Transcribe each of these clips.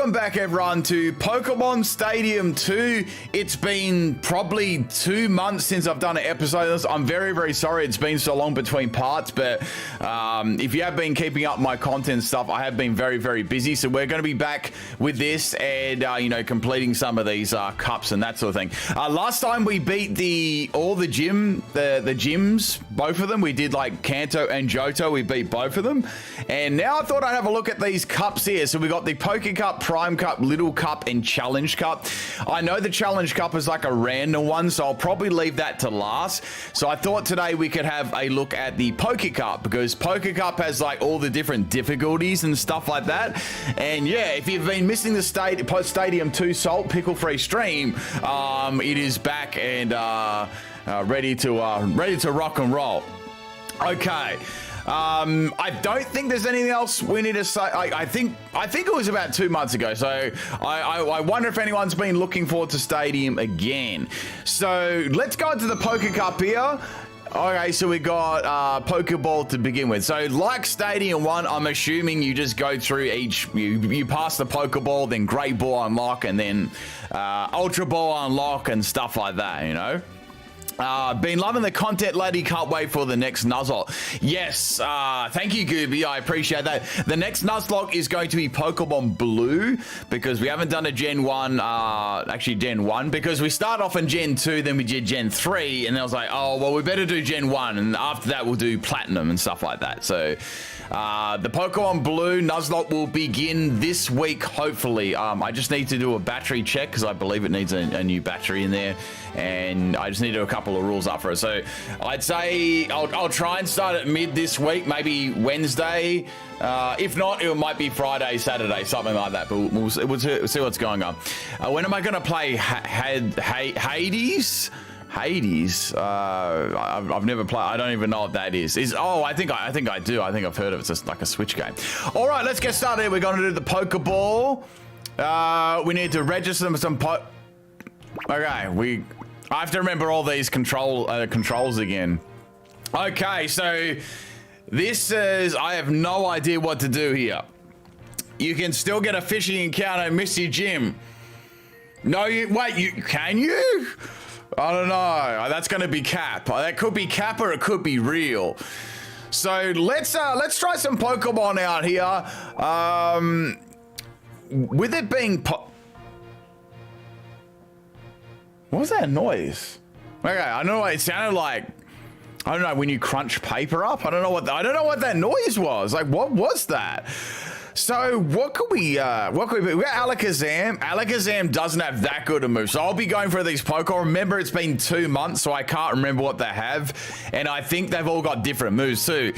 Welcome back, everyone, to Pokemon Stadium 2. It's been probably 2 months since I've done an episode of this. I'm very, very sorry it's been so long between parts, but if you have been keeping up my content stuff, I have been very, very busy. So we're going to be back with this and, you know, completing some of these cups and that sort of thing. Last time we beat all the gyms, both of them. We did like Kanto and Johto. We beat both of them. And now I thought I'd have a look at these cups here. So we got the Poke Cup, Prime Cup, Little Cup, and Challenge Cup. I know the Challenge Cup is like a random one, so I'll probably leave that to last. So I thought today we could have a look at the Poke Cup, because Poke Cup has like all the different difficulties and stuff like that. And yeah, if you've been missing the Stadium 2 Salt Pickle Free stream, it is back and ready to rock and roll. Okay. I don't think there's anything else we need to say. I think it was about 2 months ago, so I wonder if anyone's been looking forward to Stadium again. So let's go into the Poke Cup here. Okay, so we got Pokeball to begin with. So like Stadium 1, I'm assuming you just go through each, you pass the Pokeball, then Great Ball unlock, and then Ultra Ball unlock and stuff like that, you know? Been loving the content, lady. Can't wait for the next Nuzlocke. Yes, thank you, Gooby. I appreciate that. The next Nuzlocke is going to be Pokemon Blue, because we haven't done a Gen 1, actually Gen 1, because we started off in Gen 2, then we did Gen 3, and I was like, oh, well, we better do Gen 1, and after that, we'll do Platinum and stuff like that. So, the Pokemon Blue Nuzlocke will begin this week, hopefully. I just need to do a battery check, because I believe it needs a new battery in there, and I just need to do a couple of rules up for it. So I'd say I'll try and start at mid this week, maybe Wednesday. If not, it might be Friday, Saturday, something like that. But we'll see what's going on. When am I going to play Hades? Hades? I've never played. I don't even know what that is. I think I do. I think I've heard of it. It's just like a Switch game. All right, let's get started. We're going to do the Pokeball. We need to register some Okay, I have to remember all these controls again. Okay, so this is, I have no idea what to do here. You can still get a fishing encounter in Misty Gym. No, can you? I don't know. That's going to be cap. That could be cap or it could be real. So let's try some Pokemon out here. With it being what was that noise? Okay, I don't know. It sounded like, I don't know, when you crunch paper up. I don't know what that noise was. Like, what was that? So what could we we got Alakazam. Alakazam doesn't have that good a move, so I'll be going for these Pokemon. Remember, it's been 2 months, so I can't remember what they have, and I think they've all got different moves too.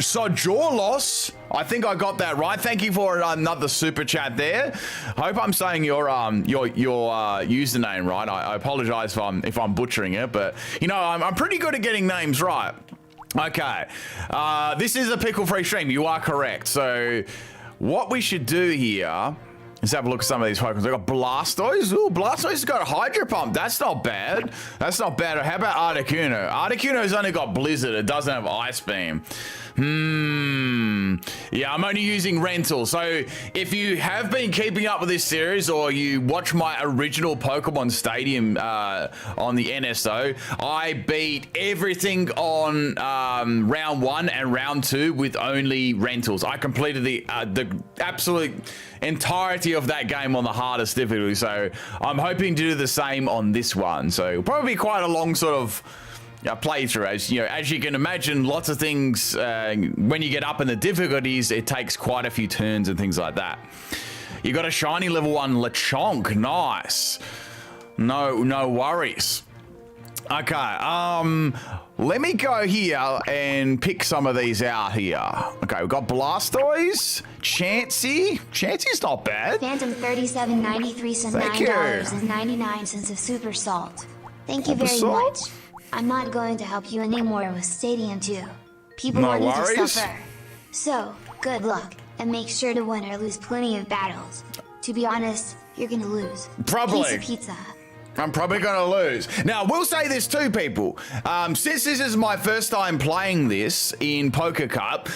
Sojorlos, I think I got that right. Thank you for another super chat there. I hope I'm saying your username right. I apologize if I'm butchering it, but you know, I'm pretty good at getting names right. Okay, this is a pickle-free stream. You are correct. So what we should do here is have a look at some of these Pokemon. We've got Blastoise. Ooh, Blastoise has got a Hydro Pump. That's not bad. That's not bad. How about Articuno? Articuno's only got Blizzard. It doesn't have Ice Beam. Yeah, I'm only using rental. So if you have been keeping up with this series, or you watch my original Pokemon Stadium on the NSO, I beat everything on round 1 and round 2 with only rentals. I completed the absolute entirety of that game on the hardest difficulty. So I'm hoping to do the same on this one. So it'll probably be quite a long sort of playthrough. As you can imagine, lots of things, when you get up in the difficulties, it takes quite a few turns and things like that. You got a shiny level 1 Lechonk. Nice. No worries. Okay, let me go here and pick some of these out here. Okay, we've got Blastoise, Chansey. Chansey's not bad. Phantom 3793 says $9.99 of Super Salt. Thank you very much. I'm not going to help you anymore with Stadium 2. People want you to suffer. So, good luck, and make sure to win or lose plenty of battles. To be honest, you're gonna lose. Probably. Piece of pizza. I'm probably going to lose. Now, we'll say this too, people. Since this is my first time playing this in Poker Cup,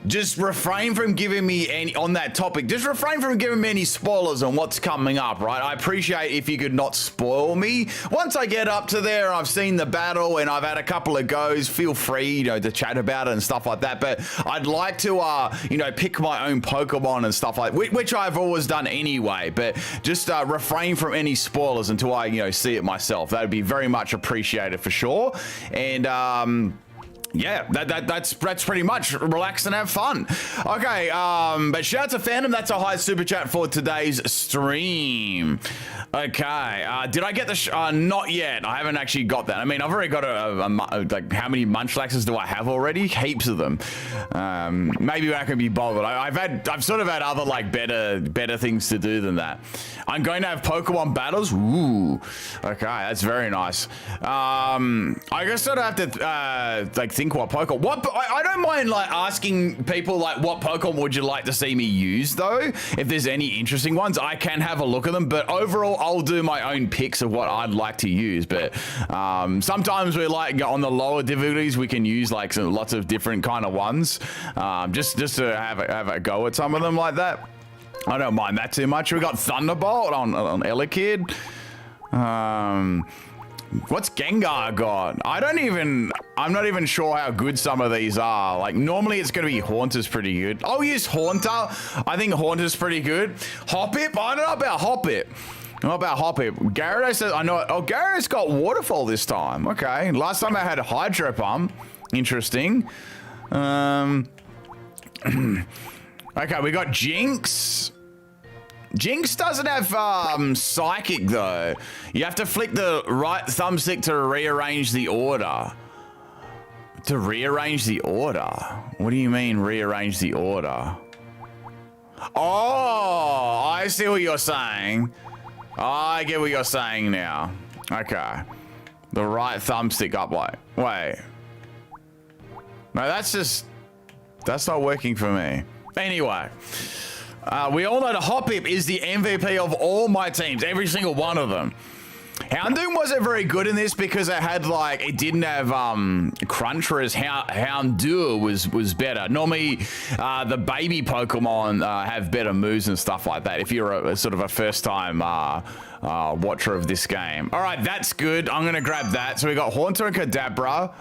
just refrain from giving me any, on that topic, just refrain from giving me any spoilers on what's coming up, right? I appreciate if you could not spoil me. Once I get up to there and I've seen the battle and I've had a couple of goes, feel free, you know, to chat about it and stuff like that. But I'd like to, you know, pick my own Pokemon and stuff like that, which I've always done anyway. But just refrain from any spoilers until I, you know, see it myself. That would be very much appreciated for sure. And yeah, that's pretty much relax and have fun. Okay, but shout out to Phantom. That's a high super chat for today's stream. Okay, did I get the not yet. I haven't actually got that. I mean, I've already got like, how many Munchlaxes do I have already? Heaps of them. Maybe when I can be bothered. I've sort of had other like better things to do than that. I'm going to have Pokemon battles. Ooh, okay, that's very nice. I guess sort of have to like think what Pokemon. I don't mind like asking people like what Pokemon would you like to see me use though. If there's any interesting ones, I can have a look at them. But overall, I'll do my own picks of what I'd like to use. But sometimes we're like on the lower difficulties, we can use like lots of different kind of ones. Just to have a go at some of them like that. I don't mind that too much. We got Thunderbolt on Elekid. What's Gengar got? I'm not even sure how good some of these are. Like normally it's going to be Haunter's pretty good. I'll use Haunter. I think Haunter's pretty good. Hoppip? I don't know about Hoppip. What about Hoppip? Gyarados says, I know. Oh, Gyarados got Waterfall this time. Okay. Last time I had Hydro Pump. Interesting. Okay, we got Jinx. Jinx doesn't have Psychic though. You have to flick the right thumbstick to rearrange the order. To rearrange the order? What do you mean rearrange the order? Oh, I see what you're saying. I get what you're saying now. Okay. The right thumbstick up, wait. No, that's not working for me. Anyway, we all know the Hoppip is the MVP of all my teams, every single one of them. Houndoom wasn't very good in this because it didn't have Crunch, whereas Houndour was better. Normally, the baby Pokemon have better moves and stuff like that if you're a sort of a first-time watcher of this game. All right, that's good. I'm going to grab that. So we got Haunter and Kadabra.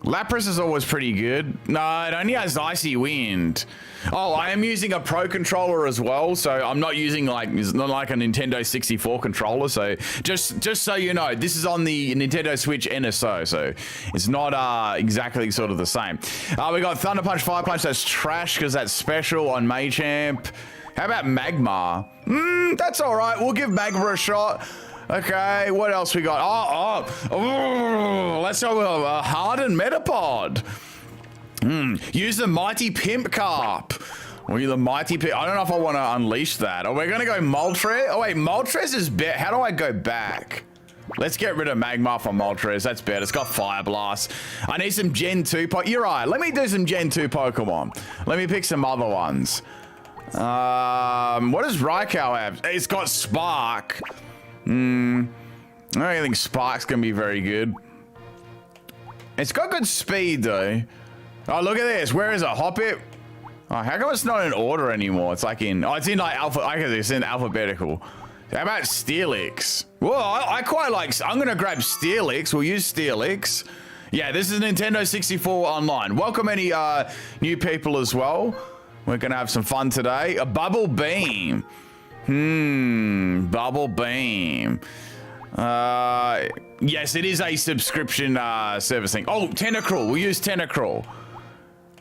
Lapras is always pretty good. No, it only has Icy Wind. Oh, I am using a Pro controller as well, so I'm not using it's not like a Nintendo 64 controller. So just so you know, this is on the Nintendo Switch NSO, so it's not exactly sort of the same. We got Thunder Punch, Fire Punch. That's trash because that's special on Machamp. How about Magmar? That's all right. We'll give Magmar a shot. Okay, what else we got? Let's go with a Hardened Metapod. Use the Mighty Pimp Carp. Or the Mighty Pimp. I don't know if I want to unleash that. We're going to go Moltres. Oh, wait, Moltres is better. How do I go back? Let's get rid of Magmar for Moltres. That's better. It's got Fire Blast. I need some Gen 2. You're right. Let me do some Gen 2 Pokemon. Let me pick some other ones. What does Raikou have? It's got Spark. I don't think Spark's gonna be very good. It's got good speed though. Oh, look at this. Where is it? Hoppip? Oh, how come it's not in order anymore? It's like it's in like alpha. I guess it's in alphabetical. How about Steelix? Whoa, I quite like. I'm gonna grab Steelix. We'll use Steelix. Yeah, this is Nintendo 64 Online. Welcome any new people as well. We're gonna have some fun today. A Bubble Beam. Bubble Beam. Yes, it is a subscription service thing. Oh, Tentacruel. We'll use Tentacruel.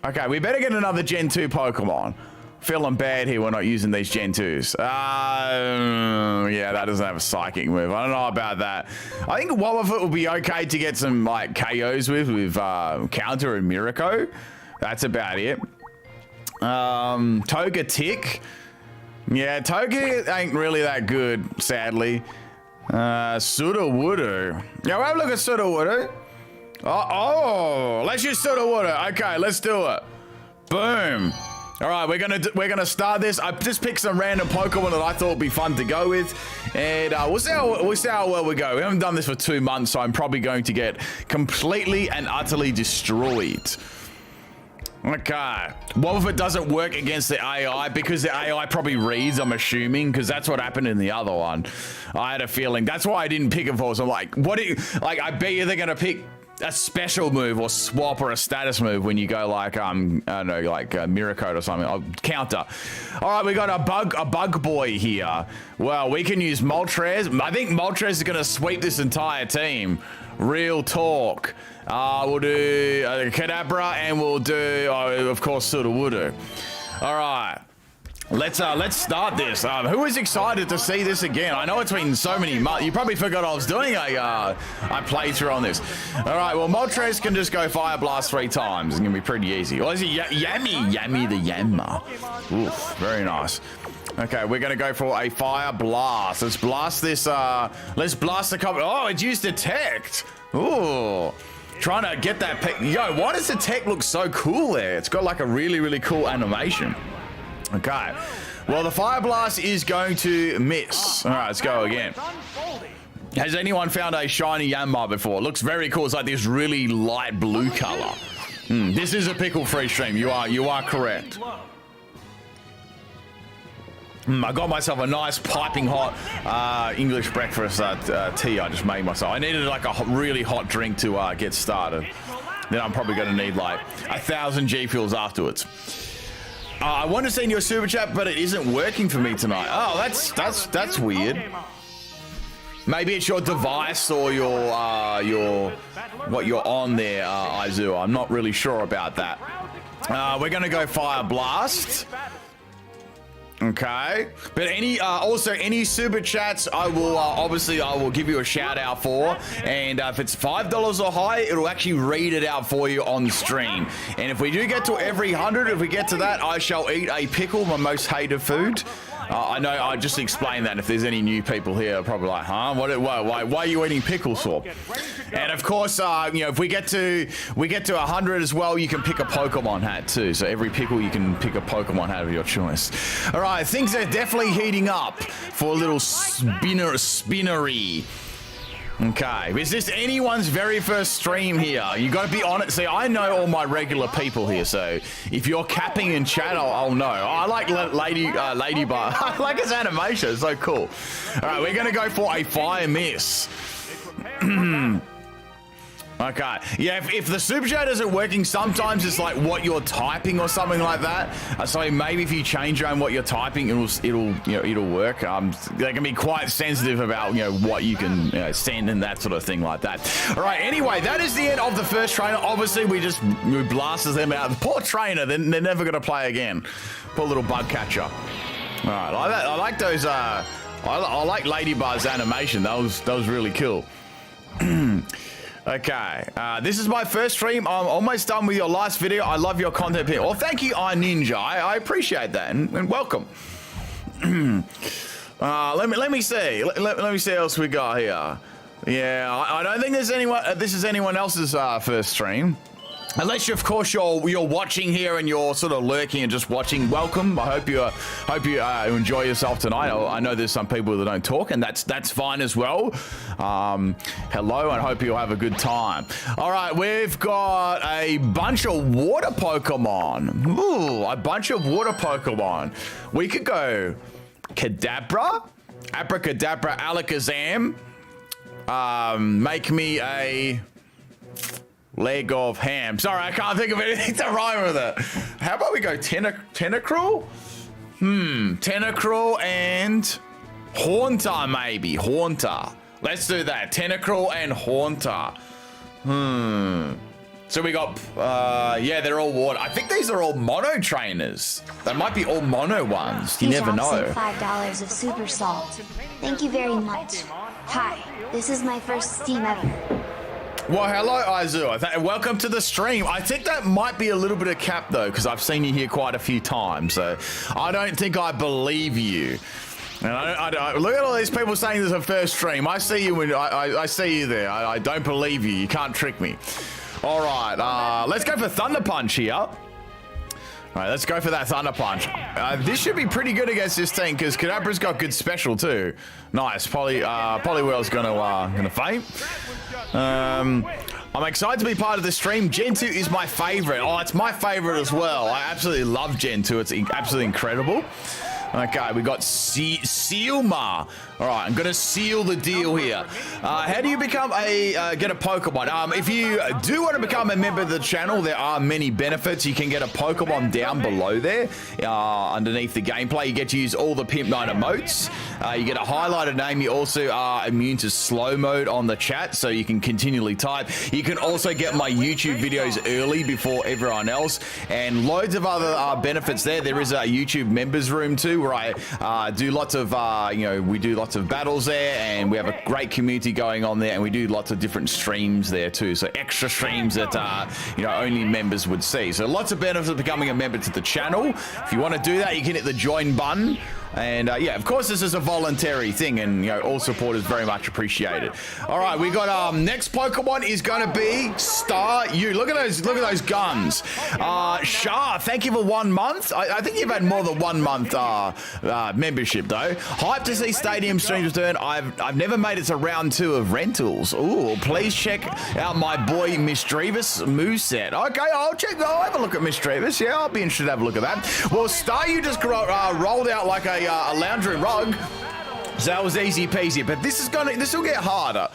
Okay, we better get another Gen 2 Pokemon. Feeling bad here, we're not using these Gen 2s. Yeah, that doesn't have a Psychic move. I don't know about that. I think Wobbuffet will be okay to get some like KOs with Counter and Miracle. That's about it. Togetic. Yeah, Togetic ain't really that good, sadly. Sudowoodo. Yeah, we'll have a look at Sudowoodo. Oh, let's use Sudowoodo. Okay, let's do it. Boom. All right, we're gonna start this. I just picked some random Pokemon that I thought would be fun to go with, and we'll see how well we go. We haven't done this for 2 months, so I'm probably going to get completely and utterly destroyed. Okay. What if it doesn't work against the AI? Because the AI probably reads, I'm assuming, because that's what happened in the other one. I had a feeling. That's why I didn't pick it for. So I'm like, I bet you they're gonna pick a special move or swap or a status move when you go like I don't know, like Mirror Code or something. I'll counter. All right, we got a bug boy here. Well, we can use Moltres. I think Moltres is gonna sweep this entire team. Real talk. We'll do Kadabra and we'll do of course Sudowoodo. All right. Let's start this. Who is excited to see this again? I know it's been so many months. You probably forgot I was doing a playthrough on this. All right, well, Moltres can just go Fire Blast 3 times. It's going to be pretty easy. Or is it Yami the Yammer? Oof, very nice. Okay, we're going to go for a Fire Blast. Let's blast this. Let's blast the cover. Oh, it used Detect. Ooh. Trying to get that pick. Yo, why does the tech look so cool there? It's got like a really, really cool animation. Okay, well, the Fire Blast is going to miss. All right, let's go again. Has anyone found a shiny Yanma before? It looks very cool. It's like this really light blue color. This is a pickle-free stream. You are correct. I got myself a nice piping hot English breakfast tea I just made myself. I needed like a really hot drink to get started. Then I'm probably going to need like 1,000 G Fuels afterwards. I want to send you a super chat, but it isn't working for me tonight. Oh, that's weird. Maybe it's your device or your what you're on there, Izu. I'm not really sure about that. We're gonna go Fire Blast. Okay, but also any super chats, I will obviously I will give you a shout out for, and if it's $5 or higher, it'll actually read it out for you on stream. And if we do get to every 100, if we get to that, I shall eat a pickle, my most hated food. I know I just explained that. If there's any new people here, probably like, huh? Why are you eating pickles for? And of course, you know, if we get to 100 as well, you can pick a Pokemon hat too. So every pickle, you can pick a Pokemon hat of your choice. All right, things are definitely heating up for a little spinnery. Okay, is this anyone's very first stream here? You got to be on it. See, I know all my regular people here, so if you're capping in chat, I'll know. I like Ladybug. I like his animation. It's so cool. All right, we're gonna go for a Fire Miss. Okay, yeah, if the super chat isn't working, sometimes it's like what you're typing or something like that. So maybe if you change around what you're typing, it'll work. They can be quite sensitive about what you can send and that sort of thing like that. All right, anyway, that is the end of the first trainer. Obviously, we blasted them out. The poor trainer, they're never going to play again. Poor little bug catcher. All right, I like those. I like Ladybug's animation. That was really cool. Okay, this is my first stream. I'm almost done with your last video. I love your content here. Well, thank you, iNinja. I appreciate that, and welcome. Let me see. Let me see what else we got here. Yeah, I don't think there's anyone. This is anyone else's first stream. Unless, of course, you're watching here and you're sort of lurking and just watching. Welcome. I hope you enjoy yourself tonight. I know there's some people that don't talk, and that's fine as well. Hello, and hope you'll have a good time. All right, we've got a bunch of water Pokemon. Ooh, a bunch of water Pokemon. We could go Kadabra, Abracadabra, Alakazam. Make me a leg of ham. Sorry, I can't think of anything to rhyme with it. How about we go Tentacruel? Tentacruel and Haunter, maybe. Haunter. Let's do that. Tentacruel and Haunter. So we got, yeah, they're all water. I think these are all mono trainers. They might be all mono ones. You never know. $5 of super salt. Thank you very much. Hi, this is my first Steam ever. Well, hello, Izu. Welcome to the stream. I think that might be a little bit of cap, though, because I've seen you here quite a few times. So I don't think I believe you. And I look at all these people saying this is a first stream. I see you. I see you there. I don't believe you. You can't trick me. All right. Let's go for Thunder Punch here. All right, let's go for that Thunder Punch. This should be pretty good against this team because Kadabra's got good special too. Nice. Poliwhirl's gonna faint. I'm excited to be part of the stream. Gen 2 is my favorite. Oh, it's my favorite as well. I absolutely love Gen 2. It's absolutely incredible. Okay, we got Sealma. All right, I'm gonna seal the deal here. How do you become get a Pokemon? If you do want to become a member of the channel, there are many benefits. You can get a Pokemon down below there, underneath the gameplay. You get to use all the PIMPNITE emotes. You get a highlighted name. You also are immune to slow mode on the chat, so you can continually type. You can also get my YouTube videos early before everyone else, and loads of other benefits there. There is a YouTube members room too, where I do lots of, we do lots of battles there, and we have a great community going on there, and we do lots of different streams there too. So extra streams that, only members would see. So lots of benefits of becoming a member to the channel. If you want to do that, you can hit the join button. And yeah, of course, this is a voluntary thing, and all support is very much appreciated. All right, we got next Pokemon is going to be Staryu. Look at those guns. Shah, thank you for 1 month. I think you've had more than 1 month membership though. Hyped to see Stadium streams return. I've never made it to round 2 of rentals. Ooh, please check out my boy Misdreavus moveset. Okay, I'll have a look at Misdreavus. Yeah, I'll be interested to have a look at that. Well, Staryu just rolled out like a lounge room rug, so that was easy peasy. But this will get harder.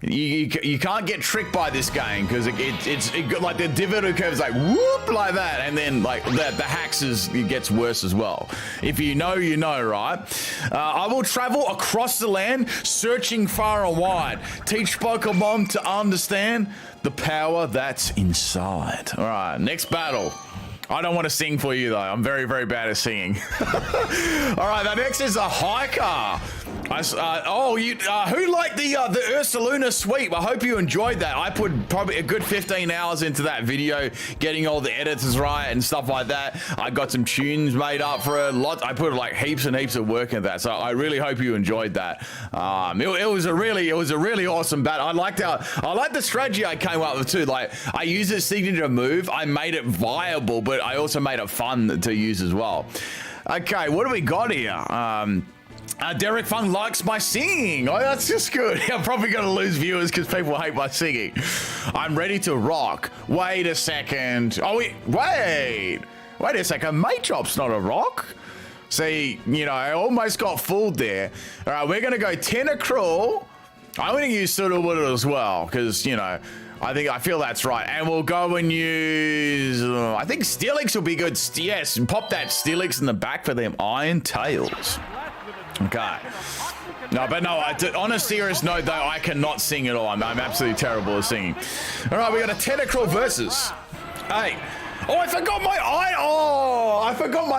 You can't get tricked by this game because it's got like the dividend curve is like whoop like that, and then like the hacks it gets worse as well. If you know, you know, right? I will travel across the land, searching far and wide. Teach Pokemon to understand the power that's inside. All right, next battle. I don't want to sing for you though. I'm very, very bad at singing. All right, the next is a hiker. Who liked the Ursaluna sweep? I hope you enjoyed that. I put probably a good 15 hours into that video, getting all the editors right and stuff like that. I got some tunes made up for it. I put like heaps and heaps of work into that. So I really hope you enjoyed that. It was a really awesome battle. I liked the strategy I came up with too. Like I used a signature move. I made it viable, but I also made it fun to use as well. Okay, what do we got here? Derek Fung likes my singing. Oh, that's just good. I'm probably going to lose viewers because people hate my singing. I'm ready to rock. Wait a second. Wait a second. Matrop's not a rock. See, I almost got fooled there. All right, we're going to go Tentacruel. I'm going to use Sudowoodo as well because, I feel that's right. And we'll go and use, I think Steelix will be good. Yes, pop that Steelix in the back for them Iron Tails. Okay. On a serious note though, I cannot sing at all. I'm absolutely terrible at singing. All right, we got a Tentacruel versus. Hey. Oh, I forgot my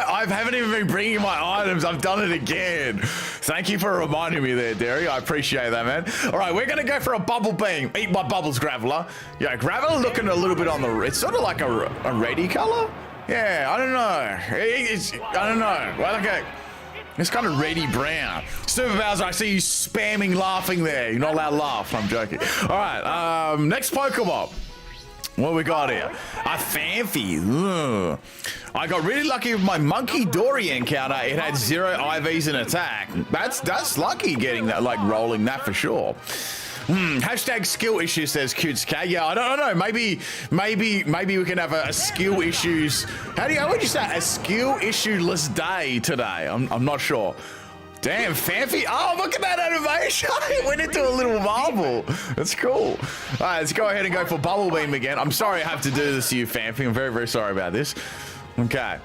I haven't even been bringing my items. I've done it again. Thank you for reminding me there, Derry. I appreciate that, man. All right, we're going to go for a Bubble Beam. Eat my bubbles, Graveler. Yeah, Graveler looking a little bit on the... It's sort of like a reddy color. Yeah, I don't know. I don't know. Well, okay. It's kind of reddy brown. Super Bowser, I see you spamming laughing there. You're not allowed to laugh. I'm joking. All right, next Pokemon. What we got here? A Fanfi. Ugh. I got really lucky with my Monkey Dory encounter. It had 0 IVs in attack. That's lucky getting that, like rolling that for sure. Hashtag skill issue, says Cutescat. Yeah, I don't know. Maybe we can have a skill issues. How would you say a skill issueless day today? I'm not sure. Damn, Fanfi. Oh, look at that animation. It went into a little marble. That's cool. All right, let's go ahead and go for Bubble Beam again. I'm sorry I have to do this to you, Fanfi. I'm very, very sorry about this. Okay.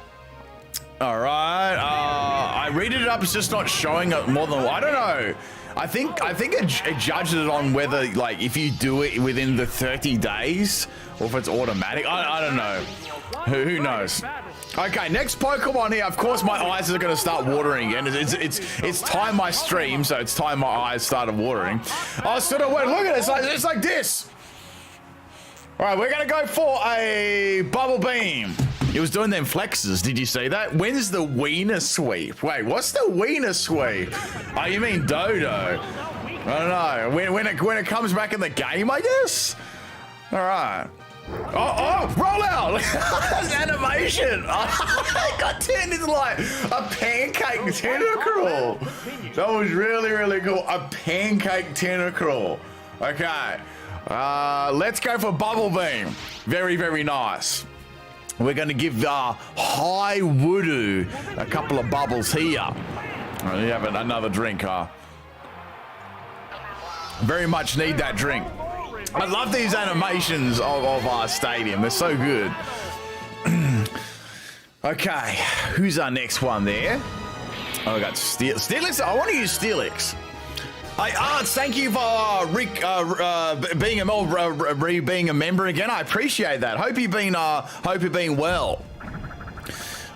All right. I read it up. It's just not showing up more than... I don't know. I think it judges it on whether, like, if you do it within the 30 days or if it's automatic. I don't know. Who knows? Okay, next Pokemon here. Of course, my eyes are going to start watering again. It's time my stream, so it's time my eyes started watering. Oh, so look at it. It's like this. All right, we're going to go for a Bubble Beam. It was doing them flexes. Did you see that? When's the Wiener Sweep? Wait, what's the Wiener Sweep? Oh, you mean Dodo? I don't know. When it comes back in the game, I guess. All right. Oh, roll out! That's animation! It got turned into like a pancake tentacruel. That was really, really cool. A pancake tentacruel. Okay. Let's go for Bubble Beam. Very, very nice. We're going to give High Woodoo a couple of bubbles here. Oh, you have another drink, huh? Very much need that drink. I love these animations of our stadium. They're so good. Okay, who's our next one there? Oh, we got Steelix. I want to use Steelix. Hey, Arts, thank you for Rick being a member again. I appreciate that. Hope you've been well.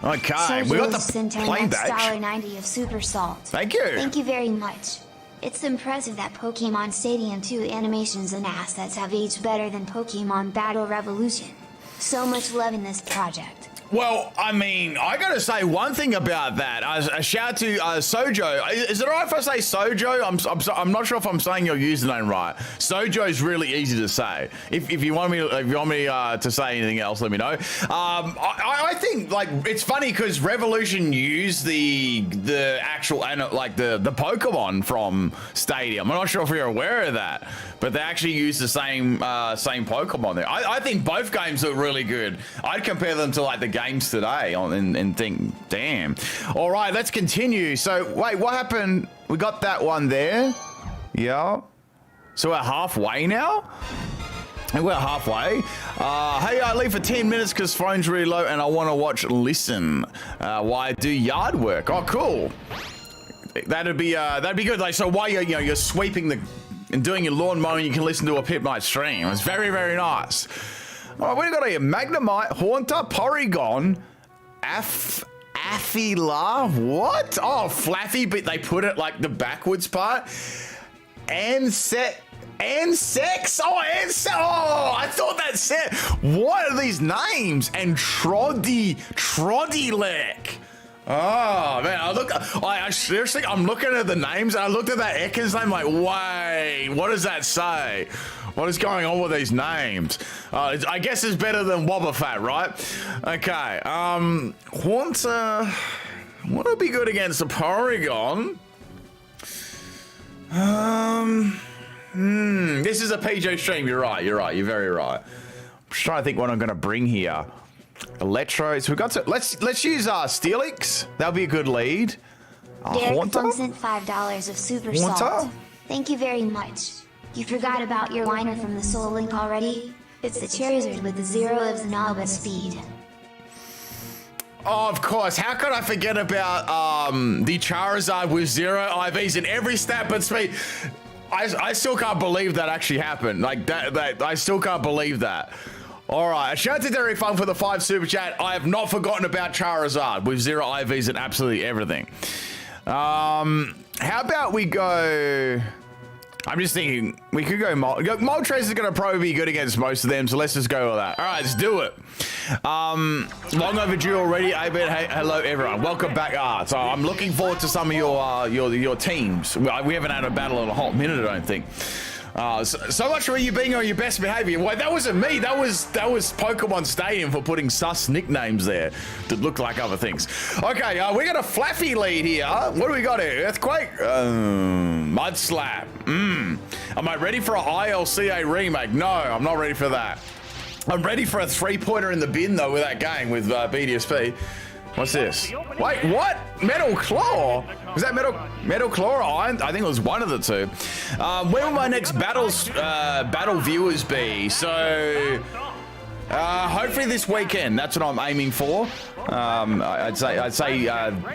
Okay, we got the plain badge. $90 of Super Salt. Thank you. Thank you very much. It's impressive that Pokemon Stadium 2 animations and assets have aged better than Pokemon Battle Revolution. So much love in this project. Well, I mean, I gotta say one thing about that. A shout out to Sojo. Is it alright if I say Sojo? I'm not sure if I'm saying your username right. Sojo is really easy to say. If you want me to say anything else, let me know. I think like it's funny because Revolution used the actual like the Pokemon from Stadium. I'm not sure if you're aware of that, but they actually use the same Pokemon there. I think both games look really good. I'd compare them to like the games today and think, damn. All right, let's continue. So wait, what happened? We got that one there. Yeah. So we're halfway now? And we're halfway. Hey, I leave for 10 minutes because phone's really low and I want to watch Listen while I do yard work. Oh, cool. That'd be good. Like, so while you're sweeping and doing your lawn mowing, you can listen to a PIMPNITE stream. It's very, very nice. All right, what do we got here? Magnemite, Haunter, Porygon, Affila, what? Oh, Flaffy, but they put it like the backwards part. Ansex. Oh, I thought that said. What are these names? And Troddylek. Oh man, I seriously, I'm looking at the names and I looked at that Ekans name like, wait, what does that say? What is going on with these names? I guess it's better than Wobbuffet, right? Okay, Haunter, what would be good against the Porygon? This is a PJ stream, you're right, you're very right. I'm just trying to think what I'm gonna bring here. Electro, so we got to, let's use Steelix. That'll be a good lead. Derek Funk sent $5 of Super Salt. Thank you very much. You forgot about your liner from the Soul Link already? It's the Charizard with the 0 lives and all but speed. Oh, of course. How could I forget about the Charizard with 0 IVs in every stat but speed? I still can't believe that actually happened. Like that I still can't believe that. All right, a shout out to Derek Funk for the 5 super chat. I have not forgotten about Charizard with 0 IVs and absolutely everything. How about we go? I'm just thinking we could go Moltres is going to probably be good against most of them, so let's just go with that. All right, let's do it. Long overdue already. Hey, hello everyone. Welcome back. So I'm looking forward to some of your teams. We haven't had a battle in a hot minute, I don't think. So much for you being on your best behavior. Wait, that wasn't me. That was Pokemon Stadium for putting sus nicknames there that look like other things. Okay, we got a Flaffy lead here. What do we got here? Earthquake? Mud Slap. Am I ready for an ILCA remake? No, I'm not ready for that. I'm ready for a 3-pointer in the bin though with that game with BDSP. What's this? Wait, what? Metal Claw? Was that Metal Claw or Iron? I think it was one of the two. When will my next battle viewers be? So, hopefully this weekend. That's what I'm aiming for. I'd say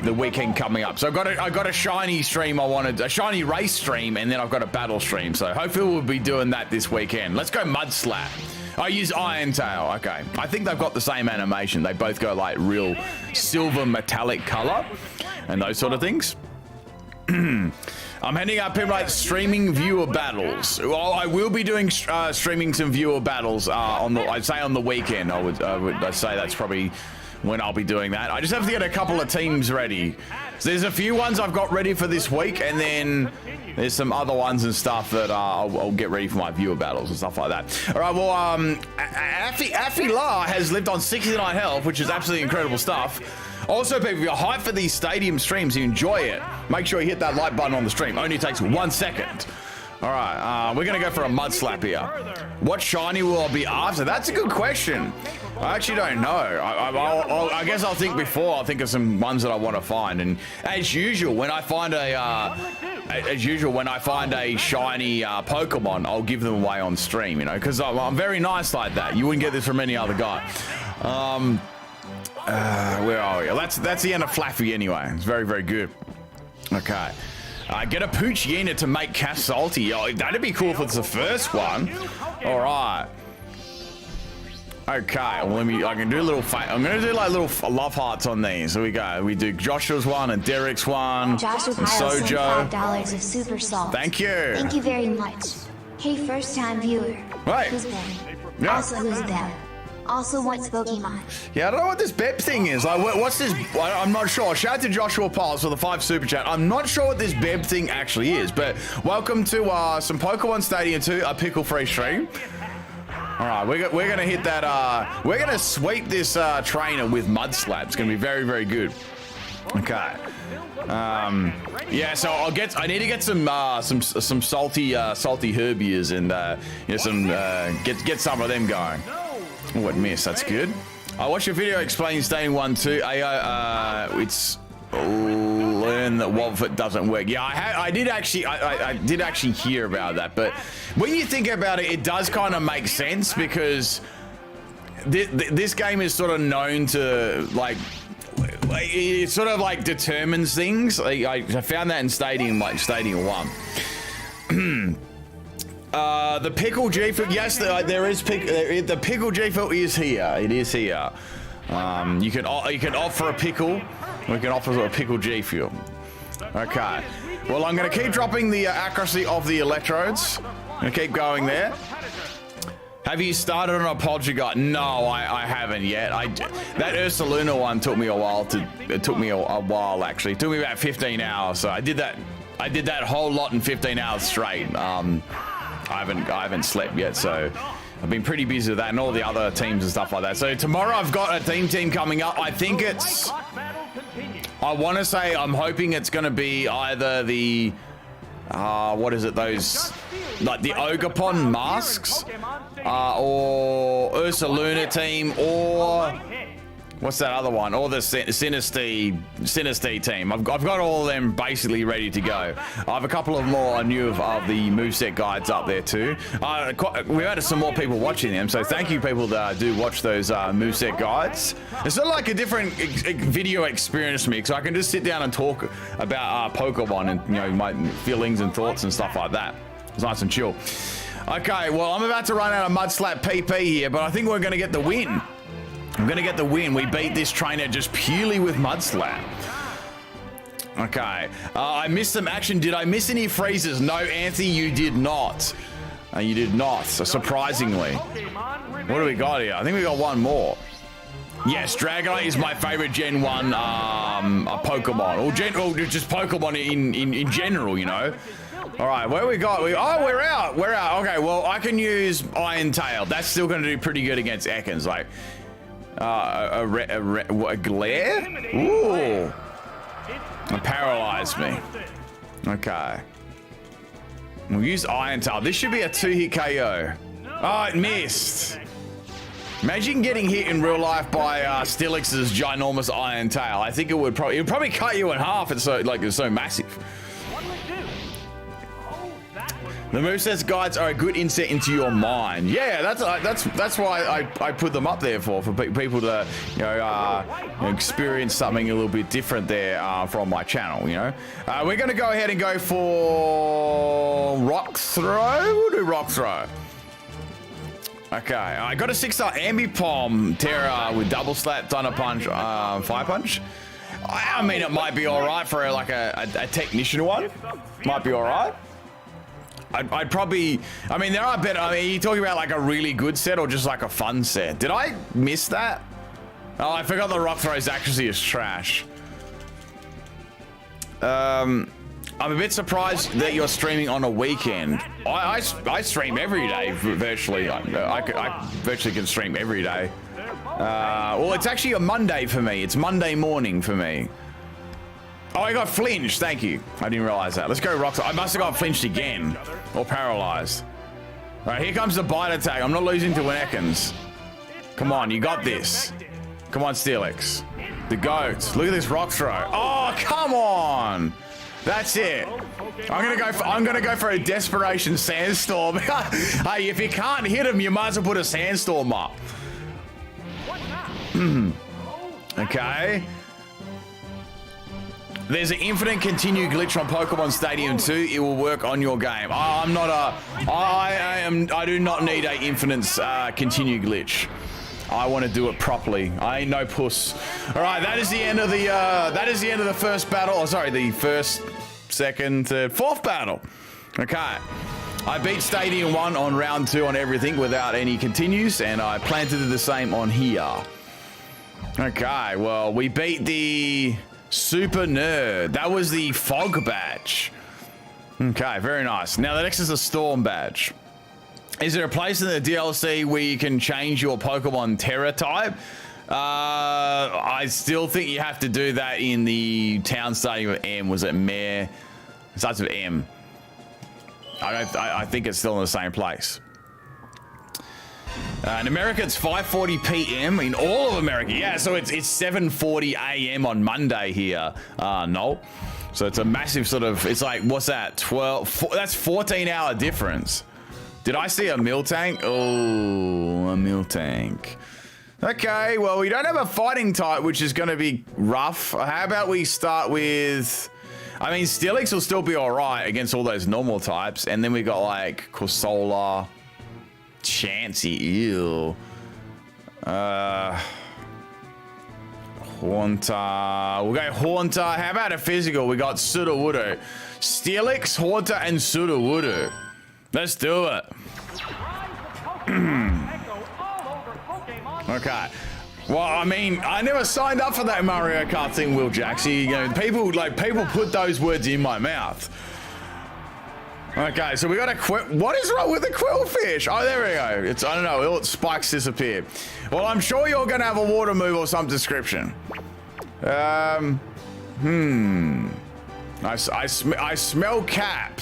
the weekend coming up. So I got a shiny stream. I wanted a shiny race stream, and then I've got a battle stream. So hopefully we'll be doing that this weekend. Let's go Mud Slap. I use Iron Tail. Okay. I think they've got the same animation. They both go like real silver metallic color and those sort of things. I'm heading up PIMPNITE streaming viewer battles. Well, I will be doing streaming some viewer battles I'd say on the weekend. I'd say that's probably when I'll be doing that. I just have to get a couple of teams ready. So there's a few ones I've got ready for this week, and then there's some other ones and stuff that I'll get ready for my viewer battles and stuff like that. All right, well, Affila has lived on 69 health, which is absolutely incredible stuff. Also, people, if you're hyped for these stadium streams, you enjoy it, make sure you hit that like button on the stream. Only takes 1 second. All right, we're going to go for a mud slap here. What shiny will I be after? That's a good question. I actually don't know. I guess I'll think before. I'll think of some ones that I want to find. And as usual, when I find a shiny Pokemon, I'll give them away on stream. You know, because I'm very nice like that. You wouldn't get this from any other guy. Where are we? That's the end of Flaffy anyway. It's very, very good. Okay. Get a Poochyena to make Cass salty. Oh, that'd be cool if it's the first one. All right. Okay, well, I can do a little, I'm going to do like little love hearts on these. Here we go. We do Joshua's one and Derek's one. Joshua and Sojo. $5 of super salt. Thank you. Thank you very much. Hey, first time viewer. Right. Who's Ben? Yeah. Also, who's Ben? Also, what's Pokemon? Yeah, I don't know what this Beb thing is. Like, what's this? I'm not sure. Shout out to Joshua Piles for the 5 super chat. I'm not sure what this Beb thing actually is, but welcome to some Pokemon Stadium 2, a pickle-free stream. All right, we're gonna hit that. We're gonna sweep this trainer with mud slap. It's gonna be very, very good. Okay. Yeah, so I need to get some salty herbiers and get some of them going. Oh, it missed. That's good. I watched your video explaining Stadium 1 2. It's learn that Wobbuffet doesn't work. Yeah, I did actually hear about that, but when you think about it, it does kind of make sense because this game is sort of known to like it sort of like determines things. I found that in Stadium 1. The pickle G-Fill, yes, there is the pickle G-Fill is here. It is here. You can offer a pickle. We can offer a pickle G-Fuel. Okay. Well, I'm going to keep dropping the accuracy of the electrodes. I'm going to keep going there. Have you started on a Poltergeist? No, I haven't yet. That Ursaluna one took me a while actually. It took me about 15 hours. So I did that whole lot in 15 hours straight. I haven't slept yet, so I've been pretty busy with that and all the other teams and stuff like that. So tomorrow I've got a team coming up. I think I want to say I'm hoping it's going to be either the what is it, those like the Ogerpon masks or Ursaluna team, or what's that other one? Or the Sinistee team. I've got all of them basically ready to go. I have a couple of more new of the moveset guides up there too. We've had some more people watching them, so thank you people that do watch those moveset guides. It's sort of like a different video experience for me, because I can just sit down and talk about Pokemon and my feelings and thoughts and stuff like that. It's nice and chill. Okay, well, I'm about to run out of Mud Slap PP here, but I think we're going to get the win. I'm going to get the win. We beat this trainer just purely with Mud Slap. Okay. I missed some action. Did I miss any freezes? No, Anthony, you did not. You did not, so surprisingly. What do we got here? I think we got one more. Yes, Dragonite is my favorite Gen 1 Pokemon. Or just Pokemon in general, All right, where we got? We're out. We're out. Okay, well, I can use Iron Tail. That's still going to do pretty good against Ekans. Like, a glare? Ooh. It paralyzed me. Okay. We'll use Iron Tail. This should be a 2-hit KO. Oh, it missed. Imagine getting hit in real life by Stilix's ginormous Iron Tail. I think it would probably cut you in half. It's so massive. The moveset guides are a good insight into your mind. Yeah, that's why I put them up there for people to experience something a little bit different there from my channel. We're gonna go ahead and go for Rock Throw. We'll do Rock Throw. Okay, I got a 6-star Ambipom Terra with Double Slap, Thunder Punch, Fire Punch. I mean, it might be all right for a technician one. Might be all right. I'd probably, there are better, you're talking about like a really good set or just like a fun set. Did I miss that? Oh, I forgot the rock throw's accuracy is trash. I'm a bit surprised that you're streaming on a weekend. I stream every day, virtually. I virtually can stream every day. Well, it's actually a Monday for me. It's Monday morning for me. Oh, I got flinched. Thank you. I didn't realize that. Let's go rock. I must have got flinched again. Or paralyzed. All right, here comes the bite attack. I'm not losing to Winekins. Come on, you got this. Come on, Steelix. The goats. Look at this rock throw. Oh, come on. That's it. I'm gonna go for a desperation sandstorm. Hey, if you can't hit him, you might as well put a sandstorm up. Okay. There's an infinite continue glitch on Pokemon Stadium 2. It will work on your game. I do not need a infinite continue glitch. I want to do it properly. I ain't no puss. All right, that is the end of the first battle. Oh, sorry, the first, second, third, fourth battle. Okay. I beat Stadium 1 on round 2 on everything without any continues, and I plan to do the same on here. Okay, well, we beat the Super Nerd. That was the Fog badge. Okay, very nice. Now, the next is the Storm badge. Is there a place in the DLC where you can change your Pokemon Terra type? I still think you have to do that in the town starting with M. Was it Mare? It starts with M. I think it's still in the same place. In America, it's 5:40 p.m. in all of America. Yeah, so it's 7:40 a.m. on Monday here. No. So it's a massive sort of, it's like, what's that? 12, that's 14-hour difference. Did I see a Miltank? Oh, a Miltank. Okay, well, we don't have a fighting type, which is going to be rough. How about we start with... I mean, Steelix will still be all right against all those normal types. And then we got, like, Corsola, Chansey, ew. Haunter. We'll go Haunter. How about a physical? We got Sudowoodo. Steelix, Haunter, and Sudowoodo. Let's do it. Okay. Well, I mean, I never signed up for that Mario Kart thing, Will Jaxie. You know, people put those words in my mouth. Okay, so we got a what is wrong with the Quillfish? Oh, there we go. It's, I don't know, all its spikes disappeared. Well, I'm sure you're gonna have a water move or some description. I smell Cap.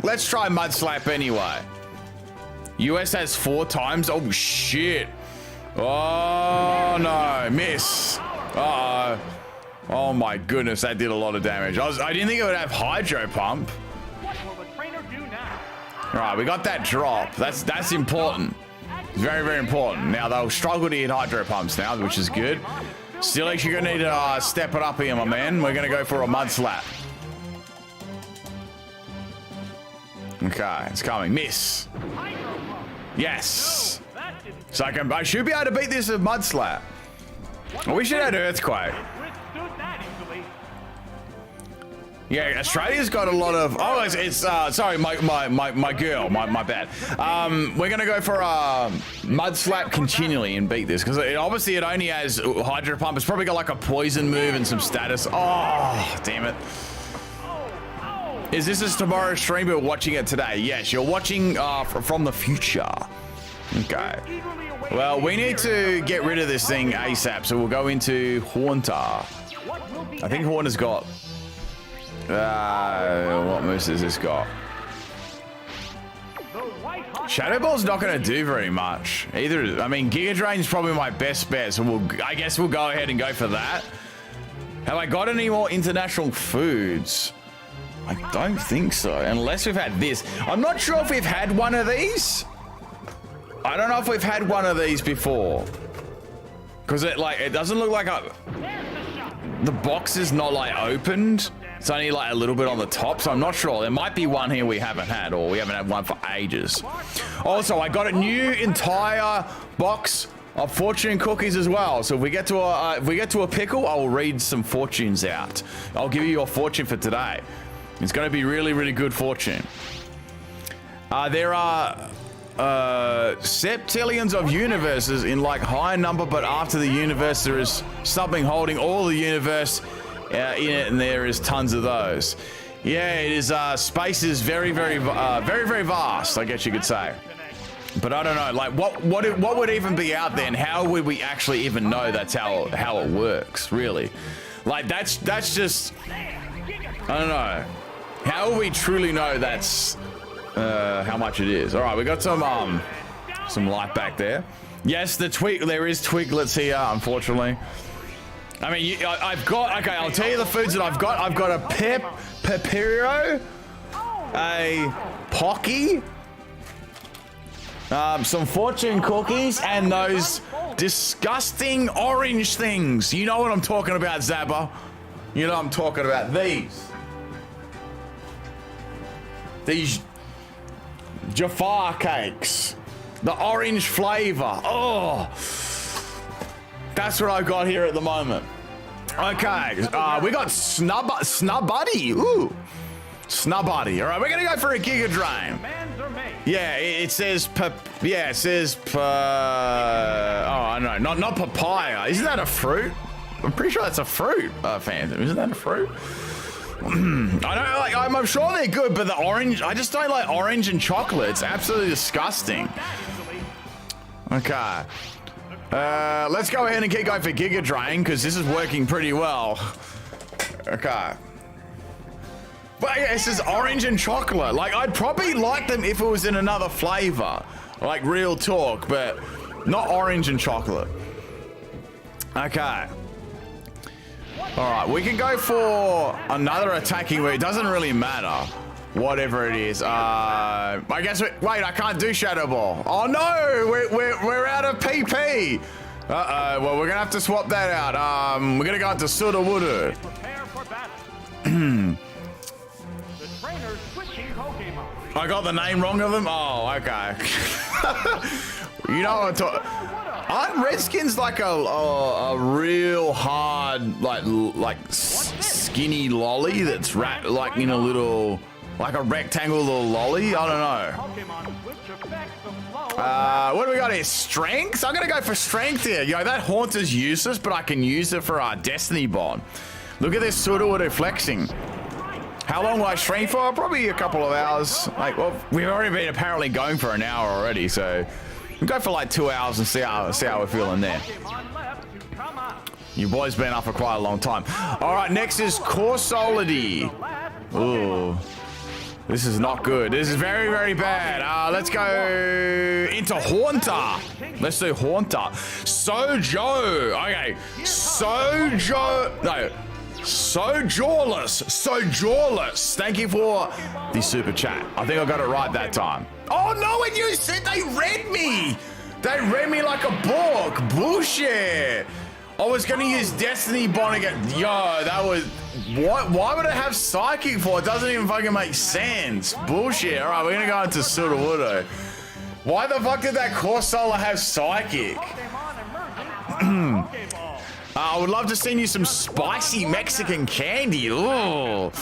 Let's try Mud Slap anyway. US has 4 times. Oh shit. Oh no, miss. Uh-oh. Oh my goodness, that did a lot of damage. I didn't think it would have Hydro Pump. What will the trainer do now? All right, we got that drop. That's important. It's very, very important. Now they'll struggle to hit Hydro Pumps now, which is good. Steelix, you're gonna need to step it up here, my man. We're gonna go for a Mud Slap. Okay, it's coming. Miss. Yes. So I should be able to beat this with Mud Slap. We should have Earthquake. Yeah, Australia's got a lot of. Oh, it's sorry, my girl, my bad. We're gonna go for a Mud Slap continually and beat this because obviously it only has Hydro Pump. It's probably got like a poison move and some status. Oh, damn it. Is this tomorrow's stream? We're watching it today. Yes, you're watching from the future. Okay. Well, we need to get rid of this thing ASAP, so we'll go into Haunter. I think Haunter's got... what moves has this got? Shadow Ball's not going to do very much. Either. I mean, Giga Drain's probably my best bet, so I guess we'll go ahead and go for that. Have I got any more international foods? I don't think so, unless we've had this. I'm not sure if we've had one of these. I don't know if we've had one of these before. Because it doesn't look like the box is not like opened. It's only like a little bit on the top, so I'm not sure. There might be one here we haven't had, or we haven't had one for ages. Also, I got a new entire box of fortune cookies as well. So if we get to a pickle, I will read some fortunes out. I'll give you your fortune for today. It's going to be really, really good fortune. There are septillions of universes in like high number, but after the universe there is something holding all the universe in it, and there is tons of those. Yeah, it is. Space is very vast, I guess you could say. But I don't know, like what would even be out there, and how would we actually even know that's how it works, really? Like that's just, I don't know. How will we truly know that's how much it is? All right, we got some light back there. Yes, there is twiglets here, unfortunately. I mean, I've got, okay, I'll tell you the foods that I've got. I've got a Pepiro, a Pocky, some fortune cookies, and those disgusting orange things. You know what I'm talking about, Zabba. You know what I'm talking about. These Jafar cakes. The orange flavor. Oh, that's what I got here at the moment. Okay, we got Snubuddy. Ooh, Snubuddy. All right, we're gonna go for a Giga Drain. Yeah, it says oh, I don't know, not papaya. Isn't that a fruit? I'm pretty sure that's a fruit, Phantom. Isn't that a fruit? I don't like. I'm sure they're good, but the orange, I just don't like orange and chocolate. It's absolutely disgusting. Okay. Let's go ahead and keep going for Giga Drain, because this is working pretty well. Okay. But yeah, it says orange and chocolate. Like, I'd probably like them if it was in another flavor. Like, real talk, but not orange and chocolate. Okay. Alright, we can go for another attacking where it doesn't really matter. Whatever it is. I guess wait, I can't do Shadow Ball. Oh no! We're out of PP! Uh-oh, well, we're gonna have to swap that out. We're gonna go into Sudowoodo. I got the name wrong of them? Oh, okay. You know what I'm talking. Aren't Redskins like a real hard, like skinny lolly that's like in a little, like a rectangle little lolly? I don't know. What do we got here? Strength? I'm gonna go for strength here. Yo, that haunt is useless, but I can use it for our Destiny Bond. Look at this Sudowoodo flexing. How long will I strength for? Probably a couple of hours. Like, well, we've already been apparently going for an hour already, so we'll go for like 2 hours and see how we're feeling there. You boys been up for quite a long time. All right, next is Corsolidity. Ooh, this is not good. This is very bad. Let's go into Haunter. Let's do Haunter. Sojo. Okay, Sojo. No. So jawless. Thank you for the super chat. I think I got it right that time. Oh no, and you said they read me. They read me like a book. Bullshit. I was gonna use Destiny Bond again. Yo, that was what? Why would I have Psychic for? It doesn't even fucking make sense. Bullshit. All right, we're gonna go into Sudowoodo. Why the fuck did that Corsola have Psychic? I would love to send you some spicy Mexican candy. Ooh. What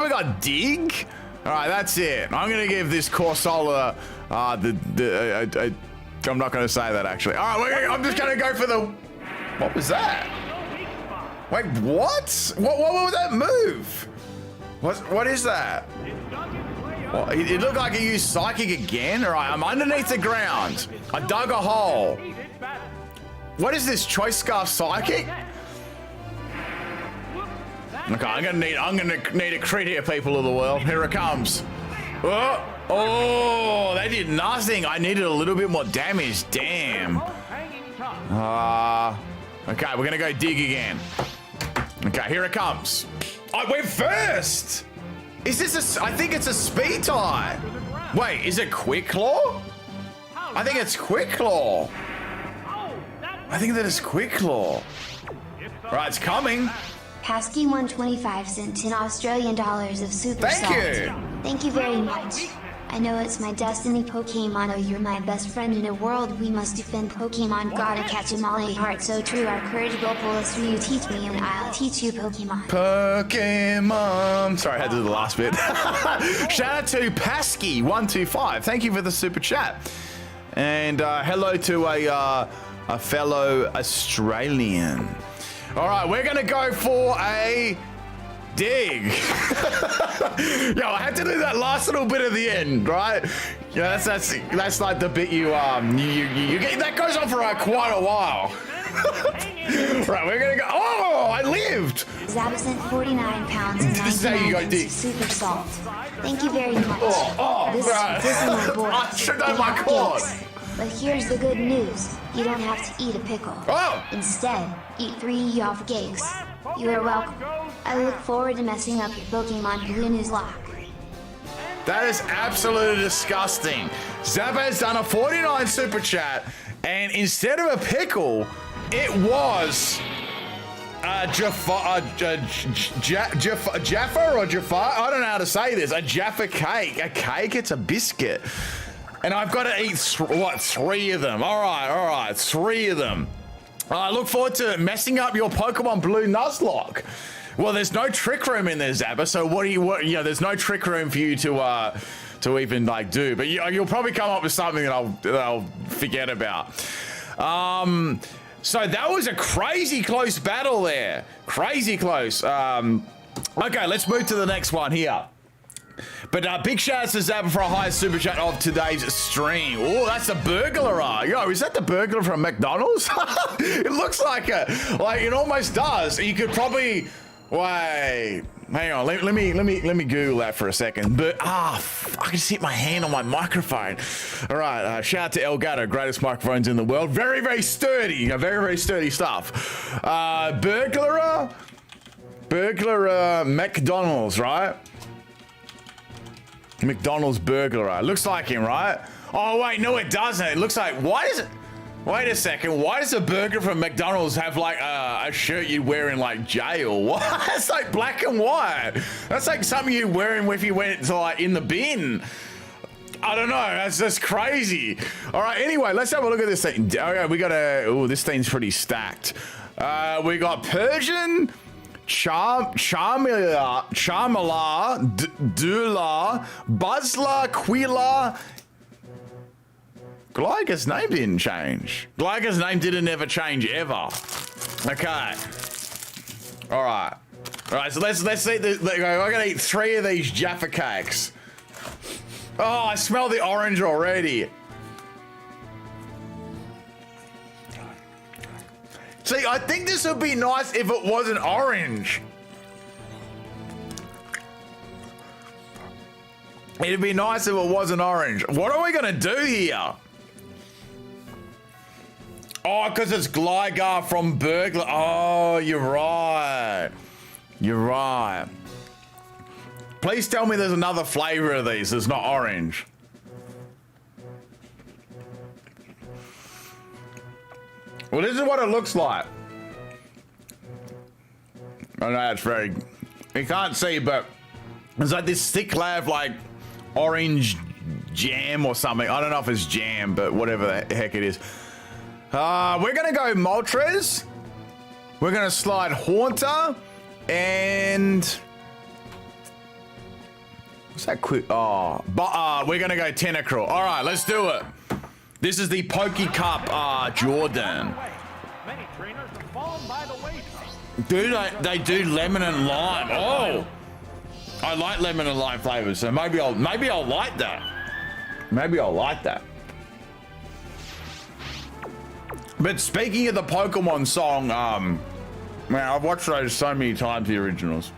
we got? Dig? All right, that's it. I'm gonna give this Corsola I'm not gonna say that actually. All right, I'm just gonna go for the. What was that? Wait, what? What was that move? What is that? Well, it looked like he used Psychic again. All right, I'm underneath the ground. I dug a hole. What is this, Choice Scarf Psychic? Okay, I'm gonna need a crit here, people of the world. Here it comes. Oh, they did nothing. I needed a little bit more damage. Damn. Okay, we're gonna go dig again. Okay, here it comes. I went first. Is this I think it's a speed tie. Wait, is it Quick Claw? I think it's Quick Claw. I think that is Quick Claw. Right, it's coming. Pasky 125 sent 10 Australian dollars of super salt. Thank you. Thank you very much. I know it's my destiny, Pokemon. Oh, you're my best friend in a world we must defend. Pokemon, gotta catch 'em all. A heart so true, our courage will pull us through. You teach me and I'll teach you, Pokemon. Pokemon. Sorry, I had to do the last bit. Shout out to Pasky125. Thank you for the super chat. And hello to a fellow Australian. All right, we're gonna go for a dig. Yo, I had to do that last little bit at the end, right? Yeah, that's like the bit you get. That goes on for quite a while. Right, we're gonna go. Oh, I lived. Zab sent 49 pounds and 99 cents super salt. Thank you very much. This is my board. I should know my cord. But here's the good news. You don't have to eat a pickle. Oh. Instead, eat 3 Yoffa cakes. You are welcome. I look forward to messing up your Pokemon Blue Nuzlocke. That is absolutely disgusting. Zab has done a 49 super chat, and instead of a pickle, it was Jaffa or Jaffa? I don't know how to say this. A Jaffa cake. A cake? It's a biscuit. And I've got to eat, 3 of them? All right, 3 of them. I look forward to messing up your Pokemon Blue Nuzlocke. Well, there's no trick room in there, Zappa. So there's no trick room for you to even like do. But you'll probably come up with something that I'll forget about. So that was a crazy close battle there. Crazy close. Okay, let's move to the next one here. But big shout out to Zappa for a highest super chat of today's stream. Oh, that's the burglar. Yo, is that the burglar from McDonald's? It looks like it almost does. You could probably wait. Hang on, let me Google that for a second. But I can just hit my hand on my microphone. All right, shout out to Elgato, greatest microphones in the world. Very, very sturdy. Very, very sturdy stuff. Burglar, McDonald's, right? McDonald's burglar. Looks like him, right? Oh, wait, no, it doesn't. It looks like, wait a second. Why does a burger from McDonald's have like a shirt you'd wear in like jail? What? It's like black and white. That's like something you'd wear if you went to like in the bin. I don't know. That's just crazy. All right. Anyway, let's have a look at this thing. Okay, we got this thing's pretty stacked. We got Persian, Charmila, Dula, Buzzla, Quila. Gliga's name didn't change. Gliga's name didn't ever change ever. Okay. All right. So let's see. I'm gonna eat 3 of these Jaffa cakes. Oh, I smell the orange already. See, I think this would be nice if it wasn't orange. It'd be nice if it wasn't orange. What are we gonna do here? Oh, because it's Gligar from Burglar. Oh, you're right. You're right. Please tell me there's another flavor of these that's not orange. Well, this is what it looks like. I know it's very... You can't see, but it's like this thick layer of like orange jam or something. I don't know if it's jam, but whatever the heck it is. We're going to go Moltres. We're going to slide Haunter. And... what's that quick? Oh, but we're going to go Tentacruel. All right, let's do it. This is the Poke Cup Jordan. Dude, they do lemon and lime. Oh, I like lemon and lime flavors, so maybe I'll like that. Maybe I'll like that. But speaking of the Pokemon song, man, I've watched those so many times, the originals.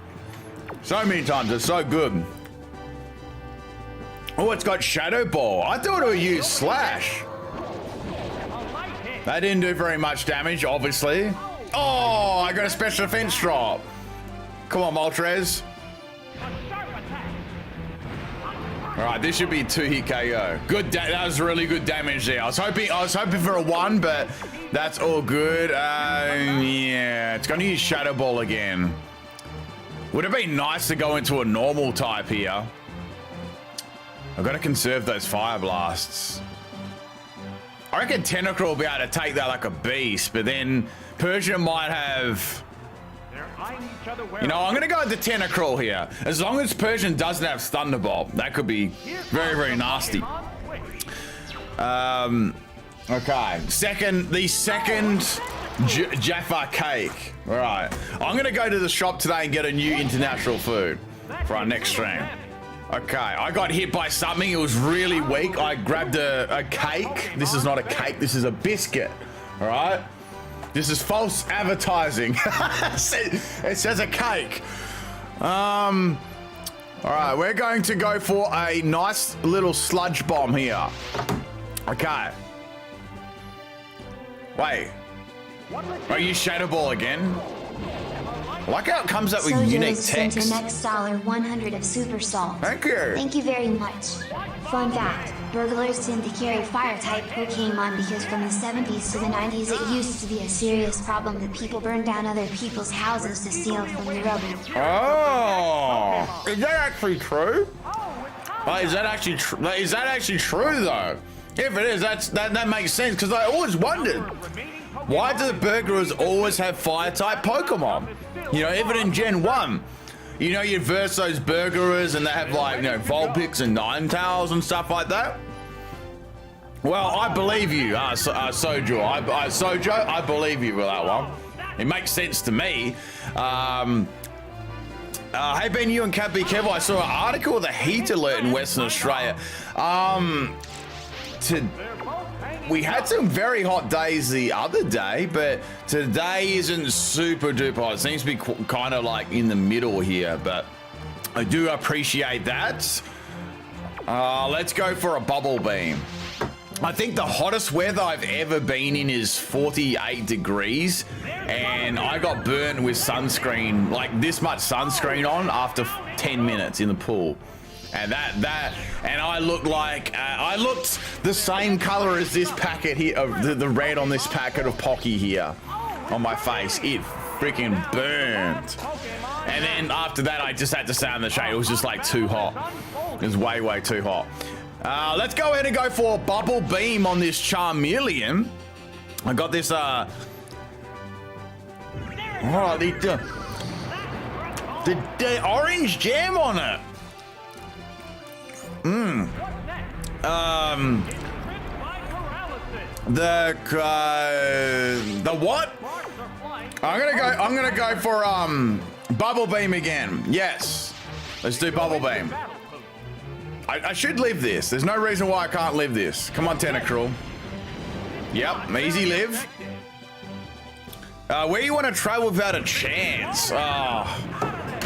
So many times, it's so good. Oh, it's got Shadow Ball. I thought it would use Slash. That didn't do very much damage, obviously. Oh, I got a special defense drop. Come on, Moltres. All right, this should be 2-hit KO. Good, that was really good damage there. I was hoping for a 1, but that's all good. Yeah, it's gonna use Shadow Ball again. Would have been nice to go into a normal type here. I've got to conserve those fire blasts. I reckon Tentacruel will be able to take that like a beast, but then Persian might have... You know, I'm going to go with the Tentacruel here. As long as Persian doesn't have Thunderbolt, that could be very, very nasty. Okay, the second Jaffa cake. All right, I'm going to go to the shop today and get a new international food for our next stream. Okay, I got hit by something. It was really weak. I grabbed a cake. This is not a cake. This is a biscuit. All right. This is false advertising. It says a cake. All right, we're going to go for a nice little sludge bomb here. Okay. Wait. Are you Shadow Ball again? I like how it comes up with unique text. Sent an next $100 of super salt. Thank you. Thank you very much. Fun fact, burglars tend to carry fire-type Pokemon because from the 70s to the 90s it used to be a serious problem that people burned down other people's houses to steal from the rubble. Oh, is that actually true? Is that actually true though? If it is, that makes sense because I always wondered, why do the burglars always have fire-type Pokemon? You know, even in Gen 1, you know, you verse those burglars and they have like, you know, Vulpix and Ninetales and stuff like that. Well, I believe you, Sojo. I believe you with that one. It makes sense to me. Hey Ben, you and Cat, be careful. I saw an article of the heat alert in Western Australia. We had some very hot days the other day, but today isn't super duper hot. It seems to be kind of like in the middle here, but I do appreciate that. Let's go for a bubble beam. I think the hottest weather I've ever been in is 48 degrees, and I got burnt with sunscreen, like this much sunscreen on after 10 minutes in the pool. And and I looked like I looked the same color as this packet here, the red on this packet of Pocky here on my face. It freaking burnt. And then after that, I just had to stay in the shade. It was just like too hot. It was way, way too hot. Let's go ahead and go for Bubble Beam on this Charmeleon. I got this, the orange jam on it. The what? I'm gonna go for Bubble Beam again. Yes, let's do Bubble Beam. I should live this. There's no reason why I can't live this. Come on, Tentacruel. Yep, easy live. Where you want to travel without a chance? Oh,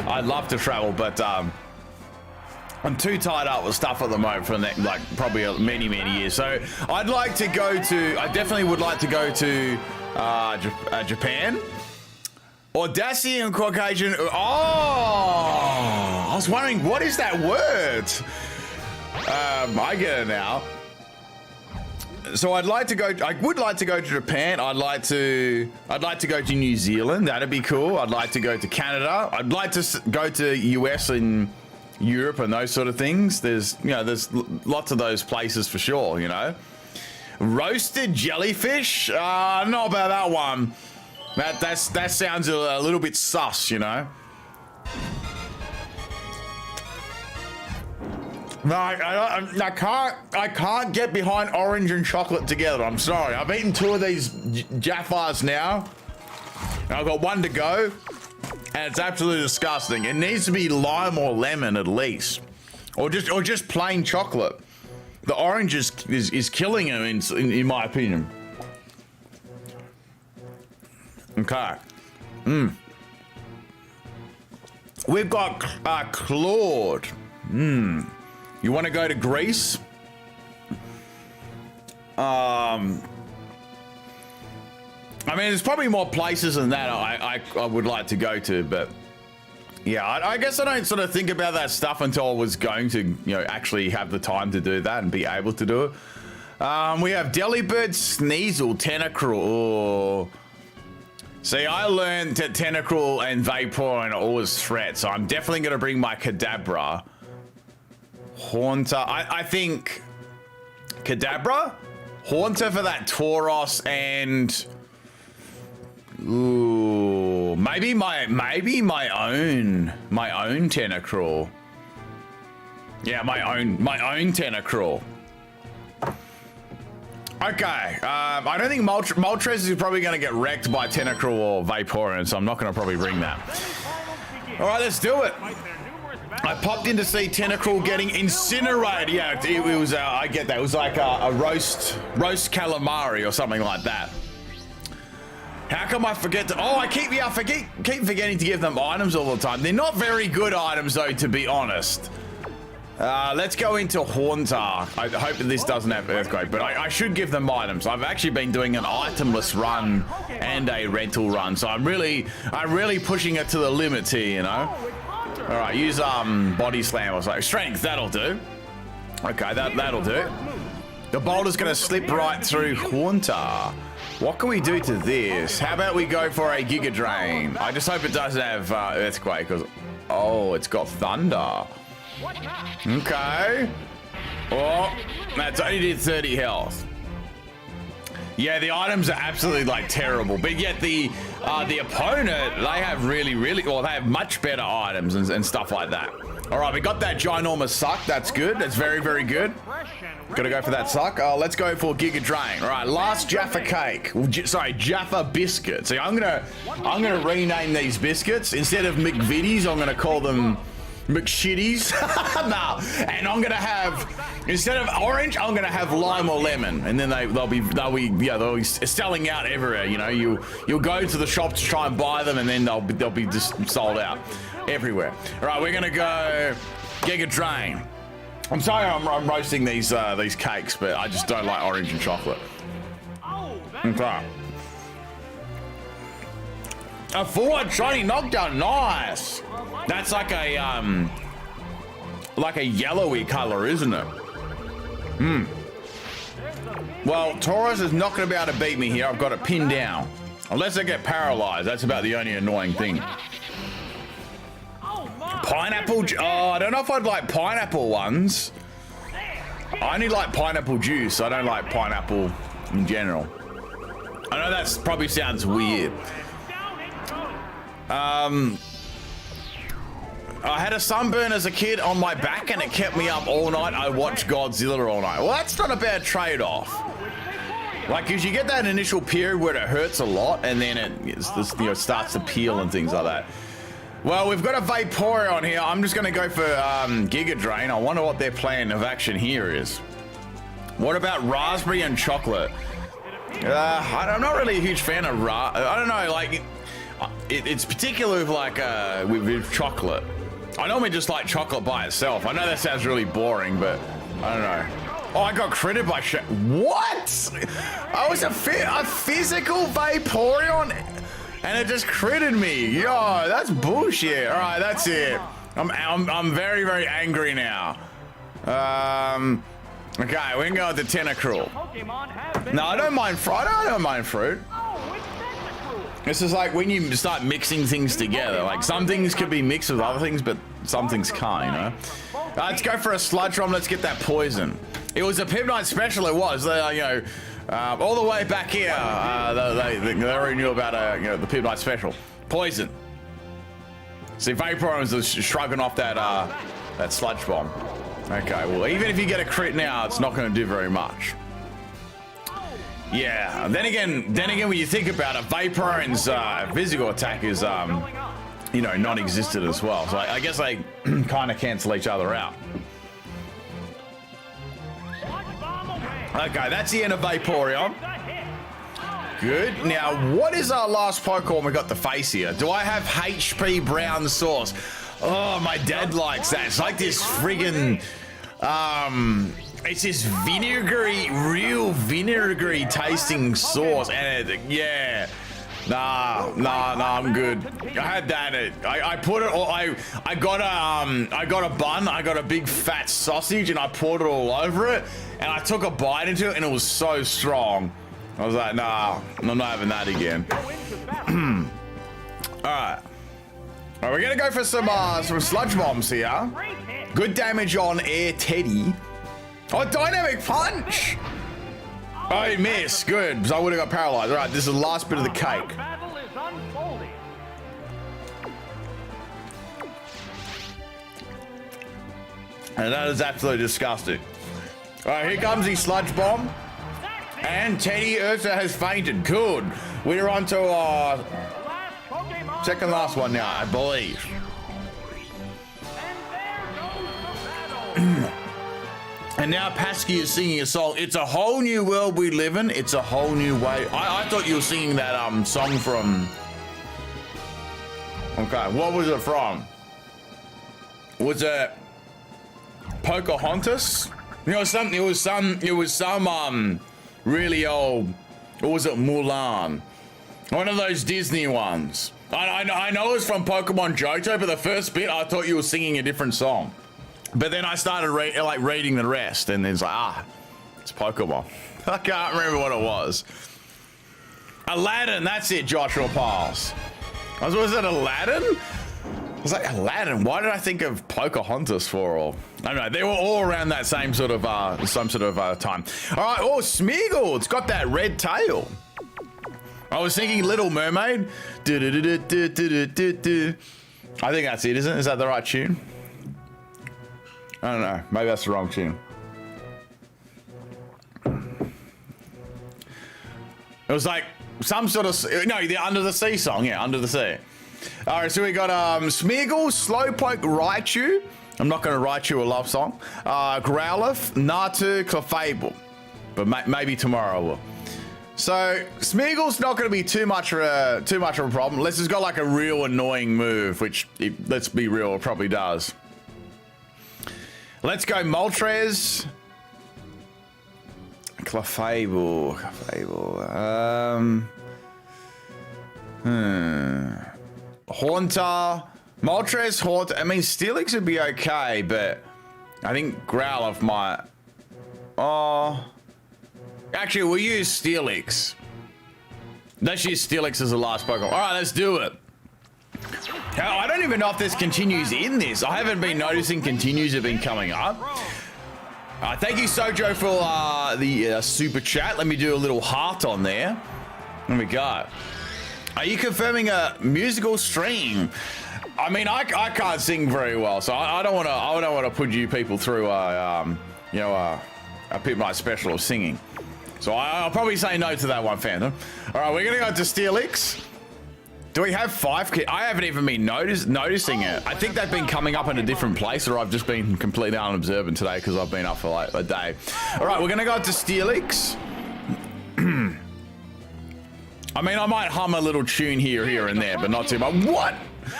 I'd love to travel, but I'm too tied up with stuff at the moment for like probably many years. So I'd like to go to. I definitely would like to go to Japan. Audacity and Caucasian. Oh, I was wondering what is that word. I get it now. So I'd like to go. I would like to go to Japan. I'd like to go to New Zealand. That'd be cool. I'd like to go to Canada. I'd like to go to US and Europe and those sort of things. There's lots of those places for sure. You know, roasted jellyfish. Not about that one. That sounds a little bit sus. You know. No, I can't get behind orange and chocolate together. I'm sorry. I've eaten 2 of these Jaffas now. I've got 1 to go, and it's absolutely disgusting. It needs to be lime or lemon at least, or just plain chocolate. The orange is killing him in my opinion. Okay. We've got Claude. You want to go to Greece? I mean, there's probably more places than that I would like to go to, but yeah, I guess I don't sort of think about that stuff until I was going to, actually have the time to do that and be able to do it. We have Delibird, Sneasel, Tentacruel. Oh. See, I learned that Tentacruel and Vaporeon are always threats, so I'm definitely going to bring my Kadabra. Haunter. I think Kadabra, Haunter for that Tauros, and ooh, maybe my own Tentacruel. Yeah, my own Tentacruel. Okay, I don't think Moltres is probably going to get wrecked by Tentacruel or Vaporeon, so I'm not going to probably bring that. All right, let's do it. I popped in to see Tentacruel getting incinerated. Yeah, it was. I get that. It was like a roast calamari or something like that. How come I forget to? Oh, I keep forgetting to give them items all the time. They're not very good items though, to be honest. Let's go into Haunter. I hope that this doesn't have Earthquake, but I should give them items. I've actually been doing an itemless run and a rental run, so I'm really pushing it to the limits here, you know. All right, use body slam or something. Strength, that'll do. Okay, that'll do. The boulder's gonna slip right through Haunter. What can we do to this? How about we go for a Giga Drain? I just hope it doesn't have Earthquake, because oh, it's got Thunder. Okay. Oh, that's only did 30 health. Yeah, the items are absolutely like terrible, but yet the opponent, they have really, well, they have much better items and stuff like that. All right, we got that ginormous suck. That's good. That's very, very good. Gotta go for that suck. Let's go for Giga Drain. All right, last Jaffa cake. Sorry, Jaffa biscuit. See, I'm gonna rename these biscuits. Instead of McVitties, I'm gonna call them McShitties. Nah, and I'm gonna have, instead of orange, I'm gonna have lime or lemon, and then they'll be selling out everywhere. You know, you'll go to the shop to try and buy them, and then they'll be just sold out everywhere. All right, we're gonna go Giga Drain. I'm sorry I'm roasting these cakes, but I just don't like orange and chocolate. Okay. A full-on shiny knockdown, nice. That's like a yellowy color, isn't it? Well, Tauros is not going to be able to beat me here. I've got it pinned down. Unless I get paralyzed. That's about the only annoying thing. Pineapple. Oh, I don't know if I'd like pineapple ones. I only like pineapple juice. I don't like pineapple in general. I know that probably sounds weird. I had a sunburn as a kid on my back and it kept me up all night. I watched Godzilla all night. Well, that's not a bad trade-off. Like, because you get that initial period where it hurts a lot and then it starts to peel and things like that. Well, we've got a Vaporeon here. I'm just going to go for Giga Drain. I wonder what their plan of action here is. What about raspberry and chocolate? I'm not really a huge fan of I don't know, like, it's particular with like with chocolate. I normally just like chocolate by itself. I know that sounds really boring, but I don't know. Oh, I got critted by what? I was a physical Vaporeon, and it just critted me. Yo, that's bullshit. All right, that's it. I'm very, very angry now. Okay, we can go with the Tentacruel. No, I don't mind fruit. I don't mind fruit. This is like when you start mixing things together. Like, some things could be mixed with other things, but some things can't, you know? Let's go for a Sludge Bomb. Let's get that poison. It was a PIMPNITE special, it was. All the way back here, they already knew about the PIMPNITE special. Poison. See, Vaporeon was shrugging off that Sludge Bomb. Okay, well, even if you get a crit now, it's not going to do very much. Yeah, then again, when you think about it, Vaporeon's physical attack is, non-existent as well. So I guess they kind of cancel each other out. Okay, that's the end of Vaporeon. Good. Now, what is our last Pokemon? We got the face here. Do I have HP brown sauce? Oh, my dad likes that. It's like this friggin', it's this vinegary, real vinegary tasting sauce, and yeah, nah, I'm good. I had that. I put it all. I got a bun. I got a big fat sausage, and I poured it all over it, and I took a bite into it, and it was so strong. I was like, nah, I'm not having that again. All right. right, we're gonna go for some sludge bombs here. Good damage on Air Teddy. Oh, dynamic punch! Oh, he missed. Good, because I would have got paralyzed. All right, this is the last bit of the cake. And that is absolutely disgusting. All right, here comes the sludge bomb. And Teddy Ursa has fainted. Good. We're on to our second last one now, I believe. And now Pasky is singing a song. It's a whole new world we live in. It's a whole new way. I thought you were singing that song from... Okay, what was it from? Was it Pocahontas? You know, it was some really old, or was it Mulan? One of those Disney ones. I know it was from Pokemon Johto, but the first bit I thought you were singing a different song. But then I started reading the rest, and it's like, it's Pokemon. I can't remember what it was. Aladdin, that's it, Joshua Piles. Was it Aladdin? I was like, Aladdin, why did I think of Pocahontas for all? I don't know, they were all around that same sort of time. All right, oh, Smeagol, it's got that red tail. I was thinking Little Mermaid. I think that's it, isn't it? Is that the right tune? I don't know, maybe that's the wrong tune. It was like some sort of, no, the Under the Sea song, yeah, Under the Sea. All right, so we got Smeagol, Slowpoke, Raichu. I'm not going to write you a love song. Growlithe, Natu, Clefable. But maybe tomorrow I will. So Smeagol's not going to be too much of a problem, unless it's got like a real annoying move, which, let's be real, it probably does. Let's go Moltres. Clefable. Haunter. Moltres, Haunter. I mean, Steelix would be okay, but I think Growlithe might. Oh. Actually, we'll use Steelix. Let's use Steelix as the last Pokemon. All right, let's do it. Now, I don't even know if there's continues in this. I haven't been noticing continues have been coming up. Thank you, Sojo, for the super chat. Let me do a little heart on there. There we go. Are you confirming a musical stream? I mean, I can't sing very well, so I don't want to put you people through a PIMPNITE special of singing. So I'll probably say no to that one, Phantom. All right, we're gonna go to Steelix. Do we have 5 kids? I haven't even been noticing it. I think they've been coming up in a different place, or I've just been completely unobservant today because I've been up for like a day. All right, we're gonna go to Steelix. I mean, I might hum a little tune here and there, but not too much. What?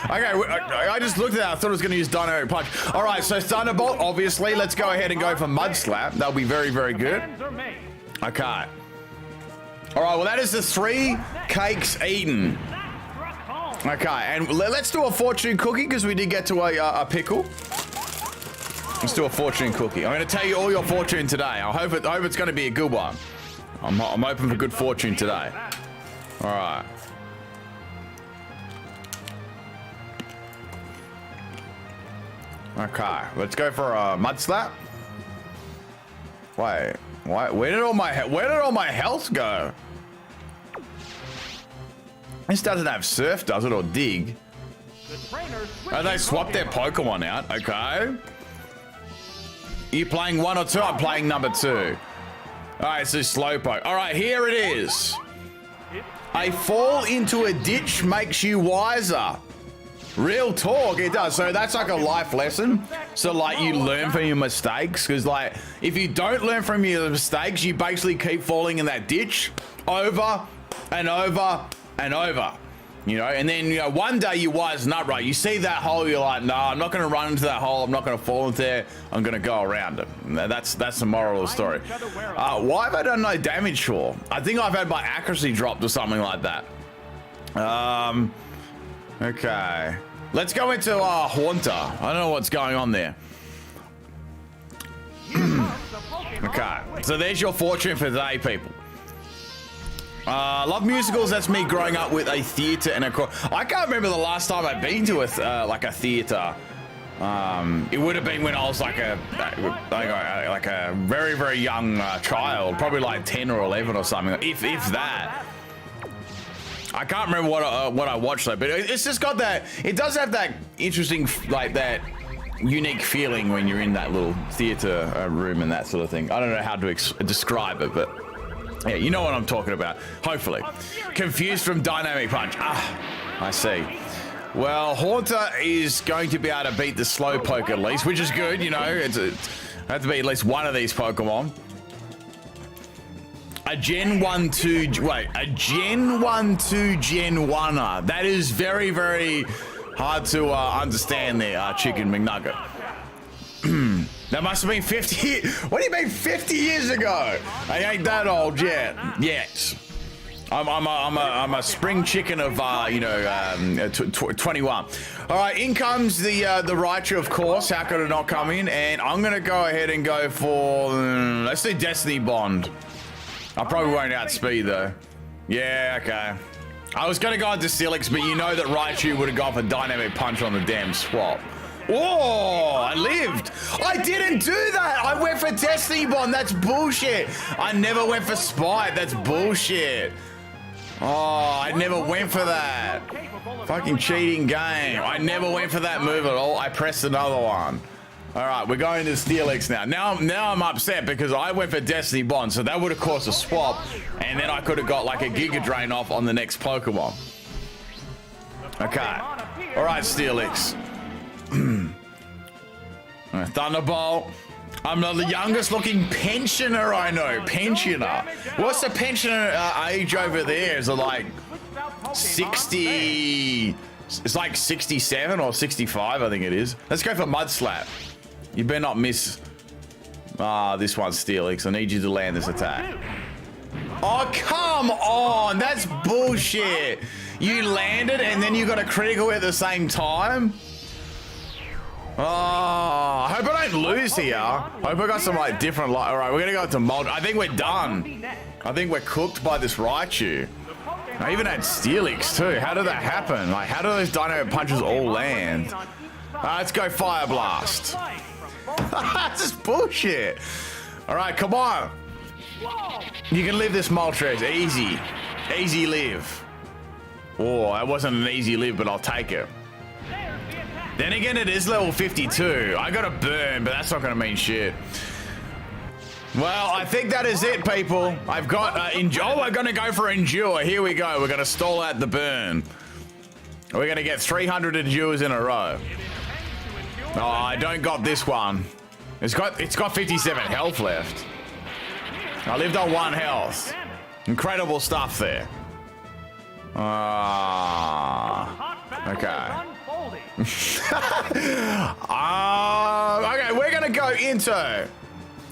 Okay, I just looked at that. I thought it was going to use Dynamic Punch. All right, so Thunderbolt, obviously. Let's go ahead and go for Mud Slap. That'll be very, very good. Okay. All right, well, that is the 3 cakes eaten. Okay, and let's do a fortune cookie because we did get to a pickle. Let's do a fortune cookie. I'm going to tell you all your fortune today. I hope it's going to be a good one. I'm hoping for good fortune today. All right. Okay, let's go for a Mud Slap. Wait, where did all my health go? This doesn't have Surf, does it, or Dig? Oh, they swapped their Pokemon out. Okay. Are you playing 1 or 2? I'm playing number 2. All right, so Slowpoke. All right, here it is. A fall into a ditch makes you wiser. Real talk, it does. So that's like a life lesson. So like you learn from your mistakes, because like if you don't learn from your mistakes, you basically keep falling in that ditch over and over and over. You know, and then, you know, one day you wisen up, right? You see that hole, you're like, no, I'm not going to run into that hole. I'm not going to fall into there. I'm going to go around it. That's the moral of the story. Why have I done no damage for? I think I've had my accuracy dropped or something like that. Okay. Let's go into Haunter. I don't know what's going on there. Okay. So there's your fortune for today, people. Love musicals. That's me growing up with a theater and a I can't remember the last time I've been to a theater. It would have been when I was like a very, very young child, probably like 10 or 11 or something, if that. I can't remember what I watched though, but it's just got that. It does have that interesting, like that unique feeling when you're in that little theater room and that sort of thing. I don't know how to describe it, but yeah, you know what I'm talking about. Hopefully, confused from Dynamic Punch. I see. Well, Haunter is going to be able to beat the Slowpoke at least, which is good. You know, I have to beat at least one of these Pokemon. A Gen 1-2, wait, a Gen 1-2 Gen 1er. That is very, very hard to understand there, Chicken McNugget. That must have been 50, what do you mean 50 years ago? I ain't that old yet. Yes. I'm a spring chicken of, 21. All right, in comes the Raichu, of course. How could it not come in? And I'm going to go ahead and go for, let's do Destiny Bond. I probably won't outspeed, though. Yeah, okay. I was going to go into Steelix, but you know that Raichu would have gone for Dynamic Punch on the damn swap. Oh, I lived. I didn't do that. I went for Destiny Bond. That's bullshit. I never went for Spite. That's bullshit. Oh, I never went for that. Fucking cheating game. I never went for that move at all. I pressed another one. All right, we're going to Steelix now. Now I'm upset because I went for Destiny Bond, so that would have caused a swap, and then I could have got like a Giga Drain off on the next Pokemon. Okay. All right, Steelix. Thunderbolt. I'm the youngest looking pensioner I know. Pensioner. What's the pensioner age over there? Is it like 60? It's like 67 or 65, I think it is. Let's go for Mud Slap. You better not miss. This one's Steelix. I need you to land this attack. Oh, come on. That's bullshit. You landed and then you got a critical at the same time? Oh, I hope I don't lose here. I hope I got some like different light. All right, we're gonna go to Mold. I think we're done. I think we're cooked by this Raichu. I even had Steelix too. How did that happen? Like, how do those Dynamic Punches all land? Let's go Fire Blast. That's just bullshit. All right, come on. You can live this Moltres. Easy. Easy live. Oh, that wasn't an easy live, but I'll take it. Then again, it is level 52. I got a burn, but that's not going to mean shit. Well, I think that is it, people. I've got we're going to go for Endure. Here we go. We're going to stall out the burn. We're going to get 300 Endures in a row. Oh, I don't got this one. It's got 57 health left. I lived on 1 health. Incredible stuff there. Okay. Okay, we're gonna go into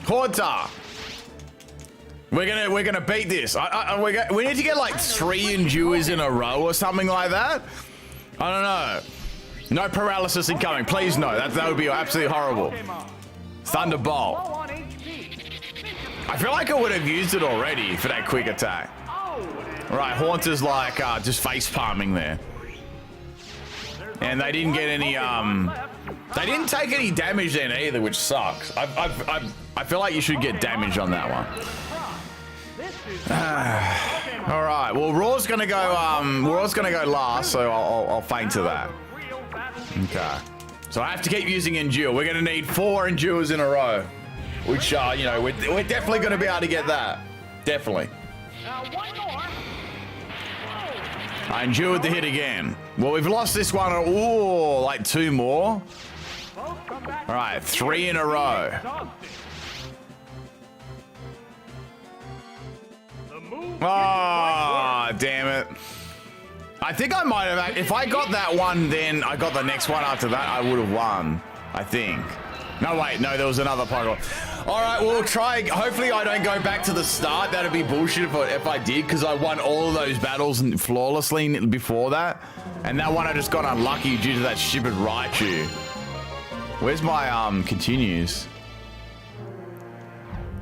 Haunter. We're gonna beat this. We need to get like 3 Endures in a row or something like that. I don't know. No paralysis incoming. Please no. That would be absolutely horrible. Thunderbolt. I feel like I would have used it already for that quick attack. All right, Haunter's like just face palming there. And they didn't get any, they didn't take any damage then either, which sucks. I feel like you should get damage on that one. All right, well, Raw's gonna go last, so I'll feint to that. Okay. So I have to keep using Endure. We're gonna need 4 Endures in a row, which, you know, we're definitely gonna be able to get that. Definitely. I endured the hit again. Well, we've lost this one. Ooh, like 2 more. All right, 3 in a row. Oh, damn it. I think I might have, if I got that one, then I got the next one after that, I would have won, I think. No, wait, no, there was another Pokemon. All right, we'll try. Hopefully I don't go back to the start. That'd be bullshit if I did, because I won all of those battles flawlessly before that. And that one I just got unlucky due to that stupid Raichu. Where's my continues?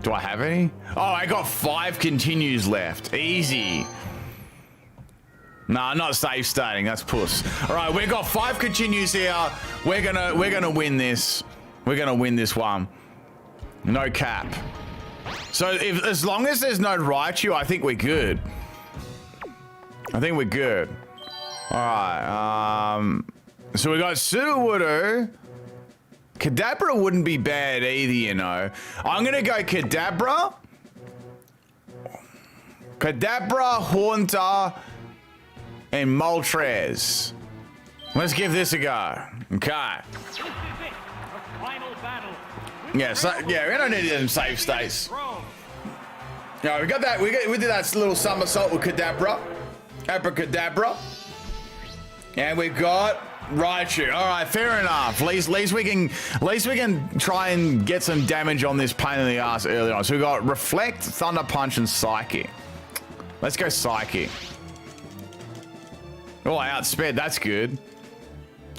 Do I have any? Oh, I got 5 continues left. Easy. Nah, not safe stating. That's puss. All right, we've got 5 continues here. We're gonna win this. We're gonna win this one. No cap. So as long as there's no Raichu, I think we're good. I think we're good. All right. So we got Sudowoodo. Kadabra wouldn't be bad either, you know. I'm gonna go Kadabra. Kadabra, Haunter, and Moltres. Let's give this a go. Okay. Yeah, so, yeah, we don't need them safe states. Yeah, we got that. We did that little somersault with Kadabra, Abracadabra, and we got Raichu. All right, fair enough. At least we can try and get some damage on this pain in the ass early on. So we got Reflect, Thunder Punch, and Psychic. Let's go Psychic. Oh, I outsped. That's good.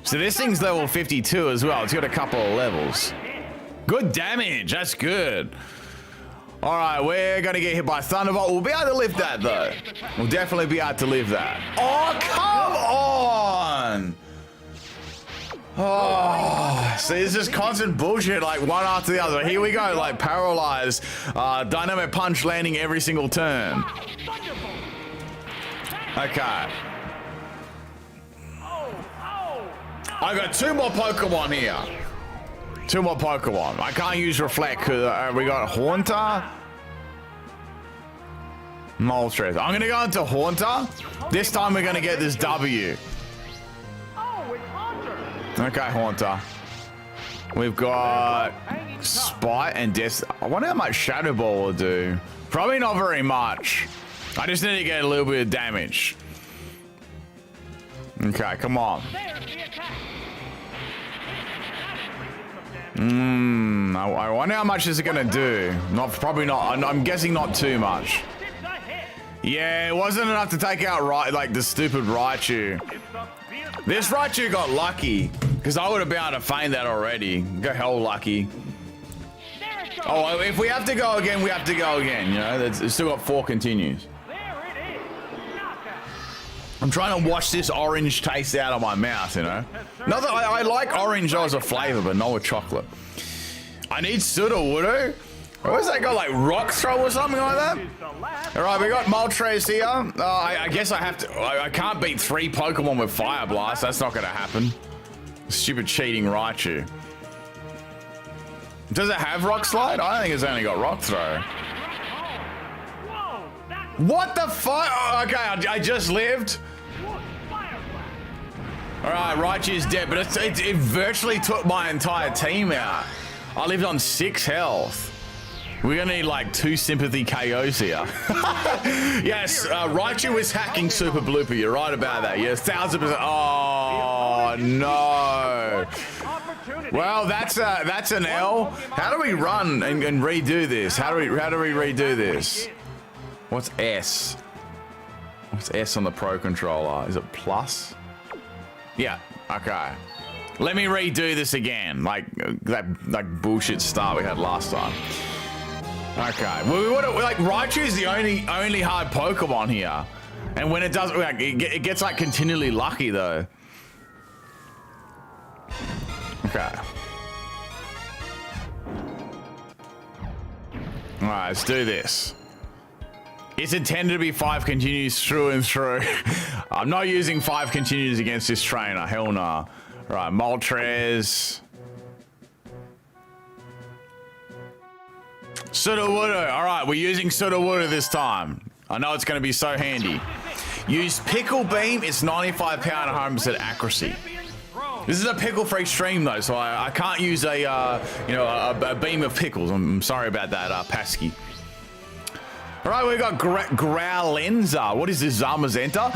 So this thing's level 52 as well. It's got a couple of levels. Good damage. That's good. All right, we're going to get hit by Thunderbolt. We'll be able to live that, though. We'll definitely be able to live that. Oh, come on. Oh, see, it's just constant bullshit, like one after the other. Here we go, like paralyzed. Dynamic Punch landing every single turn. Okay. I got 2 more Pokemon here. 2 more Pokemon. I can't use Reflect because we got Haunter. Moltres. I'm going to go into Haunter. This time we're going to get this W. Okay, Haunter. We've got Spite and Death. I wonder how much Shadow Ball will do. Probably not very much. I just need to get a little bit of damage. Okay, come on. I wonder how much is it gonna do. Probably not. I'm guessing not too much. Yeah, it wasn't enough to take out like the stupid Raichu. This Raichu got lucky because I would have been able to feign that already. Go hell lucky. Oh, if we have to go again, we have to go again. You know, it's still got 4 continues. I'm trying to wash this orange taste out of my mouth, you know. Not that I like orange as a flavor, but not with chocolate. I need Sudowoodo. What's that got, like Rock Throw or something like that? All right, we got Moltres here. I guess I have to. I can't beat 3 Pokemon with Fire Blast. That's not going to happen. Stupid cheating Raichu. Does it have Rock Slide? I don't think it's only got Rock Throw. What the fuck? Oh, okay, I just lived. All right, Raichu's dead, but it virtually took my entire team out. I lived on 6 health. We're gonna need like 2 sympathy KOs here. Yes, Raichu is hacking Super Blooper. You're right about that. Yes, 1000%. Oh no. Well, that's an L. How do we run and redo this? How do we redo this? What's S? What's S on the Pro Controller? Is it plus? Yeah, okay. Let me redo this again, like that bullshit start we had last time. Okay, well, like Raichu's the only hard Pokemon here, and when it does, like, it gets like continually lucky though. Okay. All right, let's do this. It's intended to be 5 continues through and through. I'm not using 5 continues against this trainer. Hell nah. Right, Moltres. Sudowoodo. All right, we're using Sudowoodo this time. I know it's going to be so handy. Use Pickle Beam. It's 95 power and 100% accuracy. This is a pickle-free stream though, so I can't use a beam of pickles. I'm sorry about that, Pasky. All right, we got Growlenza. What is this, Zamazenta?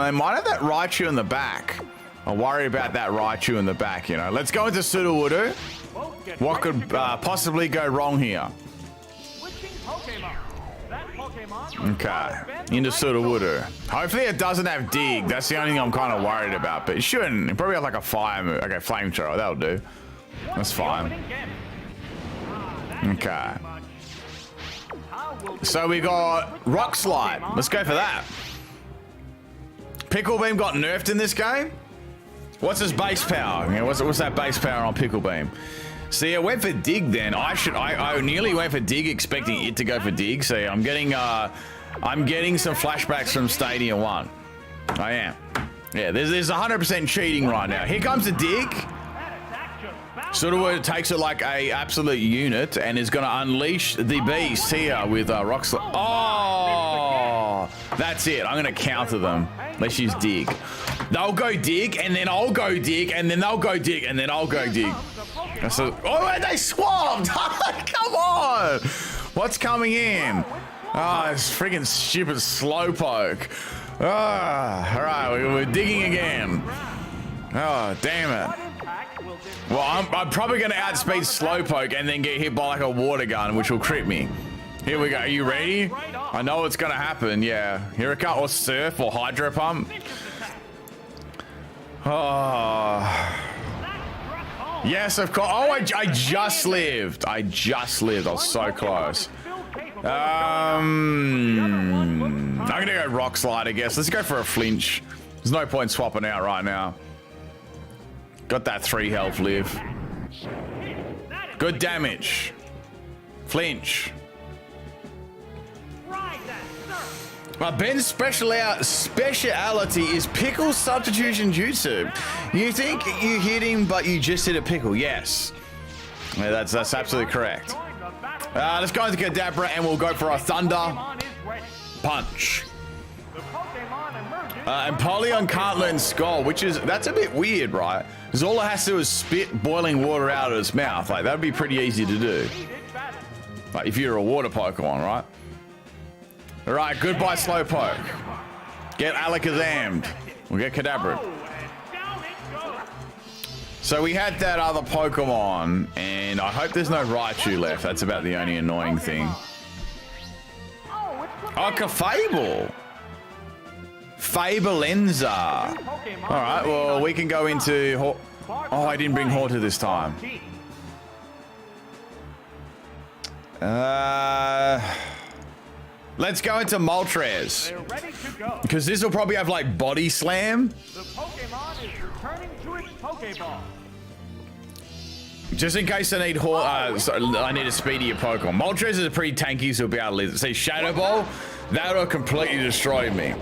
They might have that Raichu in the back. I worry about that Raichu in the back, you know. Let's go into Sudowoodo. What could possibly go wrong here? Okay, into Sudowoodo. Hopefully it doesn't have Dig. That's the only thing I'm kind of worried about, but it shouldn't. It probably has like a fire move. Okay, Flamethrower, that'll do. That's fine. Okay. So we got Rock Slide. Let's go for that. Pickle Beam got nerfed in this game? What's his base power? Yeah, what's that base power on Pickle Beam? See, I went for Dig then. I nearly went for Dig expecting it to go for Dig. See, I'm getting some flashbacks from Stadium 1. I am. Yeah, there's 100% cheating right now. Here comes the Dig. Sort of where it takes it like a absolute unit and is going to unleash the beast here with Rock Slide. Oh, that's it. I'm going to counter them. Let's use Dig. They'll go Dig, and then I'll go Dig, and then they'll go Dig, and then I'll go Dig. So, oh, they swapped! Come on! What's coming in? Oh, this friggin' stupid Slowpoke. Oh, all right, we're digging again. Oh, damn it. Well, I'm probably going to outspeed Slowpoke and then get hit by like a water gun, which will crit me. Here we go. Are you ready? I know what's going to happen. Yeah. Here it comes. Or Surf or Hydro Pump. Oh. Yes, of course. Oh, I just lived. I was so close. I'm going to go Rock Slide, I guess. Let's go for a flinch. There's no point swapping out right now. Got that 3 health live. Good damage. Flinch. Ben's speciality is pickle substitution jutsu. You think you hit him, but you just hit a pickle. Yes. Yeah, that's absolutely correct. Let's go into Kadabra and we'll go for a Thunder Punch. And Polion can't learn Skull, that's a bit weird, right? Because all it has to do is spit boiling water out of its mouth. Like, that'd be pretty easy to do. Like, if you're a water Pokemon, right? All right, goodbye, Slowpoke. Get Alakazammed. We'll get Kadabra. So we had that other Pokemon, and I hope there's no Raichu left. That's about the only annoying thing. Oh, Cafable. Fabelenza. All right, well, we can go into... Oh, I didn't bring Horta this time. Let's go into Moltres. Because this will probably have, like, Body Slam. The Pokemon is returning to its Pokeball. Just in case I need I need a speedier Pokemon. Moltres is pretty tanky, so we'll be able to live. See, Shadow Ball, that will completely destroy me.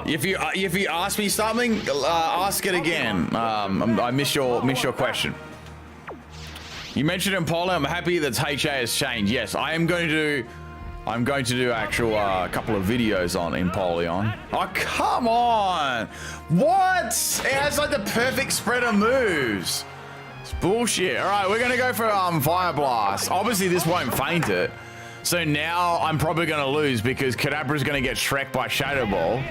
If you ask me something, ask it again. I missed your question. You mentioned Empoleon. I'm happy that HA has changed. Yes, I'm going to do actual couple of videos on Empoleon. Oh, come on! What? It has like the perfect spread of moves. It's bullshit. All right, we're gonna go for Fire Blast. Obviously, this won't faint it. So now I'm probably gonna lose because Kadabra's gonna get Shrek by Shadow Ball.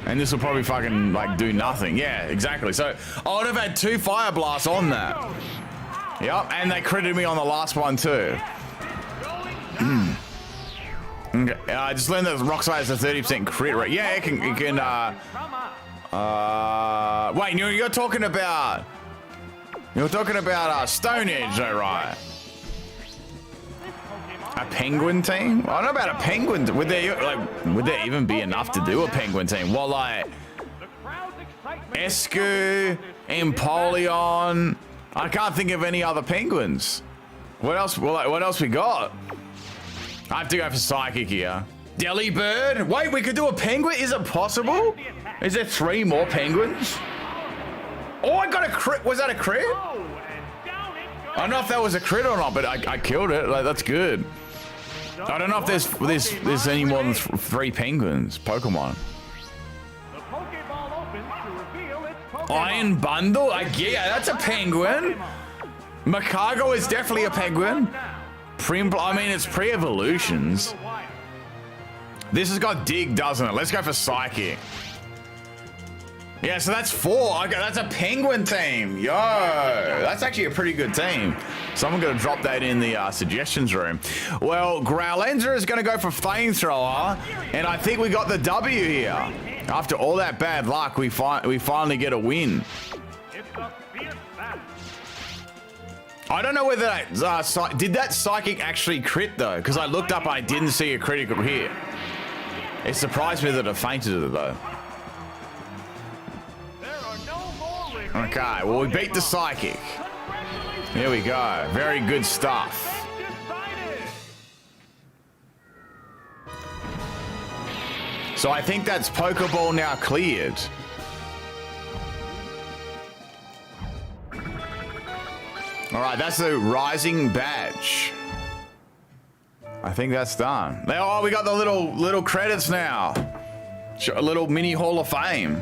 And this will probably fucking like do nothing. Yeah, exactly. So I would have had 2 Fire Blasts on that. Yep, and they critted me on the last one too. Okay, I just learned that Rock Slide has a 30% crit rate. Yeah, it can wait, you're talking about Stone Edge, though, right? A penguin team? I don't know about a penguin. Would there even be enough to do a penguin team? Well, like Escu, Empoleon. I can't think of any other penguins. What else? Well, what else we got? I have to go for Psychic here. Delibird? Wait, we could do a penguin? Is it possible? Is there 3 more penguins? Oh, I got a crit. Was that a crit? I don't know if that was a crit or not, but I killed it. Like, that's good. I don't know if there's any more than 3 penguins. Pokemon. Iron Bundle? Yeah, that's a penguin. Macago is definitely a penguin. It's pre-evolutions. This has got Dig, doesn't it? Let's go for Psychic. Yeah, so that's 4. That's a penguin team. Yo, that's actually a pretty good team. Someone gonna drop that in the suggestions room. Well, Growlenza is gonna go for Flamethrower, and I think we got the W here. After all that bad luck, we finally get a win. I don't know whether that did that Psychic actually crit though, because I looked up and I didn't see a critical hit. It surprised me that it fainted it though. Okay, well we beat the psychic. Here we go. Very good stuff. So I think that's Pokeball now cleared. All right, that's the rising badge. I think that's done. Oh, we got the little credits now. A little mini Hall of Fame.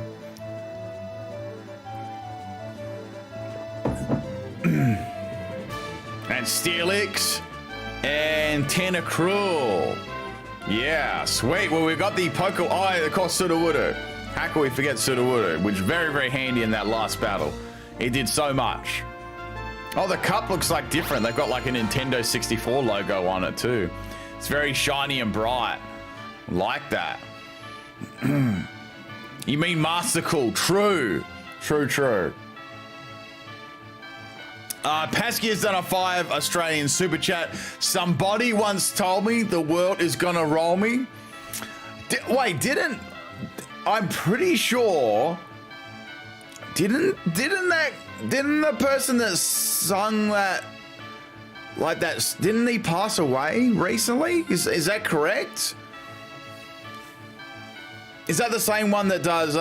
And Steelix and Tentacruel. Yeah, sweet. Well, we got the Poke. Oh, of course, Sudowoodo. How can we forget Sudowoodo? Which is very, very handy in that last battle. It did so much. Oh, the cup looks like different. They've got like a Nintendo 64 logo on it too. It's very shiny and bright. Like that. You mean Mastercool? True. True. Pasky has done a 5 Australian super chat. Somebody once told me the world is gonna roll me. I'm pretty sure. Didn't the person that sung that like that, didn't he pass away recently? Is that correct? Is that the same one that does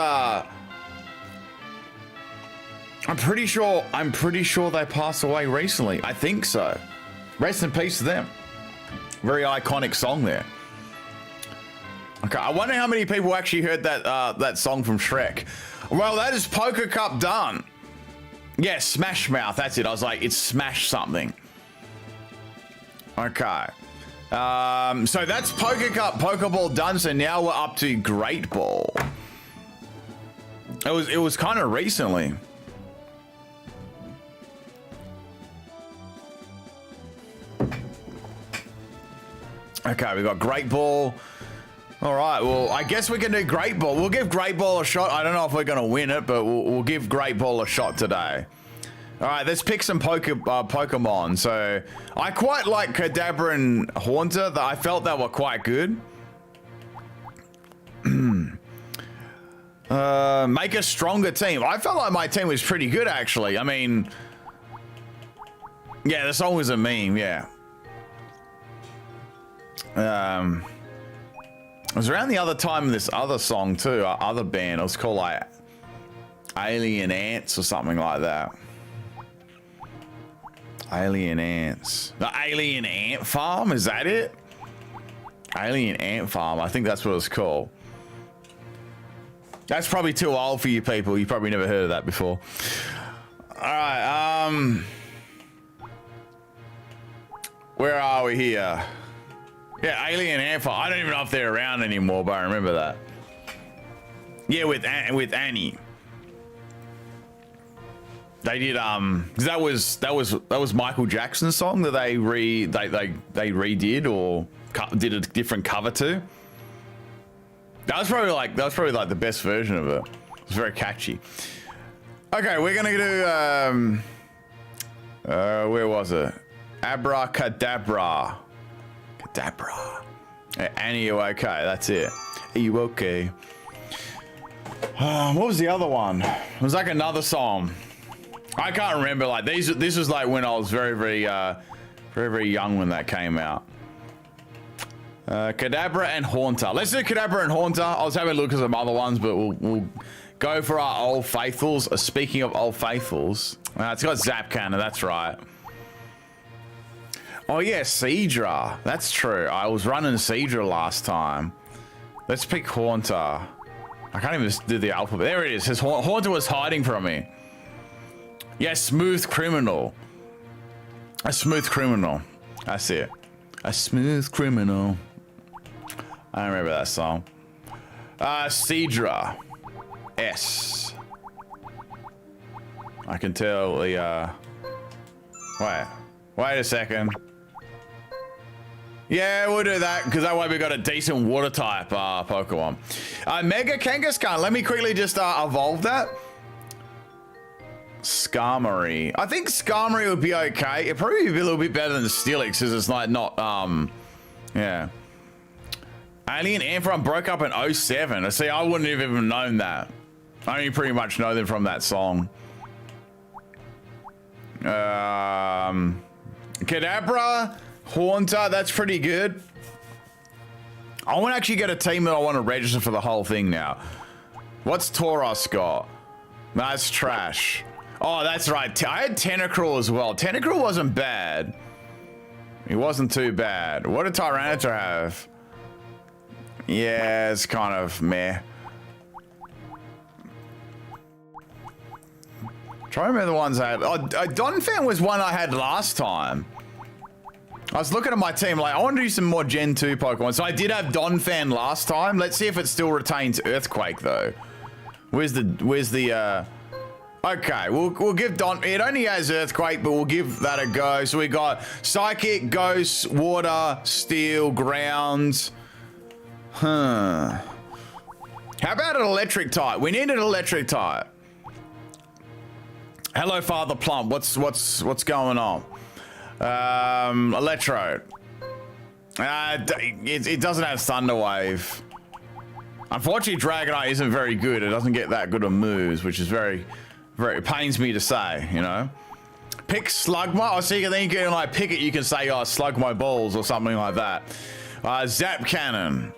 I'm pretty sure they passed away recently. I think so. Rest in peace to them. Very iconic song there. Okay, I wonder how many people actually heard that song from Shrek. Well, that is Poker Cup done. Yeah, Smash Mouth, that's it. I was like, it's Smash something. Okay. So that's Poker Cup, Pokeball done. So now we're up to Great Ball. It was kind of recently. Okay, we got Great Ball. All right, well, I guess we can do Great Ball. We'll give Great Ball a shot. I don't know if we're going to win it, but we'll give Great Ball a shot today. All right, let's pick some Pokemon. So I quite like Kadabra and Haunter. I felt that were quite good. Make a stronger team. I felt like my team was pretty good, actually. I mean, yeah, the song was a meme, yeah. It was around the other time in this other song too, other band. It was called like Alien Ants or something like that. Alien Ants. The Alien Ant Farm, is that it? Alien Ant Farm, I think that's what it's called. That's probably too old for you people. You probably never heard of that before. All right, where are we here? Yeah, Alien Ant Farm. I don't even know if they're around anymore, but I remember that. Yeah, with Annie. They did that was Michael Jackson's song that they redid or did a different cover to. That was probably like the best version of it. It's very catchy. Okay, we're gonna do where was it? Abracadabra. Kadabra. Hey, Annie, you okay? That's it. Are you okay? What was the other one? It was like another song. I can't remember. Like this was like when I was very young when that came out. Kadabra and Haunter. Let's do Kadabra and Haunter. I was having a look at some other ones, but we'll go for our Old Faithfuls. Speaking of Old Faithfuls, it's got Zapcanna. That's right. Oh yeah, Seadra. That's true. I was running Seadra last time. Let's pick Haunter. I can't even do the alphabet. There it is. His Haunter was hiding from me. Yeah, Smooth Criminal. A Smooth Criminal. That's it. A Smooth Criminal. I remember that song. Seadra. S. I can tell the Wait a second. Yeah, we'll do that, because that way we got a decent water type Pokemon. Mega Kangaskhan. Let me quickly just evolve that. Skarmory. I think Skarmory would be okay. It'd probably be a little bit better than Steelix, because it's like not, yeah. Alien Ampharon broke up in 07. See, I wouldn't have even known that. I only pretty much know them from that song. Kadabra, Haunter, that's pretty good. I want to actually get a team that I want to register for the whole thing now. What's Tauros got? That's trash. Oh, that's right. I had Tentacruel as well. Tentacruel wasn't bad. He wasn't too bad. What did Tyranitar have? Yeah, it's kind of meh. Try to remember the ones I had. Oh, Donphan was one I had last time. I was looking at my team like, I want to do some more Gen 2 Pokemon. So I did have Donphan last time. Let's see if it still retains Earthquake though. Where's the okay, we'll give it only has Earthquake, but we'll give that a go. So we got Psychic, Ghost, Water, Steel, Ground. Huh. How about an Electric type? We need an Electric type. Hello, Father Plump. What's going on? Electrode. It doesn't have Thunder Wave. Unfortunately, Dragonite isn't very good. It doesn't get that good of moves, which is very pains me to say, you know. Pick Slugma. Oh, so then you can like pick it. You can say, "Oh, slug my balls" or something like that. Zap Cannon.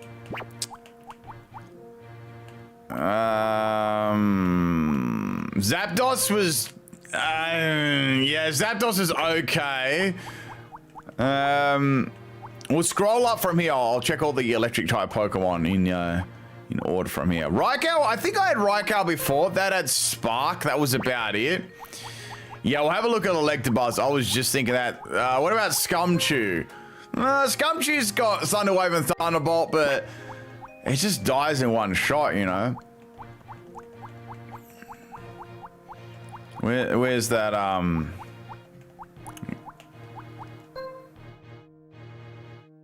Zapdos was. Yeah, Zapdos is okay. We'll scroll up from here. I'll check all the electric type Pokemon in order from here. Raikou, I think I had Raikou before. That had Spark. That was about it. Yeah, we'll have a look at Electabuzz. I was just thinking that. What about Scumchew? Scumchew's got Thunder Wave and Thunderbolt, but it just dies in one shot, you know. Where's that,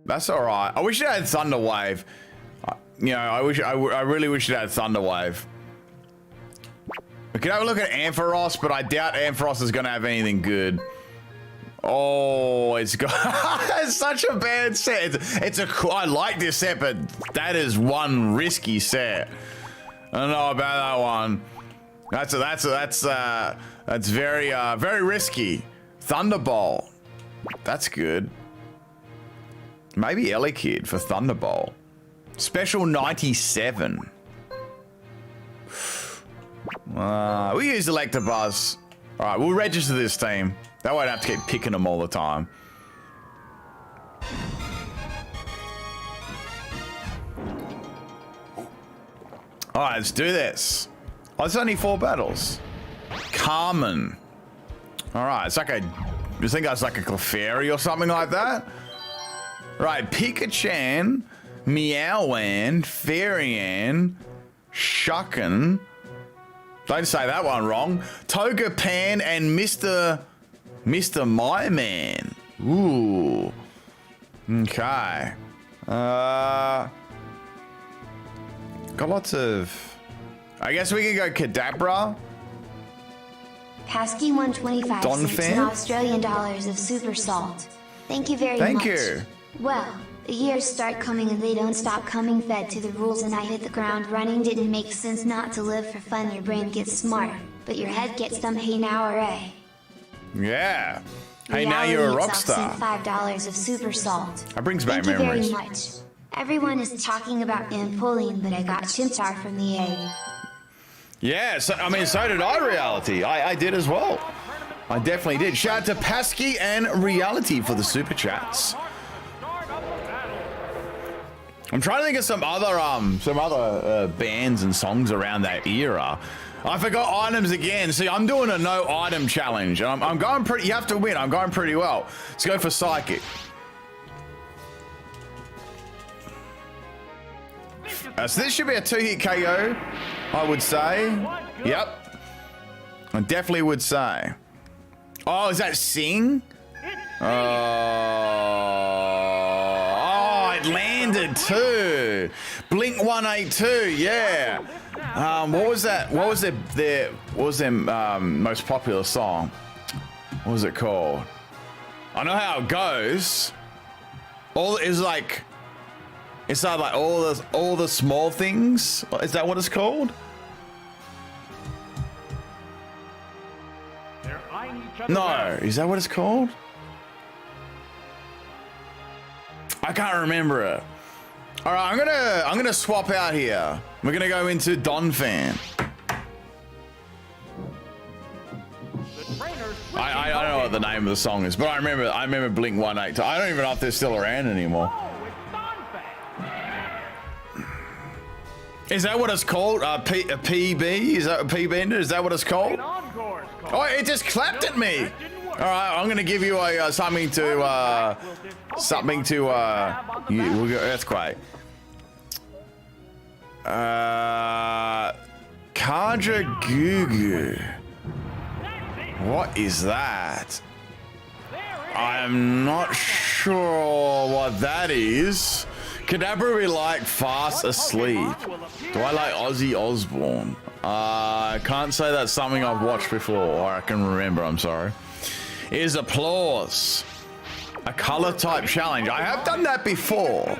That's alright. I wish it had Thunder Wave. You know, I really wish it had Thunder Wave. We could have a look at Ampharos, but I doubt Ampharos is going to have anything good. Oh, it's got it's such a bad set. I like this set, but that is one risky set. I don't know about that one. That's very risky. Thunderbolt. That's good. Maybe Elekid for Thunderbolt. Special 97. We use Electabuzz. All right, we'll register this team. That way I don't have to keep picking them all the time. All right, let's do this. Oh, it's only 4 battles. Carmen. All right, it's like you think that's like a Clefairy or something like that? Right, Pikachu, Meowland, Fairyand, Shucken. Don't say that one wrong. Togepan and Mr. My-Man. Ooh. Okay. Got lots of... I guess we can go Kadabra. Pasky 125 cents in Australian dollars of super salt. Thank you very much. Thank you. Well, the years start coming and they don't stop coming, fed to the rules and I hit the ground running. Didn't make sense not to live for fun. Your brain gets smart, but your head gets dumb. Hey now, hooray. Yeah. Hey, now you're a rock star. $5 of super salt. That brings back memories. memories. Thank you very much. Everyone is talking about Impulling, but I got Chimchar from the egg. Yeah, so, I mean, so did I, Reality. I did as well. I definitely did. Shout out to Pasky and Reality for the super chats. I'm trying to think of some other bands and songs around that era. I forgot items again. See, I'm doing a no item challenge. I'm going pretty. You have to win. I'm going pretty well. Let's go for Psychic. So this should be a 2-hit KO, I would say. Yep. I definitely would say. Oh, is that Sing? Oh, it landed too. Blink 182, yeah. What was that? What was their most popular song? What was it called? I know how it goes. It It's like all the small things. Is that what it's called? They're eyeing each other No, down. is that what it's called? I can't remember it. All right, I'm gonna swap out here. We're gonna go into Don Fan. The trainers I don't know what the name of the song is, but I remember Blink 182. I don't even know if they're still around anymore. Oh, it's Don Fan. Is that what it's called? A PB? Is that a PB? Is that what it's called? An encore's called. Oh, it just clapped at me. That didn't work. All right, I'm gonna give you a something to we'll go earthquake. Kaja Gugu. What is that? I'm not sure what that is. Kadabra be like fast asleep. Do I like Ozzy Osbourne? I can't say that's something I've watched before or I can remember, I'm sorry. Is applause. A color type challenge. I have done that before.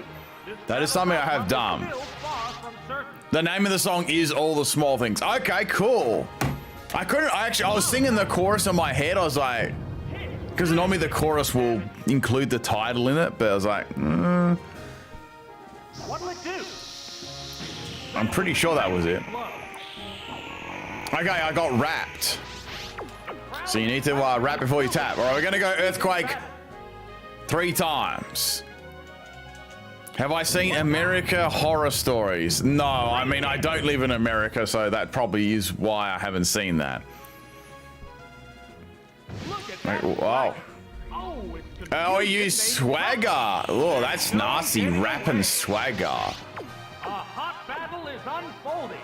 That is something I have done. The name of the song is All the Small Things. Okay, cool. I was singing the chorus in my head. I was like, because normally the chorus will include the title in it, but I was like, What'll it do? I'm pretty sure that was it. Okay, I got wrapped. So you need to wrap before you tap. All right, we're gonna go earthquake 3 times. Have I seen America Horror Stories? No, I mean, I don't live in America, so that probably is why I haven't seen that. Like, wow. Oh, you swagger. Oh, that's nasty. Rapping swagger. A hot battle is unfolding.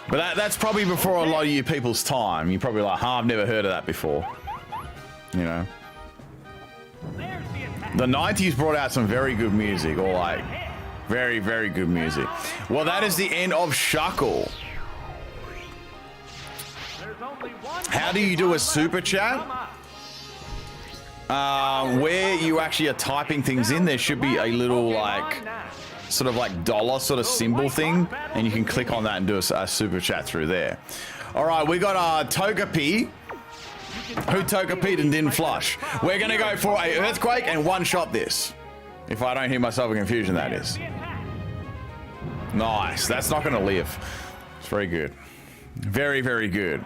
But that's probably before a lot of you people's time. You're probably like, I've never heard of that before. You know? There's the attack. The 90s brought out some very good music, or like, very, very good music. Well, that is the end of Shuckle. There's only one. How do you do a super chat? Where you actually are typing things in, there should be a little like sort of like dollar sort of symbol thing, and you can click on that and do a super chat through there. All right, we got Togepi, who Togepi'd and didn't flush. We're gonna go for a earthquake and one shot this. If I don't hear myself in confusion, that is. Nice. That's not gonna live. It's very good. Very, very good.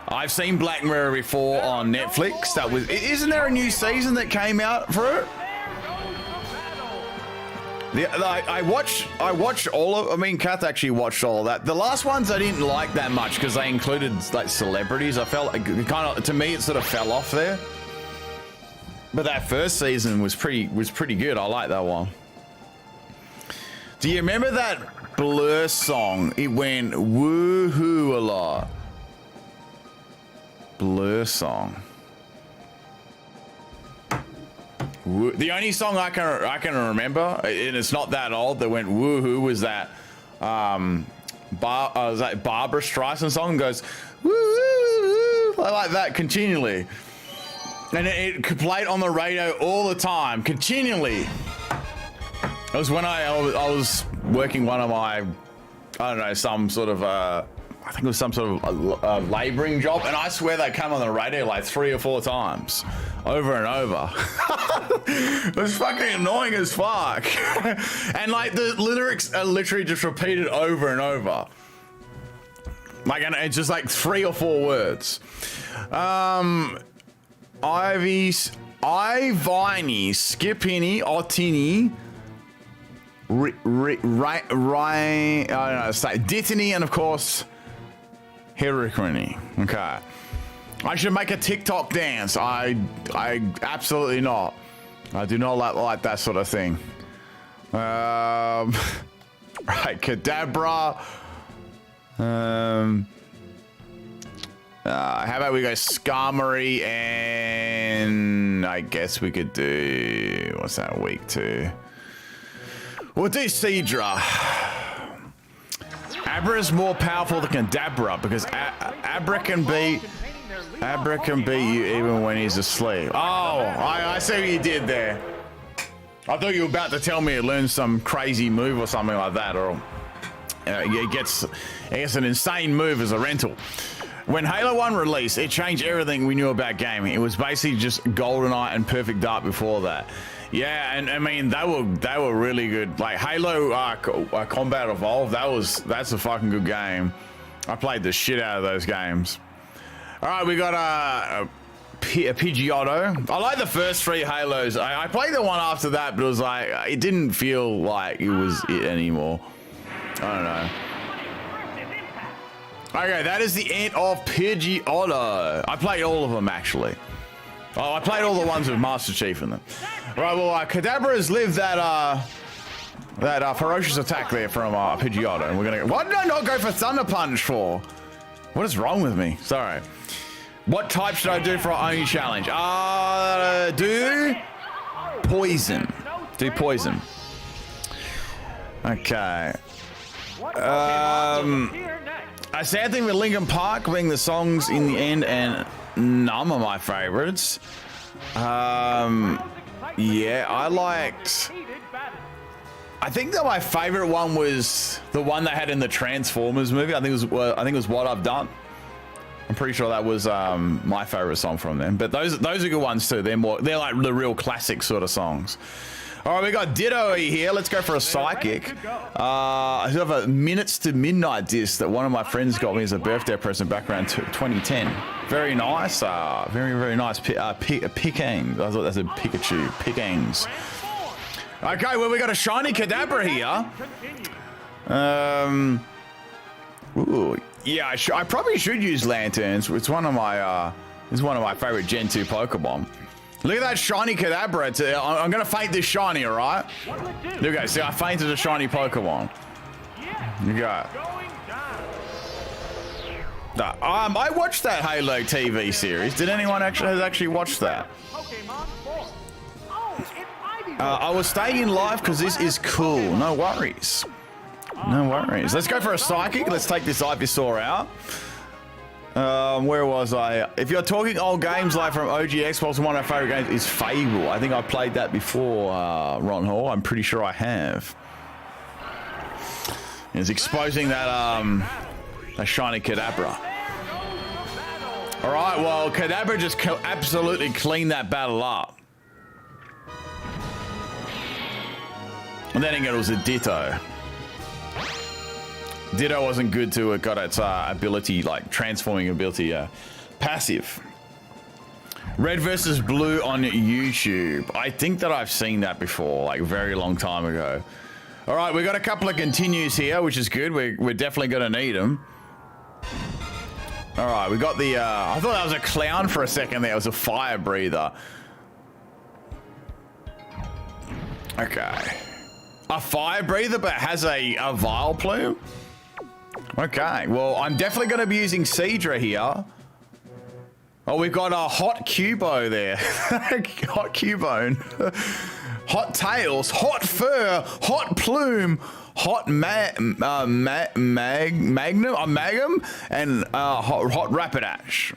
I've seen Black Mirror before on Netflix. That was. Isn't there a new season that came out for it? I watched all of. I mean, Kath actually watched all of that. The last ones I didn't like that much because they included like celebrities. I felt like it kind of, to me, it sort of fell off there. But that first season was pretty good. I like that one. Do you remember that Blur song? It went woohoo a lot. Blur song. The only song I can remember, and it's not that old, that went woohoo, was that was that Barbara Streisand song. Goes woo, I like that continually, and it played on the radio all the time, continually. It was when I was working one of my, I don't know, some sort of I think it was some sort of labouring job, and I swear they came on the radio like 3 or 4 times, over and over. It was fucking annoying as fuck. And like the lyrics are literally just repeated over and over. Like, and it's just like 3 or 4 words. Ivy, Skipini, Otini, I don't know, say Dittany, and of course, Hurricane. Okay. I should make a TikTok dance. I absolutely not. I do not like that sort of thing. Right, Kadabra. How about we go Skarmory, and I guess we could do, what's that, week 2? We'll do Seadra. Abra is more powerful than Kadabra because Abra can beat you even when he's asleep. Oh, I see what you did there. I thought you were about to tell me it learns some crazy move or something like that, or it gets an insane move as a rental. When Halo 1 released, it changed everything we knew about gaming. It was basically just GoldenEye and Perfect Dark before that. Yeah, and I mean they were really good. Like Halo Combat Evolved, that's a fucking good game. I played the shit out of those games. All right, we got a Pidgeotto. I like the first 3 Halos. I played the one after that, but it was like it didn't feel like it was it anymore. I don't know. Okay, that is the end of Pidgeotto. I played all of them actually. Oh, I played all the ones with Master Chief in them. Right, well, Kadabra has lived that ferocious attack there from Pidgeotto, and we're gonna. Why did I not go for Thunder Punch for? What is wrong with me? Sorry. What type should I do for our only challenge? Do poison. Do poison. Okay. A sad thing with Linkin Park being the songs in the end and none of my favorites. Yeah, I think that my favorite one was the one they had in the Transformers movie. I think it was What I've Done. I'm pretty sure that was my favorite song from them. But those are good ones too. They're like the real classic sort of songs. All right, we got Ditto here. Let's go for a psychic. I have a Minutes to Midnight disc that one of my friends got me as a birthday present back around 2010. Very nice. Very, very nice. Picking. I thought that's a Pikachu. Pickings. Okay, well, we got a shiny Kadabra here. Ooh, yeah, I probably should use lanterns. It's one of my favorite Gen 2 Pokemon. Look at that shiny Kadabra. I'm going to faint this shiny, all right? Look at it. See, I fainted a shiny Pokemon. You go. I watched that Halo TV series. Did anyone actually watch that? I was staying in live because this is cool. No worries. No worries. Let's go for a psychic. Let's take this Ivysaur out. Where was I? If you're talking old games like from OG Xbox, one of my favorite games is Fable. I think I played that before, Ron Hall. I'm pretty sure I have. It's exposing that shiny Kadabra. All right, well, Kadabra just absolutely cleaned that battle up. And then again, it was a Ditto. Ditto wasn't good too. It got its ability, like transforming ability, passive. Red versus Blue on YouTube. I think that I've seen that before, like a very long time ago. All right, we got a couple of continues here, which is good. We're definitely going to need them. All right, we got the. I thought that was a clown for a second there. It was a fire breather. Okay. A fire breather, but has a Vileplume? Okay, well, I'm definitely going to be using Seadra here. Oh, we've got a Hot Cubo there. Hot Cubone. Hot Tails, Hot Fur, Hot Plume, Hot Magnum, and Hot Rapidash.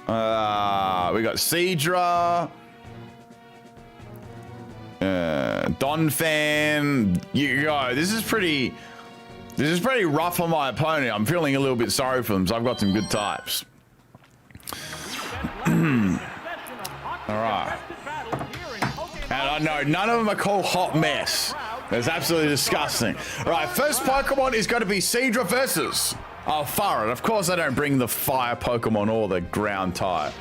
We got Seadra. Donphan. You go. This is pretty rough on my opponent. I'm feeling a little bit sorry for them, so I've got some good types. All right. And I know none of them are called Hot Mess. That's absolutely disgusting. All right, first Pokemon is going to be Seadra versus Farret. Of course, I don't bring the fire Pokemon or the ground type.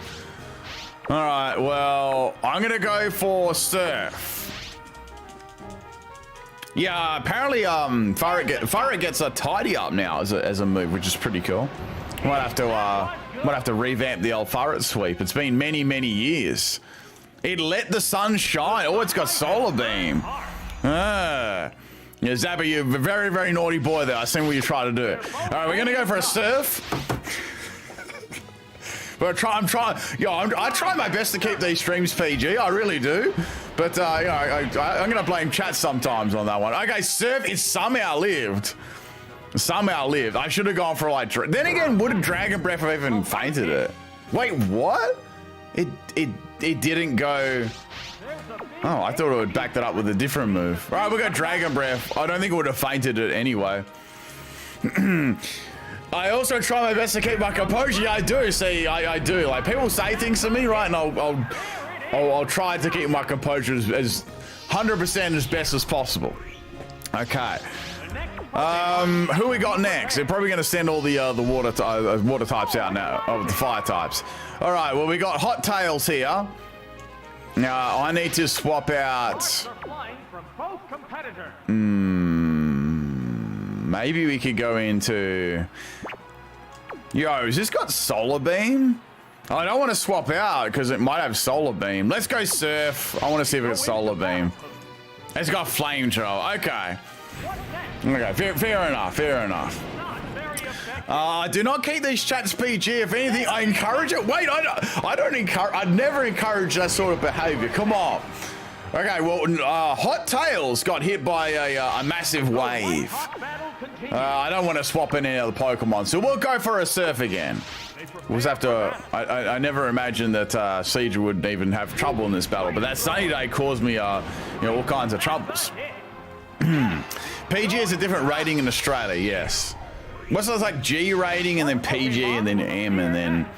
All right, well, I'm going to go for Surf. Yeah, apparently Farret gets a tidy up now as a move, which is pretty cool. Might have to revamp the old Farret sweep. It's been many years. It let the sun shine. Oh, it's got solar beam. Yeah, Zabba, you're a very naughty boy there. I seen what you try to do. All right, we're gonna go for a Surf. But I try my best to keep these streams PG. I really do. But I'm gonna blame chat sometimes on that one. Okay, Surf is somehow lived. I should have gone for like. Then again, would a Dragon Breath have even fainted it? Wait, what? It didn't go. Oh, I thought it would back that up with a different move. All right, we got Dragon Breath. I don't think it would have fainted it anyway. I also try my best to keep my composure. Yeah, I do. See, I do. Like, people say things to me, right? And I'll try to keep my composure as 100% as best as possible. Okay. Who we got next? They're probably going to send all the water types out now. Oh, the fire types. All right. Well, we got Hot Tails here. Now I need to swap out. Maybe we could go into. Yo, has this got Solar Beam? I don't want to swap out because it might have Solar Beam. Let's go Surf. I want to see if it's Solar Beam. It's got Flamethrower. Okay. Okay. Fair enough. Fair enough. Do not keep these chats PG. If anything, I encourage it. Wait, I don't encourage. I'd never encourage that sort of behavior. Come on. Okay, well, Hot Tails got hit by a massive wave. I don't want to swap in any other Pokemon, so we'll go for a Surf again. We'll just have to. I never imagined that Siege would even have trouble in this battle, but that sunny day caused me, all kinds of troubles. PG is a different rating in Australia, yes. What's it like G rating and then PG and then M and then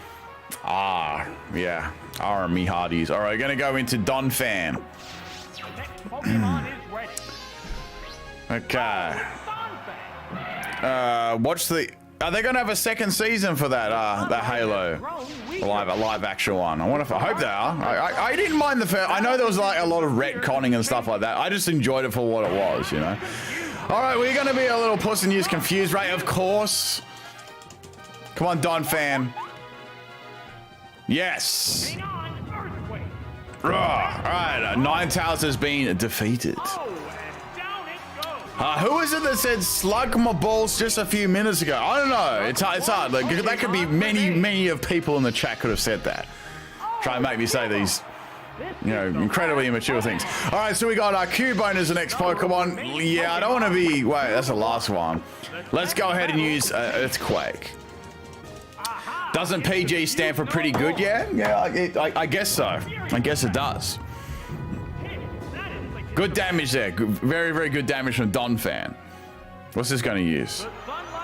R? Yeah, R and me hardies. All right, gonna go into Donphan. Okay. Watch the. Are they gonna have a second season for that? That Halo live action one. I hope they are. I didn't mind the first. I know there was like a lot of retconning and stuff like that. I just enjoyed it for what it was, you know. All right, we're gonna be a little Puss and Use confused, right? Of course. Come on, Donphan. Yes. All right, Ninetales has been defeated. Who is it that said slug my balls just a few minutes ago? I don't know. It's hard. Like, that could be many of people in the chat could have said that. Try and make me say these, incredibly immature things. All right, so we got Cubone as the next Pokemon. Yeah, I don't want to be. Wait, that's the last one. Let's go ahead and use Earthquake. Doesn't PG stand for pretty good? Yeah, I guess so. I guess it does. Good damage there. Very, very good damage from Donphan. What's this going to use?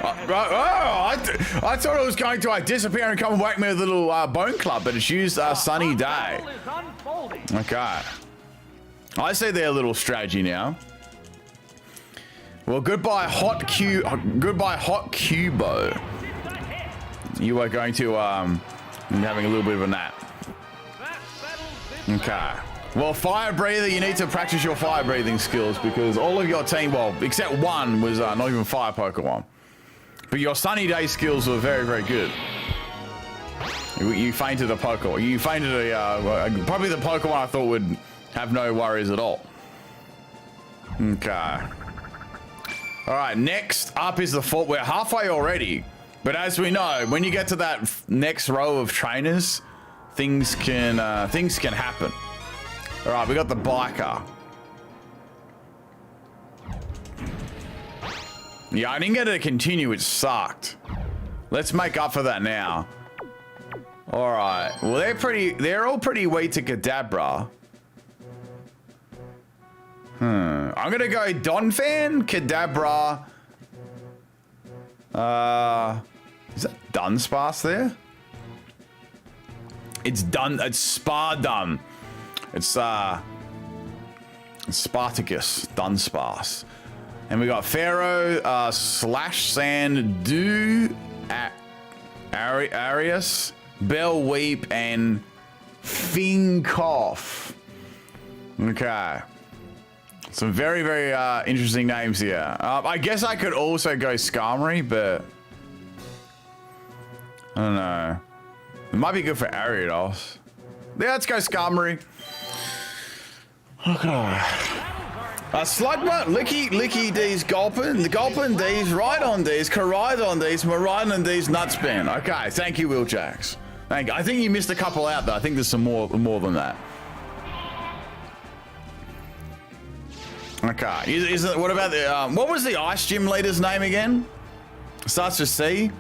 I thought it was going to disappear and come and whack me with a little Bone Club, but it's used Sunny Day. Okay. I see their little strategy now. Well, goodbye Hot Cubo. You are going to having a little bit of a nap. Okay. Well, Fire Breather, you need to practice your fire breathing skills because all of your team, well, except one, was not even fire Pokemon. But your Sunny Day skills were very, very good. You fainted a Pokemon. You fainted probably the Pokemon I thought would have no worries at all. Okay. All right, next up is the fort. We're halfway already. But as we know, when you get to that next row of trainers, things can happen. All right, we got the biker. Yeah, I didn't get it to continue. It sucked. Let's make up for that now. All right. Well, they're all pretty weak to Kadabra. I'm gonna go Donphan, Kadabra. Is that Dunsparce there? It's Spardum. It's Spartacus, Dunsparce. And we got Pharaoh, Slash Sand, Arius, Bell Weep, and Finkoff. Okay. Some very, very interesting names here. I guess I could also go Skarmory, but I don't know. It might be good for Ariados. Yeah, let's go Skarmory. Okay. Slugma, Licky D's Gulpin, the Gulpin D's, Rhydon D's, Koraidon D's, Miraidon D's, Nutspin. Okay, thank you, Wheeljax. Thank you. I think you missed a couple out though. I think there's some more than that. Okay, what about the what was the ice gym leader's name again? Starts with C.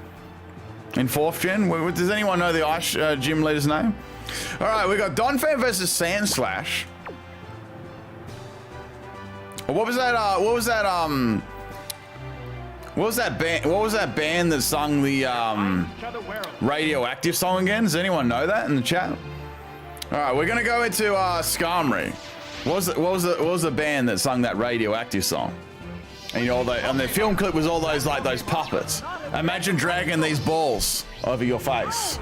in 4th gen. Does anyone know the ice gym leader's name? All right, we got Donphan versus Sandslash. What was that? What was that band? What was that band that sung the Radioactive song again? Does anyone know that in the chat? All right, we're gonna go into Skarmory. What was the band that sung that Radioactive song? And you know, and the film clip was all those those puppets. Imagine dragging these balls over your face.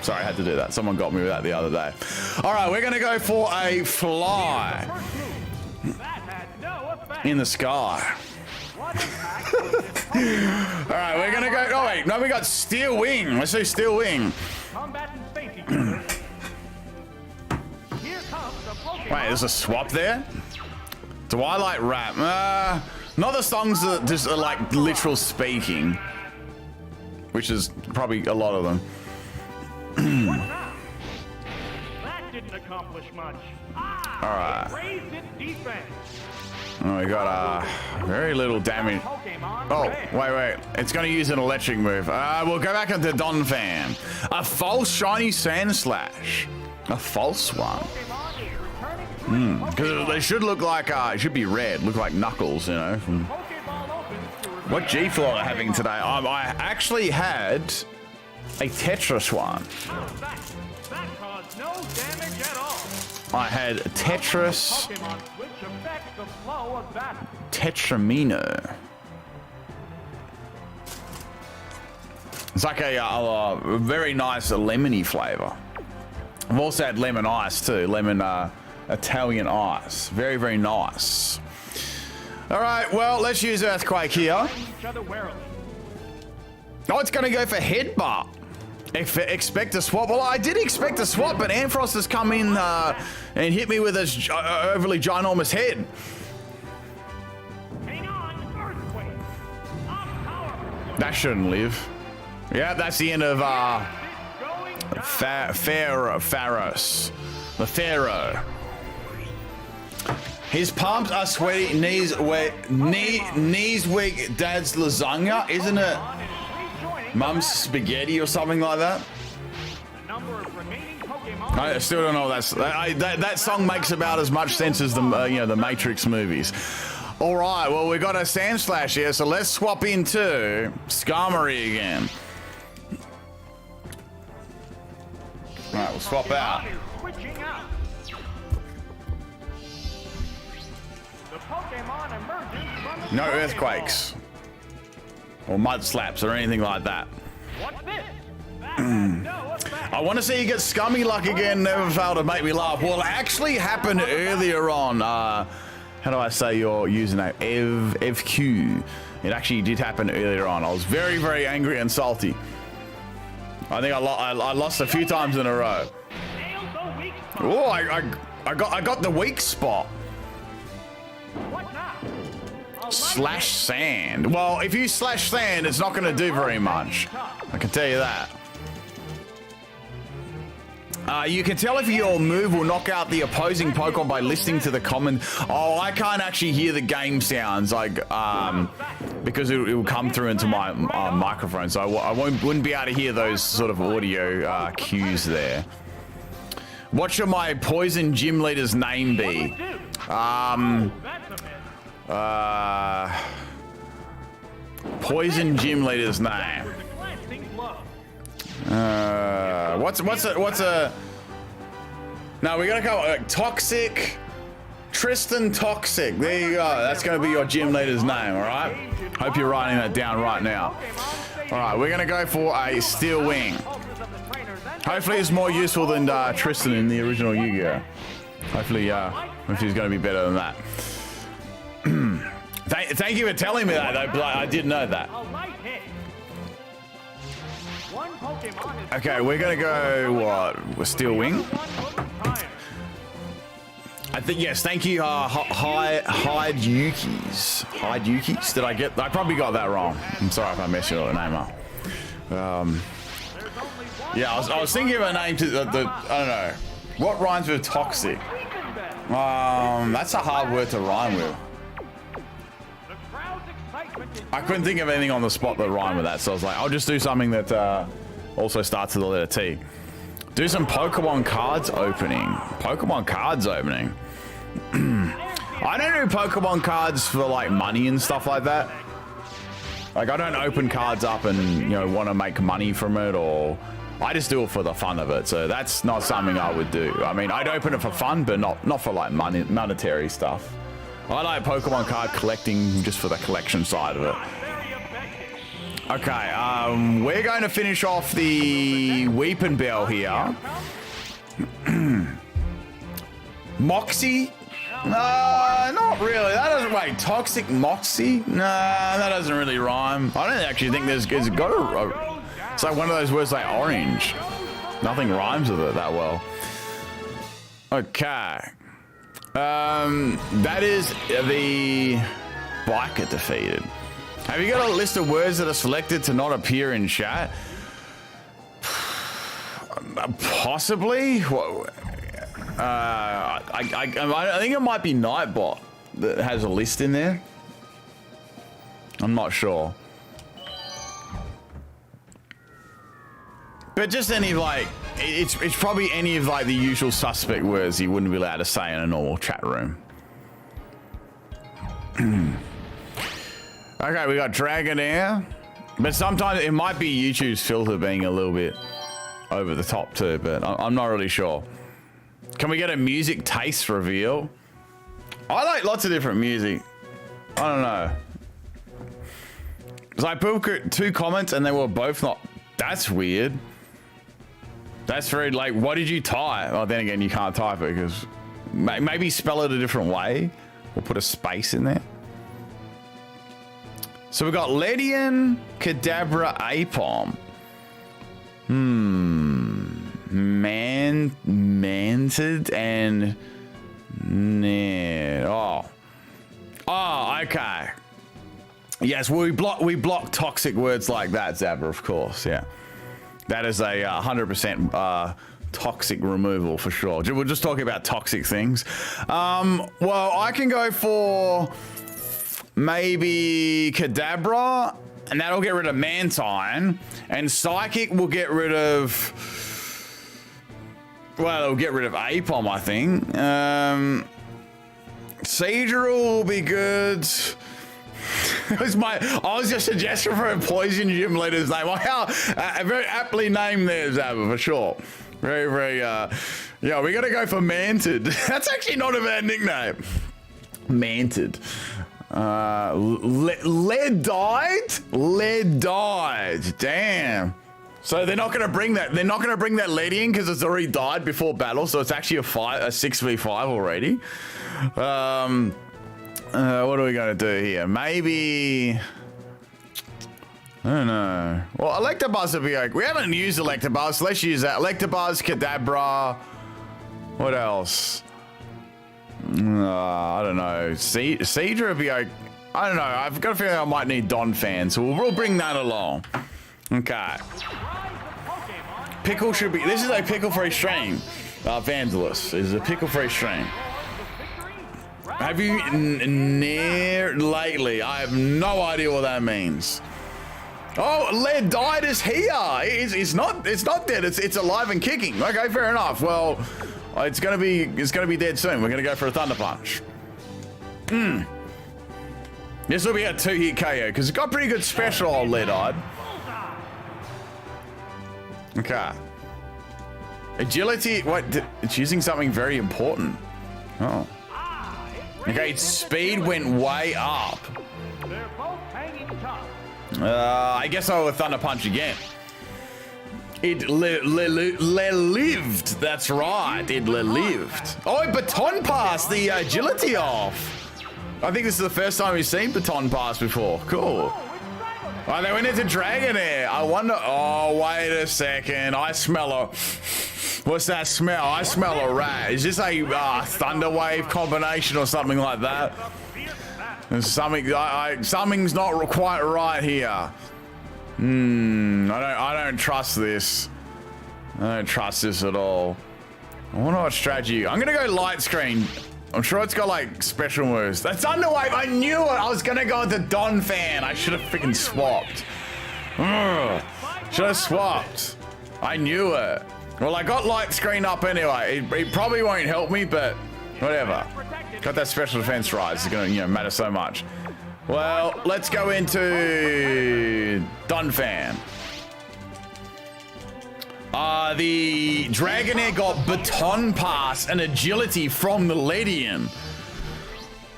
Sorry, I had to do that. Someone got me with that the other day. All right, we're gonna go for a fly in the sky. All right, we're gonna go. Oh wait, no, we got Steel Wing. Let's do Steel Wing. Wait, there's a swap there. Do I like rap? Not the songs that just are like literal speaking, which is probably a lot of them. That didn't accomplish much. All right. Raised its defense. Oh, we got very little damage. Oh, wait. It's going to use an electric move. We'll go back into Donphan. A false shiny Sandslash. A false one. Because they should look like, it should be red. Look like Knuckles, you know. What G-Floor are having today? I actually had a Tetris one. That caused no damage at all. I had Tetris. Pokemon Switch affects the flow of battle. Tetramino. It's like a very nice lemony flavor. I've also had lemon ice too. Lemon Italian ice. Very, very nice. All right, well, let's use Earthquake here. Oh, it's going to go for Headbutt. Expect a swap. Well, I did expect a swap, but Ampharos has come in and hit me with his overly ginormous head. Hang on, Earthquake. That shouldn't live. Yeah, that's the end of Pharos. The Pharaoh. His palms are sweaty, knees wet, knees weak, dad's lasagna, isn't it? Mum's spaghetti or something like that. I still don't know what that's. That song makes about as much sense as the the Matrix movies. All right, well we got a Sandslash here, so let's swap into Skarmory again. All right, we'll swap out. No earthquakes or mud slaps or anything like that. What's this? I want to see you get scummy luck again. Never failed to make me laugh. Well, it actually happened earlier on. How do I say your username? EvQ. It actually did happen earlier on. I was very, very angry and salty. I think I lost a few times in a row. Oh, I got the weak spot. Slash sand. Well, if you slash sand, it's not going to do very much. I can tell you that. You can tell if your move will knock out the opposing Pokemon by listening to the comment. Oh, I can't actually hear the game sounds, like because it will come through into my microphone, so I wouldn't be able to hear those sort of audio cues there. What should my poison gym leader's name be? Poison gym leader's name. What's a? No, we gotta go Toxic. Tristan Toxic. There you go. That's gonna be your gym leader's name. All right. Hope you're writing that down right now. All right, we're gonna go for a Steel Wing. Hopefully, it's more useful than Tristan in the original Yu-Gi-Oh. Hopefully, he's gonna be better than that. Thank you for telling me that, though. I did know that. Okay, we're gonna go what? With Steel Wing. I think yes. Thank you, Hyde Yukis. Hyde Yukis. Did I get? I probably got that wrong. I'm sorry if I messed your name up. Yeah, I was thinking of a name to I don't know. What rhymes with toxic? That's a hard word to rhyme with. I couldn't think of anything on the spot that rhymed with that, so I was like, I'll just do something that also starts with the letter T. Do some Pokemon cards opening. Pokemon cards opening. I don't do Pokemon cards for like money and stuff like that. Like I don't open cards up and, you know, want to make money from it, or I just do it for the fun of it. So that's not something I would do. I mean, I'd open it for fun, but not for like monetary stuff. I like Pokemon card collecting just for the collection side of it. Okay, we're going to finish off the Weepin' Bell here. Moxie? Not really. That doesn't. Wait, Toxic Moxie? Nah, that doesn't really rhyme. I don't actually think there's got a. It's like one of those words like orange. Nothing rhymes with it that well. Okay. That is the biker defeated. Have you got a list of words that are selected to not appear in chat? Possibly. I think it might be Nightbot that has a list in there. I'm not sure. But just any of like, it's probably any of like the usual suspect words you wouldn't be allowed to say in a normal chat room. Okay, we got Dragonair. But sometimes it might be YouTube's filter being a little bit over the top too, but I'm not really sure. Can we get a music taste reveal? I like lots of different music. I don't know. So I put 2 comments and they were both not. That's weird. That's very like, what did you type? Oh, then again, you can't type it because maybe spell it a different way or put a space in there. So we got Ledian, Kadabra, Apom. Manted and okay. Yes, well, we block toxic words like that, Zabra, of course. Yeah, that is a 100% toxic removal for sure. We're just talking about toxic things. Well, I can go for maybe Kadabra, and that'll get rid of Mantine, and Psychic will get rid of. Well, it'll get rid of Apom, I think. Seadrill will be good. I was just suggesting for a poison gym leader's name. Wow, very aptly named there, Zabba, for sure. Very, very, yeah, we gotta go for Manted. That's actually not a bad nickname. Manted. Lead died. Damn. So they're not going to bring that. They're not going to bring that lead in because it's already died before battle. So it's actually a 6v5 already. What are we going to do here? Maybe. I don't know. Well, Electabuzz would be like. We haven't used Electabuzz, so let's use that. Electabuzz, Kadabra. What else? I don't know. Seadra would be like. I don't know. I've got a feeling I might need Don Fan, so we'll bring that along. Okay. Pickle should be. This is a pickle-free stream. Vandalus is a pickle-free stream. Have you near lately? I have no idea what that means. Oh, Lead died is here. It's not dead. It's alive and kicking. Okay, fair enough. Well, it's gonna be dead soon. We're gonna go for a Thunder Punch. This will be a 2-hit KO because it's got pretty good special on Lead-Eyed. Okay. Agility, what? It's using something very important. Oh. Okay, its speed went way up. They're both hanging tough. I guess I'll Thunder Punch again. It lived. That's right. It lived. Oh, it Baton Passed the agility off. I think this is the first time we've seen Baton Pass before. Cool. Oh, they went into Dragonair. I wonder. Oh, wait a second. I smell a. What's that smell? I smell a rat. Is this a Thunder Wave combination or something like that? There's something. Something's not quite right here. I don't trust this. I don't trust this at all. I wonder what strategy. I'm gonna go light screen. I'm sure it's got like special moves. That's Underwave. I knew it. I was gonna go with the Don fan. I should have freaking swapped. Should have swapped. I knew it. Well, I got light screen up anyway. It probably won't help me, but whatever. Got that special defense rise. It's gonna, you know, matter so much. Well, let's go into Dunfan. The Dragonair got Baton Pass and Agility from the Ledian,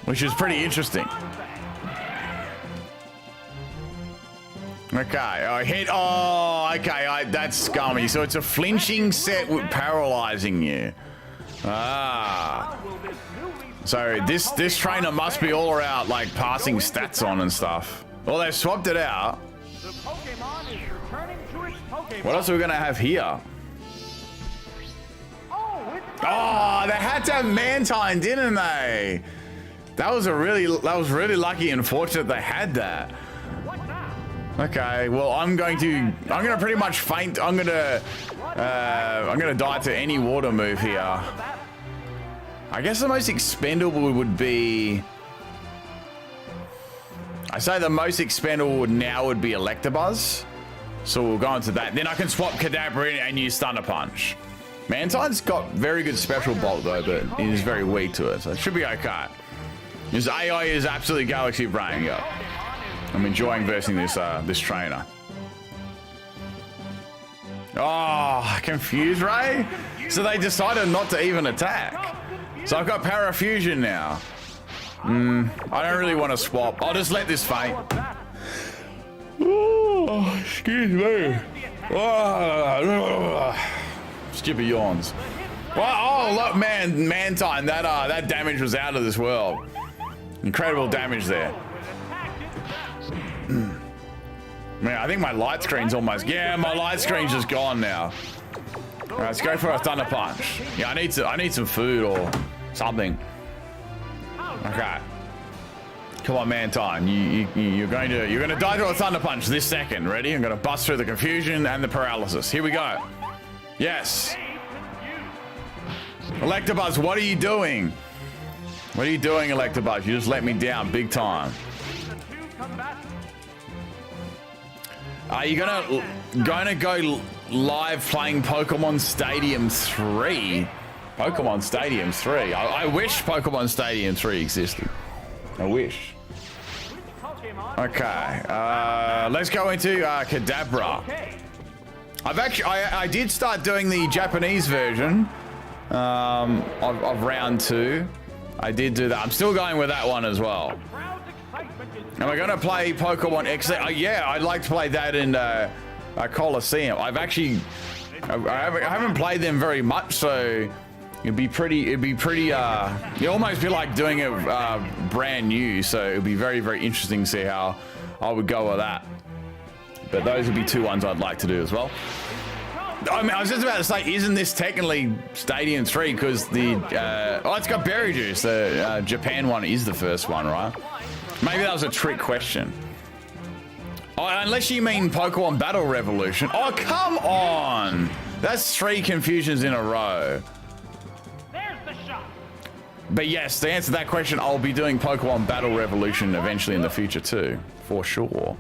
which is pretty interesting. Okay, I hit. Oh, okay, that's scummy. So it's a flinching set with paralyzing you. Ah. So this trainer must be all around like passing stats on and stuff. Well, they've swapped it out. What else are we gonna have here? Oh, they had to have Mantine, didn't they? That was really lucky and fortunate they had that. Okay, well I'm gonna pretty much faint. I'm gonna die to any water move here. I guess the most expendable would be. I say the most expendable now would be Electabuzz. So we'll go into that. Then I can swap Kadabra in and use Thunder Punch. Mantine's got very good special bulk though, but it is very weak to it, so it should be okay. His AI is absolutely Galaxy Brain, yeah. I'm enjoying versing this trainer. Oh, confused Ray? So they decided not to even attack. So I've got Parafusion now. I don't really want to swap. I'll just let this faint. Oh, excuse me. Oh, stupid yawns. Well, oh look, man, Mantine, that damage was out of this world. Incredible damage there. Man, I think my light screen's almost. Yeah, my light screen's just gone now. All right, let's go for a Thunder Punch. Yeah, I need some food or something. Okay. Come on, Mantine. You're gonna die to a Thunder Punch this second. Ready? I'm gonna bust through the confusion and the paralysis. Here we go. Yes. Electabuzz, what are you doing? What are you doing, Electabuzz? You just let me down big time. Are you gonna go live playing Pokemon Stadium 3? Pokemon Stadium 3. I wish Pokemon Stadium 3 existed. I wish. Okay, let's go into Kadabra. I did start doing the Japanese version of round 2. I did do that. I'm still going with that one as well. Am I going to play Pokemon X? Yeah, I'd like to play that in Coliseum. I haven't played them very much, so it'd almost be like doing it brand new. So it'd be very, very interesting to see how I would go with that. But those would be 2 ones I'd like to do as well. I mean, I was just about to say, isn't this technically Stadium 3? Because it's got Berry Juice. The Japan one is the first one, right? Maybe that was a trick question. Oh, unless you mean Pokemon Battle Revolution. Oh, come on! That's 3 confusions in a row. There's the shot. But yes, to answer that question, I'll be doing Pokemon Battle Revolution eventually in the future too, for sure.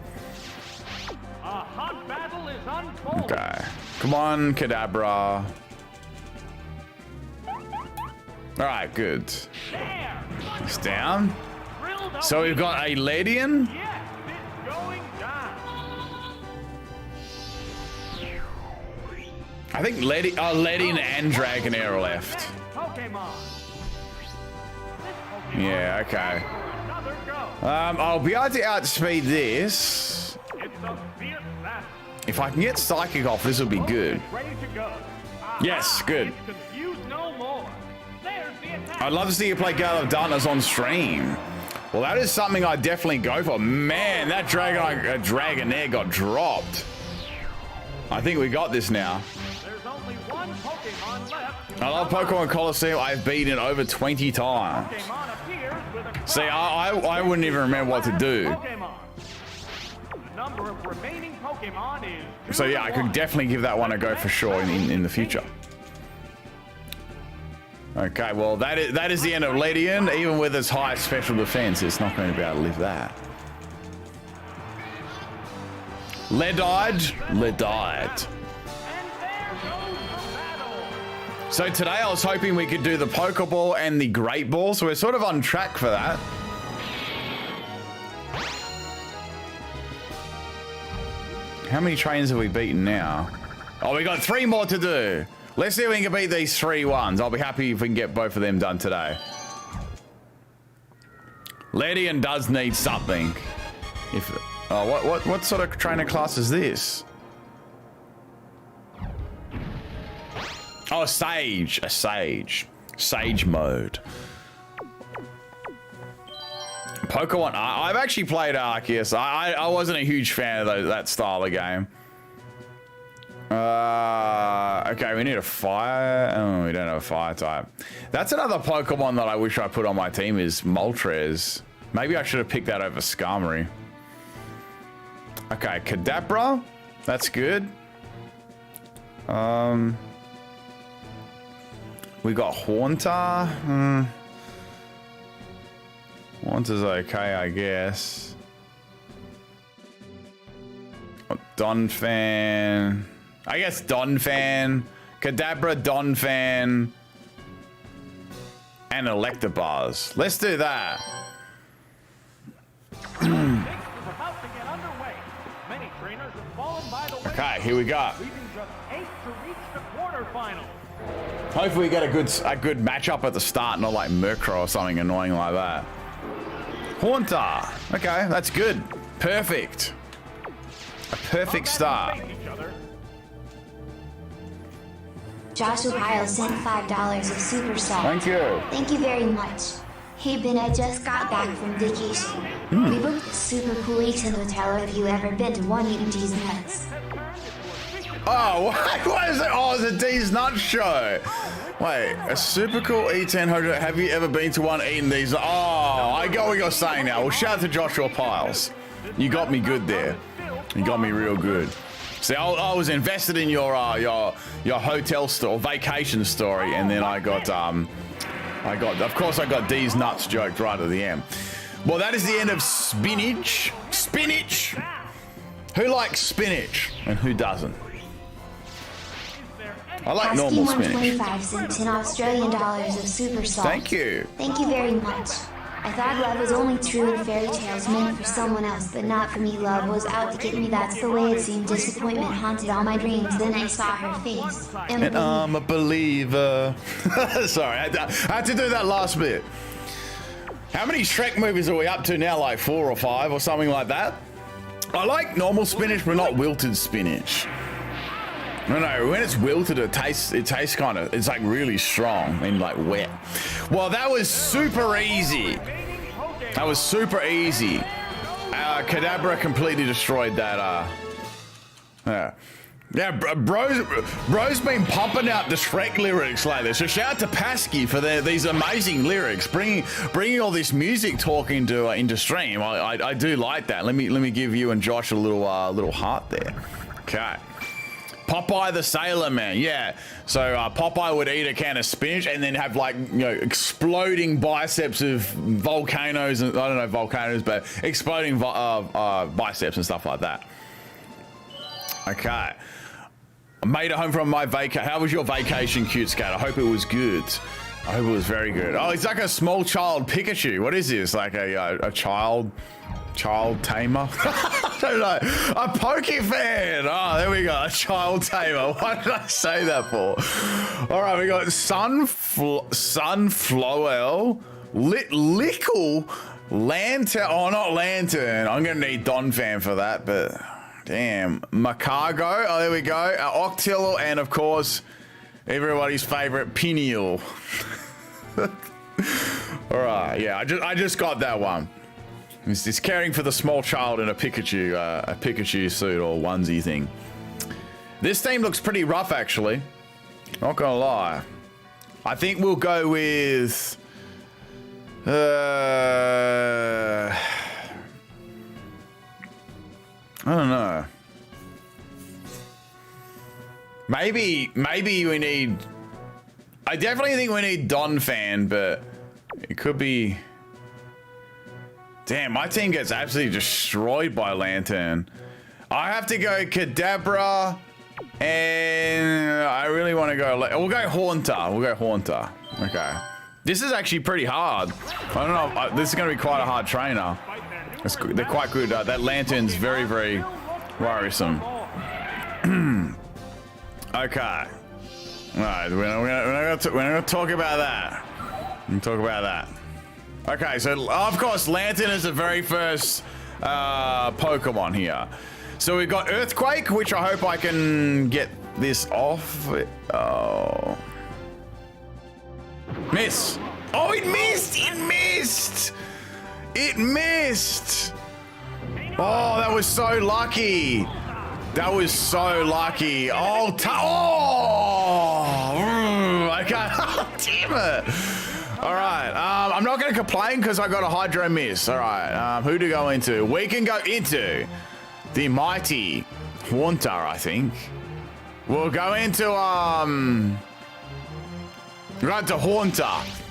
A hot battle is unfolding. Okay. Come on, Kadabra. Alright, good. It's down. So we've got a Ledian. Yes, it's going down. I think Ledian and Dragonair are left. Pokemon. Yeah, okay. I'll be able to outspeed this. It's a fierce battle. If I can get Psychic off, this will be good. Ready to go. Yes, good. It's confused no more. There's the attack. I'd love to see you play Gale of Darkness on stream. Well, that is something I'd definitely go for. Man, that Dragonair got dropped. I think we got this now. There's only one Pokemon left. I love Pokemon Coliseum. I've beaten it over 20 times. Pokemon appears with a See, I wouldn't even remember what to do. Pokemon. The number of remaining Pokemon is So yeah, I could definitely give that one a go for sure in the future. Okay, well, that is the end of Ledian. Even with its high special defense, it's not going to be able to live that. Leadite. So today I was hoping we could do the Pokeball and the Great Ball, so we're sort of on track for that. How many trains have we beaten now? Oh, we got 3 more to do. Let's see if we can beat these 3 ones. I'll be happy if we can get both of them done today. Ledian does need something. What sort of trainer class is this? Oh, a sage. A sage. Sage mode. Pokemon. I've actually played Arceus. I wasn't a huge fan of that style of game. Okay, we need a fire. Oh, we don't have a fire type. That's another Pokemon that I wish I put on my team is Moltres. Maybe I should have picked that over Skarmory. Okay, Kadabra. That's good. We got Haunter. Haunter's okay, I guess. Donphan. I guess Donphan. Kadabra, Donphan. And Electabuzz. Let's do that. Okay, here we go. Hopefully we get a good matchup at the start, not like Murkrow or something annoying like that. Haunter. Okay, that's good. Perfect. A perfect start. Joshua Pyle sent $5 of super salt. Thank you. Thank you very much. Hey Ben, I just got back from vacation. We booked a super cool Eaton hotel. Have you ever been to one eating D's Nuts? Oh, what is it? Oh, it's a D's Nuts show. Wait, a super cool E10 hotel. Have you ever been to one eating these? Oh, I get what you're saying now. Well, shout out to Joshua Piles. You got me good there. You got me real good. See, I was invested in your hotel store, vacation story, and then I got of course I got D's Nuts joked right at the end. Well, that is the end of spinach. Spinach. Who likes spinach and who doesn't? I like normal spinach. 125 cents in Australian dollars of super salt. Thank you. Thank you very much. I thought love was only true in fairy tales meant for someone else, but not for me. Love was out to get me, that's the way it seemed. Disappointment haunted all my dreams, then I saw her face. And I'm a believer. Sorry, I had to do that last bit. How many Shrek movies are we up to now? Like 4 or 5 or something like that? I like normal spinach, but not wilted spinach. No, when it's wilted, it tastes kind of, it's like really strong and like wet. Well, that was super easy. That was super easy. Kadabra completely destroyed that. Yeah, bro's been pumping out the Shrek lyrics lately. So shout out to Pasky for these amazing lyrics, bringing all this music talk into stream. I do like that. Let me give you and Josh a little heart there. Okay. Popeye the Sailor Man, yeah. So Popeye would eat a can of spinach and then have like, you know, exploding biceps of volcanoes, and I don't know volcanoes, but exploding biceps and stuff like that. Okay. I made it home from my vacation. How was your vacation, cute scat? I hope it was good. I hope it was very good. Oh, it's like a small child Pikachu. What is this? Like a child tamer? I don't know. A Poke fan. Oh, there we go. A child tamer. Why did I say that for? All right, we got Sunfloel, Lickle, Lantern. Oh, not Lantern. I'm going to need Donphan for that, but damn. Macargo. Oh, there we go. Octillo, and of course, everybody's favorite Piniel. All right, yeah, I just got that one. It's caring for the small child in a Pikachu suit or onesie thing. This team looks pretty rough, actually. Not gonna lie. I think we'll go with I don't know. Maybe we need I definitely think we need Donphan, but it could be... Damn, my team gets absolutely destroyed by Lantern. I have to go Kadabra, and I really want to go... We'll go Haunter. We'll go Haunter. Okay. This is actually pretty hard. I don't know. This is going to be quite a hard trainer. They're quite good. That Lantern's very, very worrisome. Okay. All right. We're going to talk about that. We're going to talk about that. Okay, so of course, Lantern is the very first Pokemon here. So we've got Earthquake, which I hope I can get this off. Oh. Miss. Oh, it missed! It missed! It missed! Oh, that was so lucky. That was so lucky. Oh, okay. Damn it. All right, I'm not going to complain because I got a Hydro Miss. All right, who to go into? We can go into the mighty Haunter, I think. We'll go into, right to Haunter.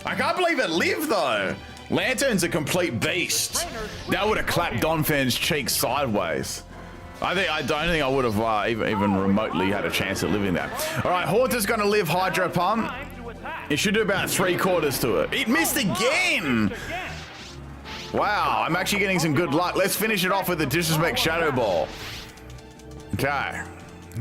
I can't believe it lived, though. Lantern's a complete beast. That would have clapped Donphan's cheek sideways. I don't think I would have even remotely had a chance at living that. All right, Haunter's going to live Hydro Pump. It should do about 3/4 to it. It missed again! Wow, I'm actually getting some good luck. Let's finish it off with the Disrespect Shadow Ball. Okay,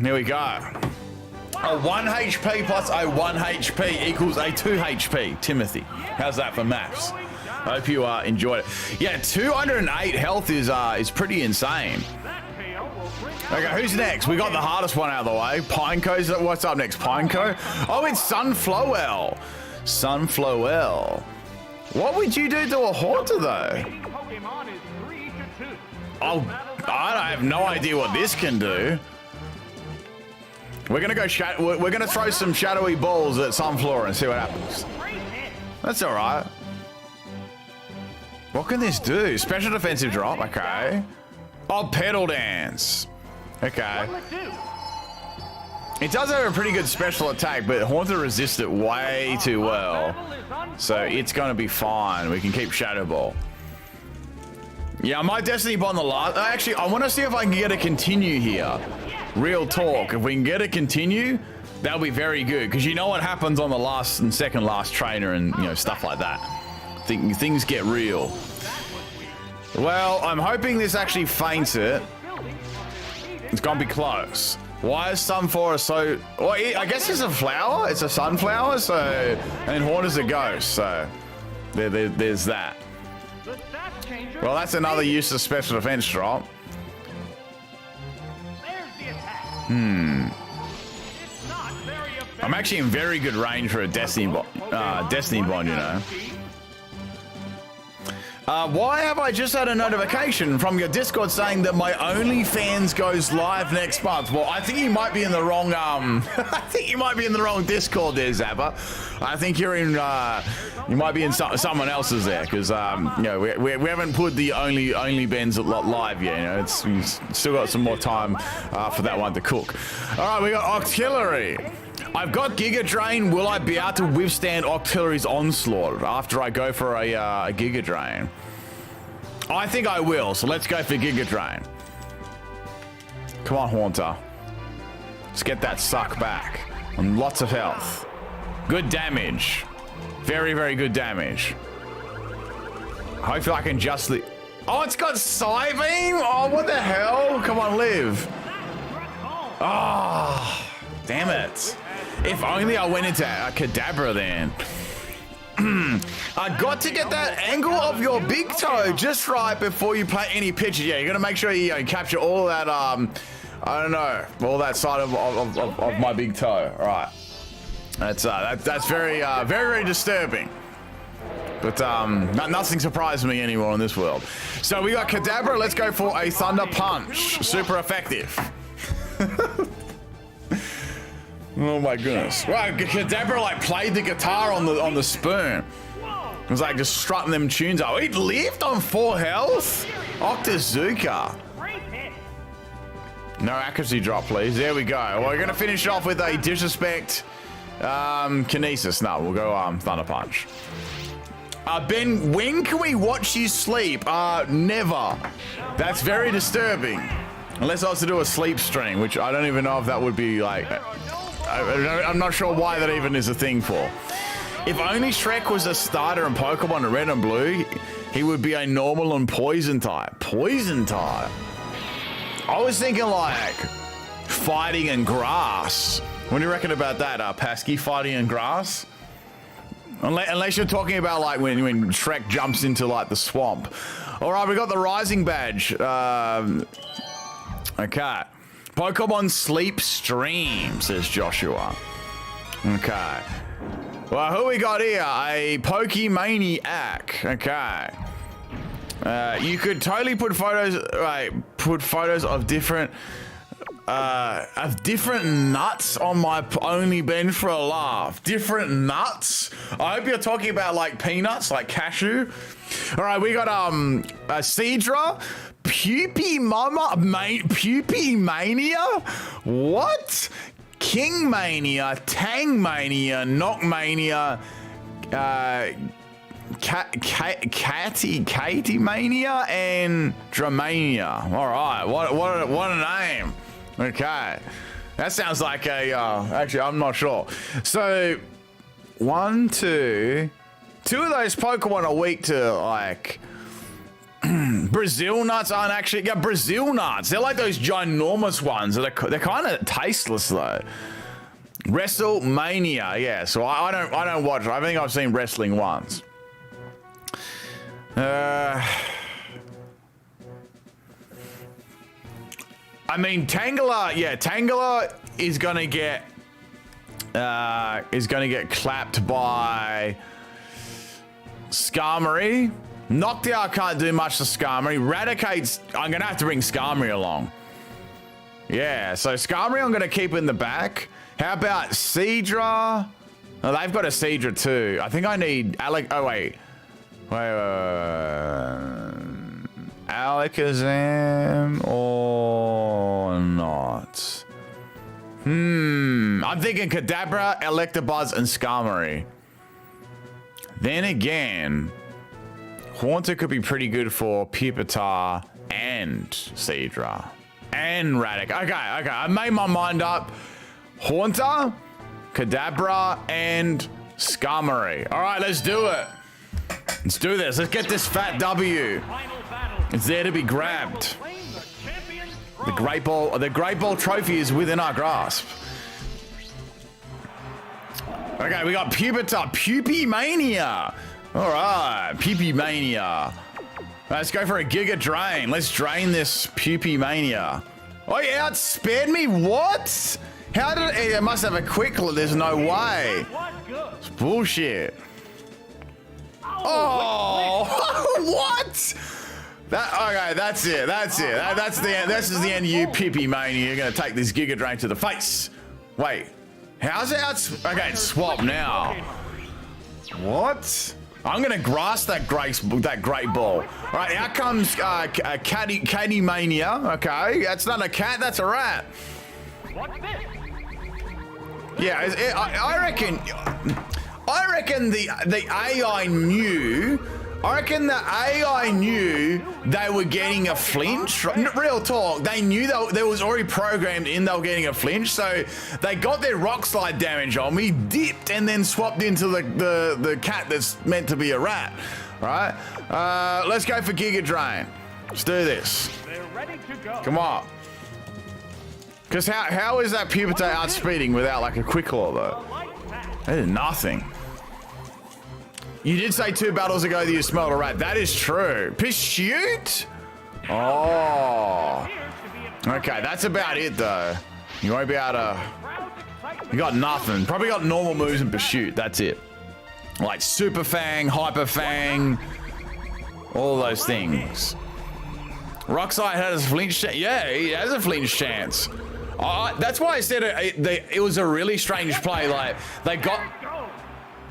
here we go. A 1 HP plus a 1 HP equals a 2 HP. Timothy, how's that for maths? I hope you enjoyed it. Yeah, 208 health is pretty insane. Okay, who's next? We got the hardest one out of the way. Pineco's. What's up next? Pineco? Oh, it's Sunflowell. Sunflowell. What would you do to a Haunter, though? Oh, I have no idea what this can do. We're gonna go. We're gonna throw some shadowy balls at Sunflower and see what happens. That's all right. What can this do? Special defensive drop. Okay. Oh, Pedal Dance. Okay. It does have a pretty good special attack, but Haunter resists it way too well. So it's going to be fine. We can keep Shadow Ball. Yeah, I might Destiny Bond the last... Actually, I want to see if I can get a continue here. Real talk. If we can get a continue, that'll be very good. Because you know what happens on the last and second last trainer and, you know, stuff like that. Things get real. Well, I'm hoping this actually faints it. It's gonna be close. Why is Sunflower so... Well, I guess it's a flower. It's a sunflower, so... And Haunter's a ghost, so... There's that. Well, that's another useless special defense drop. I'm actually in very good range for a Destiny Bond, you know. Why have I just had a notification from your Discord saying that my OnlyFans goes live next month? Well, I think you might be in the wrong, I think you might be in the wrong Discord there, Zappa. I think you're in, you might be in someone else's there, because, you know, we haven't put the OnlyFans live yet, you know, we've still got some more time for that one to cook. All right, we got Octillery. I've got Giga Drain. Will I be able to withstand Octillery's onslaught after I go for a Giga Drain? I think I will, so let's go for Giga Drain. Come on, Haunter. Let's get that suck back. And lots of health. Good damage. Very, very good damage. Hopefully I can justly... Oh, it's got Psybeam? Oh, what the hell? Come on, live. Oh, damn it. If only I went into a Kadabra then. I got to get that angle of your big toe just right before you play any pitches. Yeah, you got to make sure you capture all that, I don't know, all that side of my big toe. All right. That's very, very, very disturbing. But nothing surprises me anymore in this world. So we got Kadabra. Let's go for a Thunder Punch. Super effective. Oh my goodness! Wow, Kadabra like played the guitar on the spoon. It was like just strutting them tunes out. It lived on 4 health. Octazooka. No accuracy drop, please. There we go. Well, we're gonna finish it off with a Disrespect Kinesis. No, we'll go Thunder Punch. Ben, when can we watch you sleep? Never. That's very disturbing. Unless I was to do a sleep stream, which I don't even know if that would be like... I'm not sure why that even is a thing for. If only Shrek was a starter in Pokemon Red and Blue, he would be a normal and poison type. Poison type? I was thinking like fighting in grass. What do you reckon about that, Pasky? Fighting in grass? Unless you're talking about like when Shrek jumps into like the swamp. All right, we got the Rising Badge. Okay. Pokemon Sleep Stream, says Joshua. Okay. Well, who we got here? A Pokemaniac. Okay. You could totally put photos of different nuts on my only bench for a laugh. Different nuts? I hope you're talking about like peanuts, like cashew. All right, we got Seadra, Puppy Mania. What? King Mania, Tang Mania, Knock Mania, Katie Mania, and Dramania. All right, what a name. Okay, that sounds like a. Actually, I'm not sure. So, two of those Pokemon are weak to like. Brazil nuts aren't actually. Yeah, Brazil nuts. They're like those ginormous ones. They're kind of tasteless though. WrestleMania. Yeah. So I don't watch it. I think I've seen wrestling once. I mean Tangela. Yeah, Tangela is gonna get clapped by Skarmory. Noctowl can't do much to Skarmory. Raticate's... I'm going to have to bring Skarmory along. Yeah, so Skarmory I'm going to keep in the back. How about Seadra? Oh, they've got a Seadra too. I think I need... Oh, wait. Alakazam or not? I'm thinking Kadabra, Electabuzz, and Skarmory. Then again... Haunter could be pretty good for Pupitar and Seadra and Radic. Okay. I made my mind up. Haunter, Kadabra, and Skarmory. All right, let's do it. Let's do this. Let's get this fat W. It's there to be grabbed. The Great Ball trophy is within our grasp. Okay, we got Pupitar, Puppymania. All right, Puppymania. Let's go for a Giga Drain. Let's drain this Puppymania. Oh, it outspared me? What? How did it must have a quick look. There's no way. It's bullshit. Oh, what? Okay, that's it. That's the end. This is the end of you, Puppymania. You're going to take this Giga Drain to the face. Wait, how's it out? Okay, it's swap now. What? I'm gonna grass that great ball. All right, out comes Catty Mania. Okay, that's not a cat, that's a rat. Yeah, I reckon the AI knew. I reckon the AI knew they were getting a flinch. Real talk, they knew there was already programmed in they were getting a flinch, so they got their rock slide damage on me, dipped, and then swapped into the cat that's meant to be a rat. All right, let's go for Giga Drain. Let's do this. They're ready to go. Come on. Because how is that Pupitar outspeeding without like a quick claw though? That is nothing. You did say 2 battles ago that you smelled a rat. That is true. Pursuit? Oh. Okay, that's about it though. You won't be able to... You got nothing. Probably got normal moves in Pursuit. That's it. Like Super Fang, Hyper Fang, all those things. Rockside has a flinch chance. Yeah, he has a flinch chance. That's why I said it was a really strange play. Like, they got...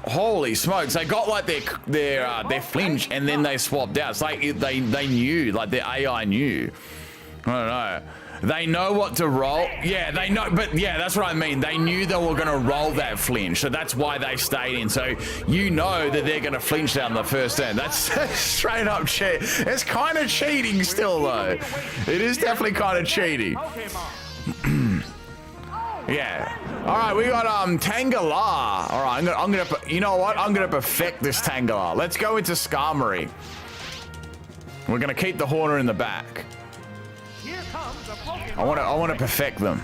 Holy smokes, they got like their flinch and then they swapped out. It's like they knew, like their AI knew. I don't know. They know what to roll. Yeah, they know, but yeah, that's what I mean. They knew they were going to roll that flinch, so that's why they stayed in. So you know that they're going to flinch down the first turn. That's straight up cheat. It's kind of cheating still, though. It is definitely kind of cheating. Yeah. All right, we got Tangela. All right, I'm gonna. You know what? I'm gonna perfect this Tangela. Let's go into Skarmory. We're gonna keep the Horner in the back. I want to perfect them.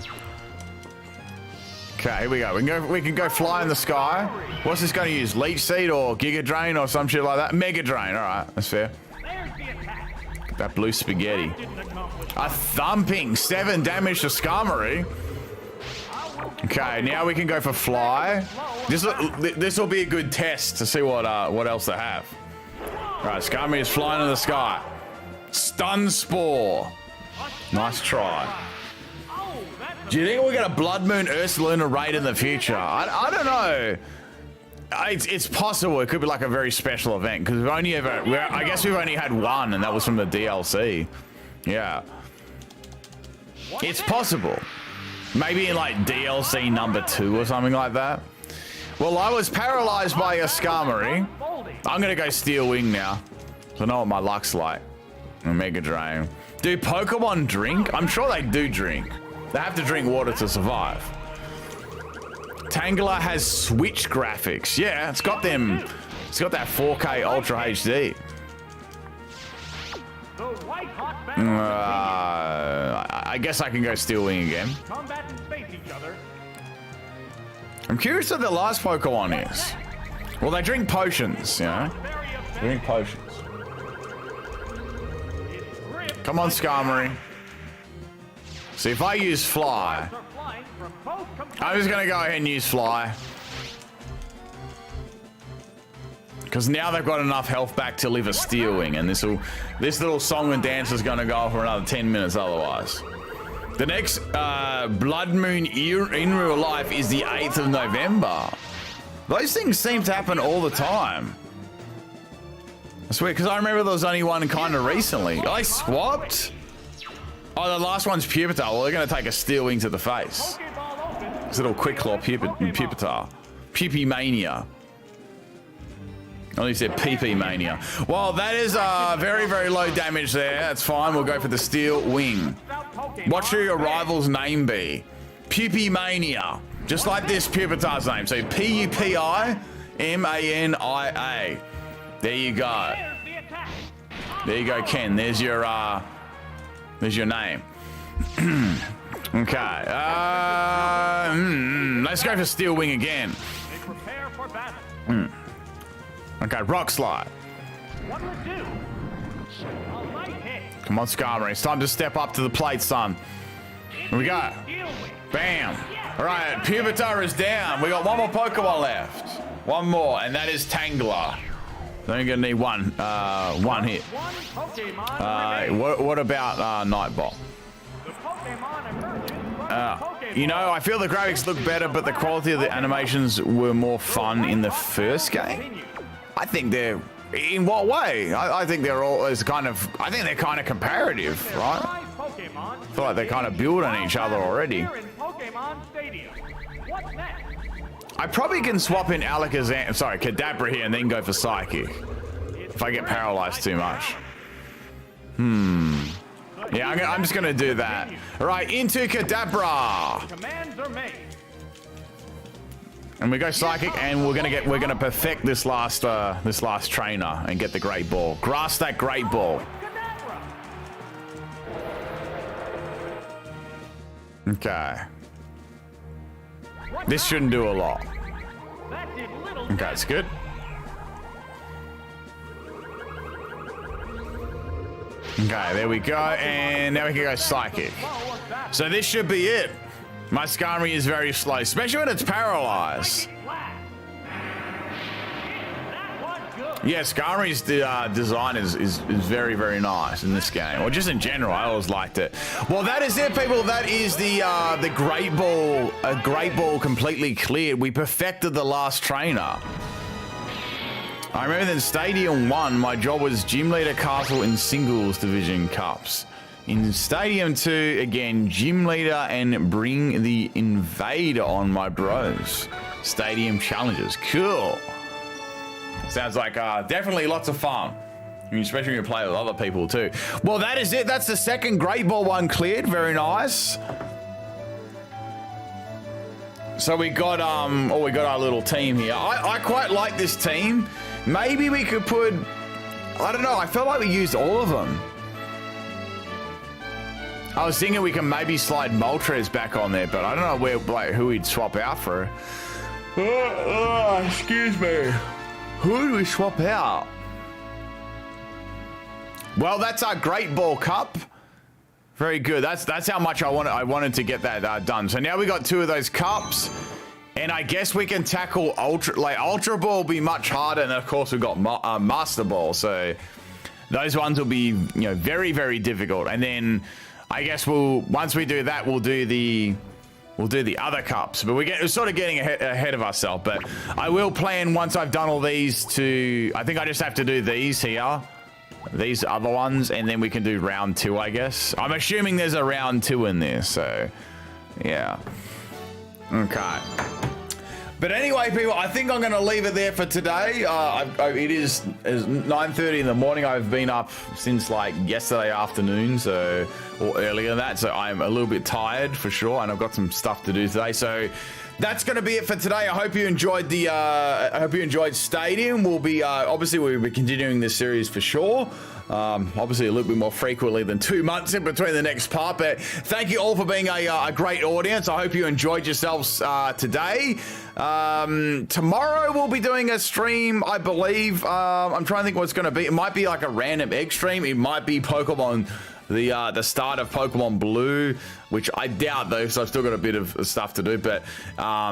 Okay, here we go. We can go fly in the sky. What's this going to use? Leech Seed or Giga Drain or some shit like that? Mega Drain. All right, that's fair. Get that blue spaghetti. A thumping 7 damage to Skarmory. Okay, now we can go for fly. This will be a good test to see what else they have. All right, Skarmory is flying in the sky. Stun Spore. Nice try. Do you think we're going to Blood Moon Ursaluna raid in the future? I don't know. It's possible. It could be like a very special event because I guess we've only had one, and that was from the DLC. Yeah. It's possible. Maybe in like DLC number 2 or something like that. Well, I was paralyzed by a Skarmory. I'm going to go Steel Wing now. So I know what my luck's like. A Mega Drain. Do Pokemon drink? I'm sure they do drink. They have to drink water to survive. Tangela has Switch graphics. Yeah, it's got them. It's got that 4K Ultra HD. I guess I can go Steel Wing again. I'm curious what the last Pokemon is. Well, they drink potions, you know? They drink potions. Come on, Skarmory. See, if I use Fly, I'm just going to go ahead and use Fly. Because now they've got enough health back to live a Steel Wing, and this little song and dance is going to go for another 10 minutes otherwise. The next Blood Moon in real life is the 8th of November. Those things seem to happen all the time. I swear, because I remember there was only one kind of recently. I swapped? Oh, the last one's Pupitar. Well, they're going to take a Steel Wing to the face. This little Quick Claw Pupitar. Pupi-mania. I only said PP-mania. Well, that is very, very low damage there. That's fine. We'll go for the Steel Wing. What should your rival's name be? Pupi-mania. Just like this Pupitar's name. So P-U-P-I-M-A-N-I-A. There you go. There you go, Ken. There's your name. Okay. Let's go for Steel Wing again. Okay, Rock Slide. Come on, Skarmory. It's time to step up to the plate, son. Here we go. Bam. All right, Pupitar is down. We got one more Pokemon left. One more, and that is Tangela. Only gonna need one hit. What about Nightbot? You know, I feel the graphics look better, but the quality of the animations were more fun in the first game. I think they're. In what way? I think they're all as kind of. I think they're kind of comparative, right? I feel like they kind of build on each other already. I probably can swap in Kadabra here and then go for Psychic. If I get paralyzed too much. Yeah, I'm just gonna do that. All right, into Kadabra. And we go Psychic, and we're gonna perfect this last trainer and get the Great Ball. Grass that Great Ball. Okay. This shouldn't do a lot. Okay, that's good. Okay, there we go, and now we can go Psychic. So this should be it. My Skarmory is very slow, especially when it's paralyzed. Yeah, Skarmory's design is very, very nice in this game, or just in general. I always liked it. Well, that is it, people. That is the Great Ball. A Great Ball completely cleared. We perfected the last trainer. I remember in Stadium 1, my job was Gym Leader Castle in Singles Division Cups. In Stadium 2, again, Gym Leader and Bring the Invader on, my bros. Stadium Challenges. Cool. Sounds like definitely lots of fun. Especially when you play with other people too. Well, that is it. That's the second Great Ball one cleared. Very nice. So we got we got our little team here. I quite like this team. Maybe we could put, I don't know, I felt like we used all of them. I was thinking we can maybe slide Moltres back on there, but I don't know where, like, who we'd swap out for. Excuse me. Who do we swap out? Well, that's our Great Ball Cup. Very good. That's how much I wanted to get that done. So now we got 2 of those cups, and I guess we can tackle Ultra Ball will be much harder, and of course we've got Master Ball. So those ones will be, you know, very, very difficult. And then I guess once we do that, we'll do the other cups. But we're sort of getting ahead of ourselves. But I will plan once I've done all these to. I think I just have to do these here. These other ones, and then we can do round 2, I guess. I'm assuming there's a round 2 in there, so yeah. Okay. But anyway, people, I think I'm going to leave it there for today. It is 9:30 in the morning. I've been up since like yesterday afternoon, or earlier than that, so I'm a little bit tired for sure, and I've got some stuff to do today. So that's going to be it for today. I hope you enjoyed I hope you enjoyed Stadium. We'll be obviously we'll be continuing this series for sure. Obviously a little bit more frequently than 2 months in between the next part, but thank you all for being a great audience. I hope you enjoyed yourselves today. Tomorrow we'll be doing a stream, I believe. I'm trying to think what it's going to be. It might be like a random egg stream. It might be Pokemon, the start of Pokemon Blue, which I doubt though, so I've still got a bit of stuff to do. But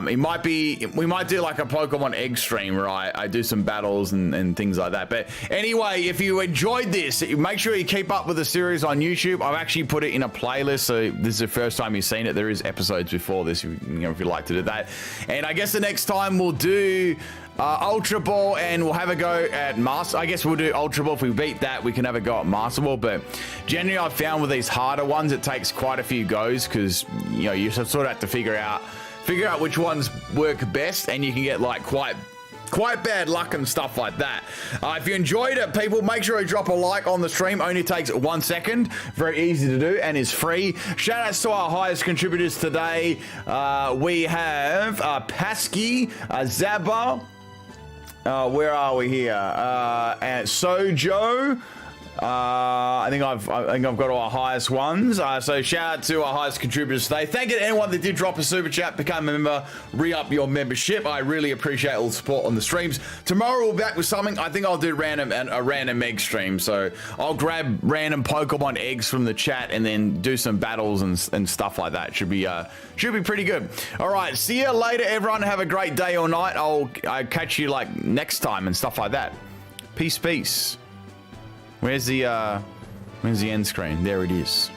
we might do like a Pokemon egg stream where I do some battles and things like that. But anyway, if you enjoyed this, make sure you keep up with the series on YouTube. I've actually put it in a playlist, so this is the first time you've seen it. There is episodes before this, if you'd like to do that. And I guess the next time we'll do Ultra Ball, and we'll have a go at Master. I guess we'll do Ultra Ball. If we beat that, we can have a go at Master Ball. But generally, I've found with these harder ones, it takes quite a few goes, because you sort of have to figure out which ones work best, and you can get like quite bad luck and stuff like that. If you enjoyed it, people, make sure you drop a like on the stream. Only takes 1 second. Very easy to do and is free. Shout outs to our highest contributors today. We have Pasky, Zabba. Where are we here? And Sojo. I think I've got all our highest ones. So shout out to our highest contributors today. Thank you to anyone that did drop a super chat, become a member, re-up your membership. I really appreciate all the support on the streams. Tomorrow we'll be back with something. I think I'll do a random egg stream. So I'll grab random Pokemon eggs from the chat and then do some battles and stuff like that. Should be pretty good. All right, see you later, everyone. Have a great day or night. I'll catch you like next time and stuff like that. Peace. Where's the end screen? There it is.